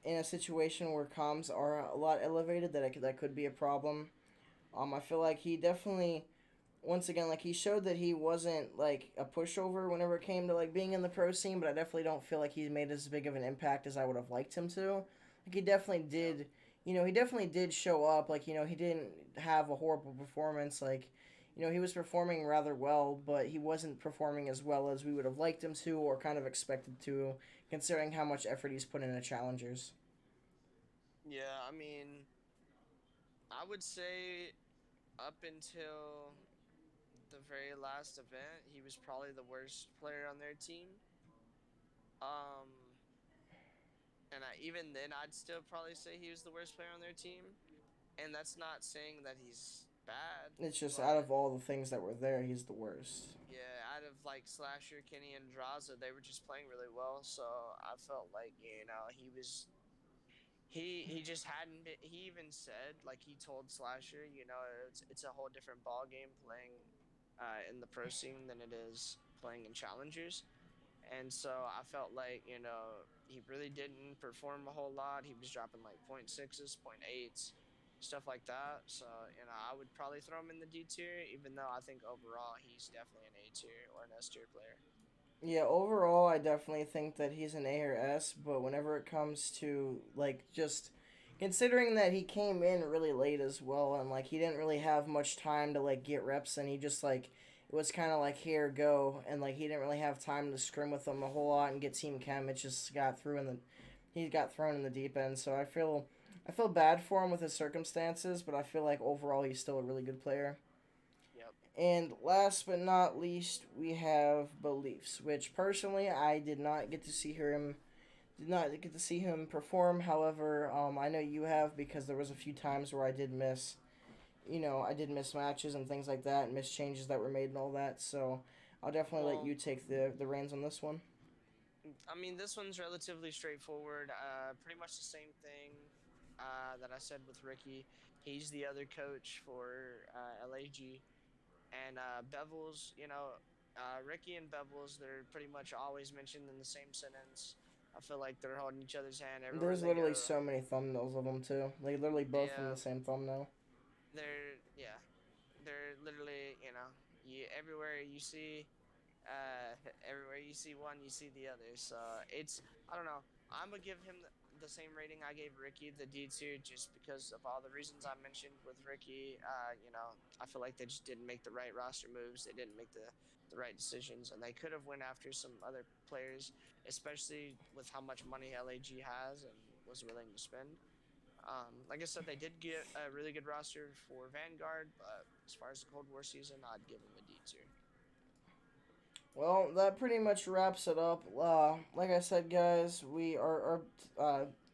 in a situation where comms are a lot elevated, that could be a problem. I feel like he definitely once again like he showed that he wasn't like a pushover whenever it came to like being in the pro scene, but I definitely don't feel like he made as big of an impact as I would have liked him to. Like he definitely Yep. did. He definitely did show up. Like he didn't have a horrible performance. Like he was performing rather well, but he wasn't performing as well as we would have liked him to or kind of expected to, considering how much effort he's put into challengers. Yeah, I mean, I would say up until the very last event, he was probably the worst player on their team. Um, and even then, I'd still probably say he was the worst player on their team. And that's not saying that he's bad, It's just out but of all the things that were there, he's the worst. yeah, out of like Slasher, Kenny, and Draza, they were just playing really well. So I felt like he just hadn't been. He even said like he told Slasher, it's a whole different ball game playing in the pro scene than it is playing in challengers. And so I felt like he really didn't perform a whole lot. He was dropping like point sixes, point eights, stuff like that. So I would probably throw him in the D tier, even though I think overall he's definitely an A tier or an S tier player. Yeah, overall, I definitely think that he's an A or S, but whenever it comes to, like, just considering that he came in really late as well, and, like, he didn't really have much time to, like, get reps, and he just, like, it was kind of like, here, go, and, like, he didn't really have time to scrim with them a whole lot and get team chem. It just he got thrown in the deep end, so I feel bad for him with his circumstances, but I feel like overall he's still a really good player. Yep. And last but not least, we have beliefs, which personally I did not get to see him perform. However, I know you have because there was a few times where I did miss matches and things like that, and miss changes that were made and all that. So I'll definitely let Well, you take the reins on this one. I mean, this one's relatively straightforward. Pretty much the same thing that I said with Ricky. He's the other coach for LAG. And Bevels, Ricky and Bevels, they're pretty much always mentioned in the same sentence. I feel like they're holding each other's hand everywhere There's they literally go. so many thumbnails of them too. Like literally both in Yeah, the same thumbnail. they're literally, everywhere you see, everywhere you see one, you see the other. So I don't know. I'm gonna give him the same rating I gave Ricky, the D tier, just because of all the reasons I mentioned with Ricky. I feel like they just didn't make the right roster moves. They didn't make the right decisions, and they could have went after some other players, especially with how much money LAG has and was willing to spend. Like I said, they did get a really good roster for Vanguard, but as far as the Cold War season, I'd give them a D tier. Well, that pretty much wraps it up. Like I said, guys, our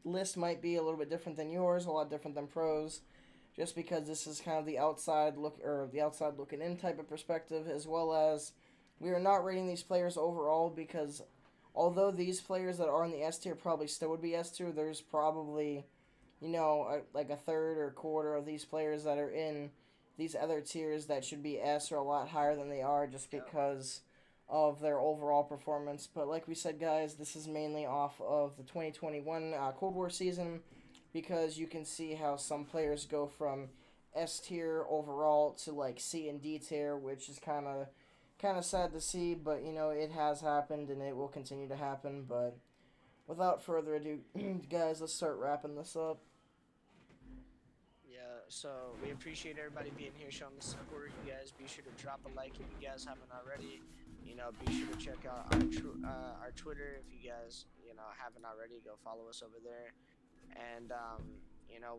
list might be a little bit different than yours, a lot different than pros, just because this is kind of the outside look or the outside looking in type of perspective, as well as we are not rating these players overall because although these players that are in the S tier probably still would be S tier, there's probably like a third or quarter of these players that are in these other tiers that should be S or a lot higher than they are just Yep. because of their overall performance. But like we said, guys, this is mainly off of the 2021 Cold War season because you can see how some players go from S tier overall to like C and D tier, which is kind of sad to see, but it has happened and it will continue to happen. But without further ado, guys, let's start wrapping this up. Yeah, so we appreciate everybody being here, showing the support. You guys be sure to drop a like if you guys haven't already. Be sure to check out our Twitter if you guys haven't already. Go follow us over there, and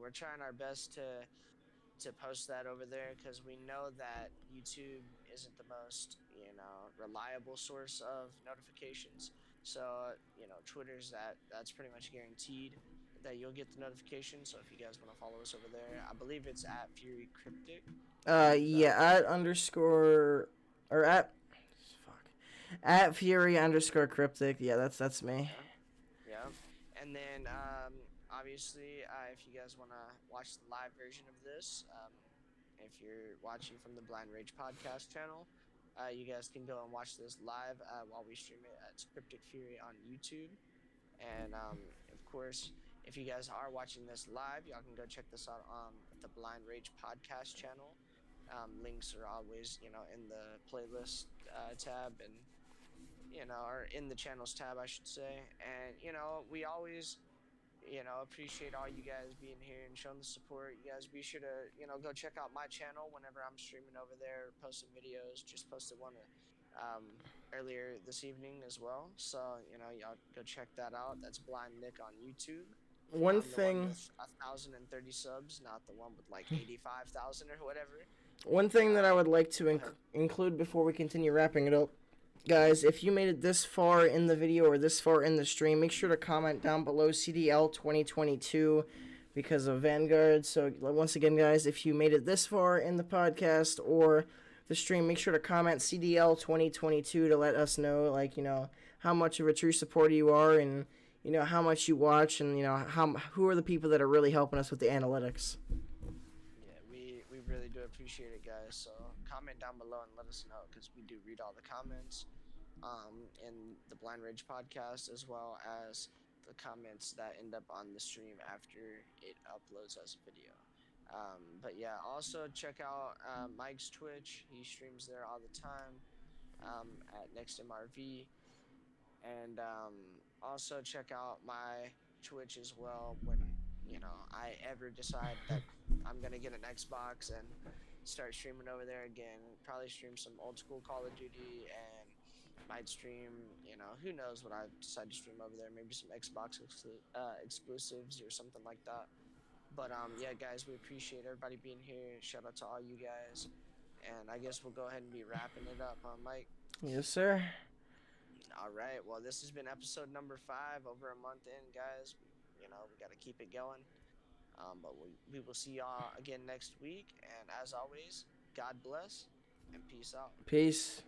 we're trying our best to post that over there because we know that YouTube isn't the most reliable source of notifications. So Twitter's that's pretty much guaranteed that you'll get the notification. So if you guys want to follow us over there, I believe it's at Fury Cryptic. So Yeah, at underscore or fuck at Fury underscore cryptic. Yeah, that's me. yeah, yeah. And then obviously, if you guys want to watch the live version of this, if you're watching from the Blind Rage podcast channel, you guys can go and watch this live while we stream it at Cryptic Fury on YouTube. And of course, if you guys are watching this live, y'all can go check this out on the Blind Rage podcast channel. Links are always, in the playlist tab and or in the channels tab, I should say. And we always appreciate all you guys being here and showing the support. You guys be sure to, go check out my channel whenever I'm streaming over there, posting videos. Just posted one earlier this evening as well. So, y'all go check that out. That's Blind Nick on YouTube. One I'm the one thing, with 1,030 subs, not the one with like 85,000 or whatever. one thing that I would like to Go ahead. include before we continue wrapping it up, guys, if you made it this far in the video or this far in the stream, make sure to comment down below CDL 2022 because of Vanguard. So once again, guys, if you made it this far in the podcast or the stream, make sure to comment CDL 2022 to let us know, like, how much of a true supporter you are, and how much you watch, and who are the people that are really helping us with the analytics. Yeah, we really do appreciate it, guys. So comment down below and let us know because we do read all the comments in the Blind Rage podcast, as well as the comments that end up on the stream after it uploads as a video. But yeah, also check out Mike's Twitch. He streams there all the time at NextMRV. And also check out my Twitch as well when I ever decide that I'm gonna get an Xbox and start streaming over there again. Probably stream some old school Call of Duty and might stream, who knows what I decide to stream over there. Maybe some Xbox exclusives or something like that. But yeah, guys, we appreciate everybody being here. Shout out to all you guys, and I guess we'll go ahead and be wrapping it up, huh, Mike? Yes, sir. All right. Well, this has been episode number 5, over a month in, guys. We got to keep it going. But we will see y'all again next week. And as always, God bless and peace out. Peace.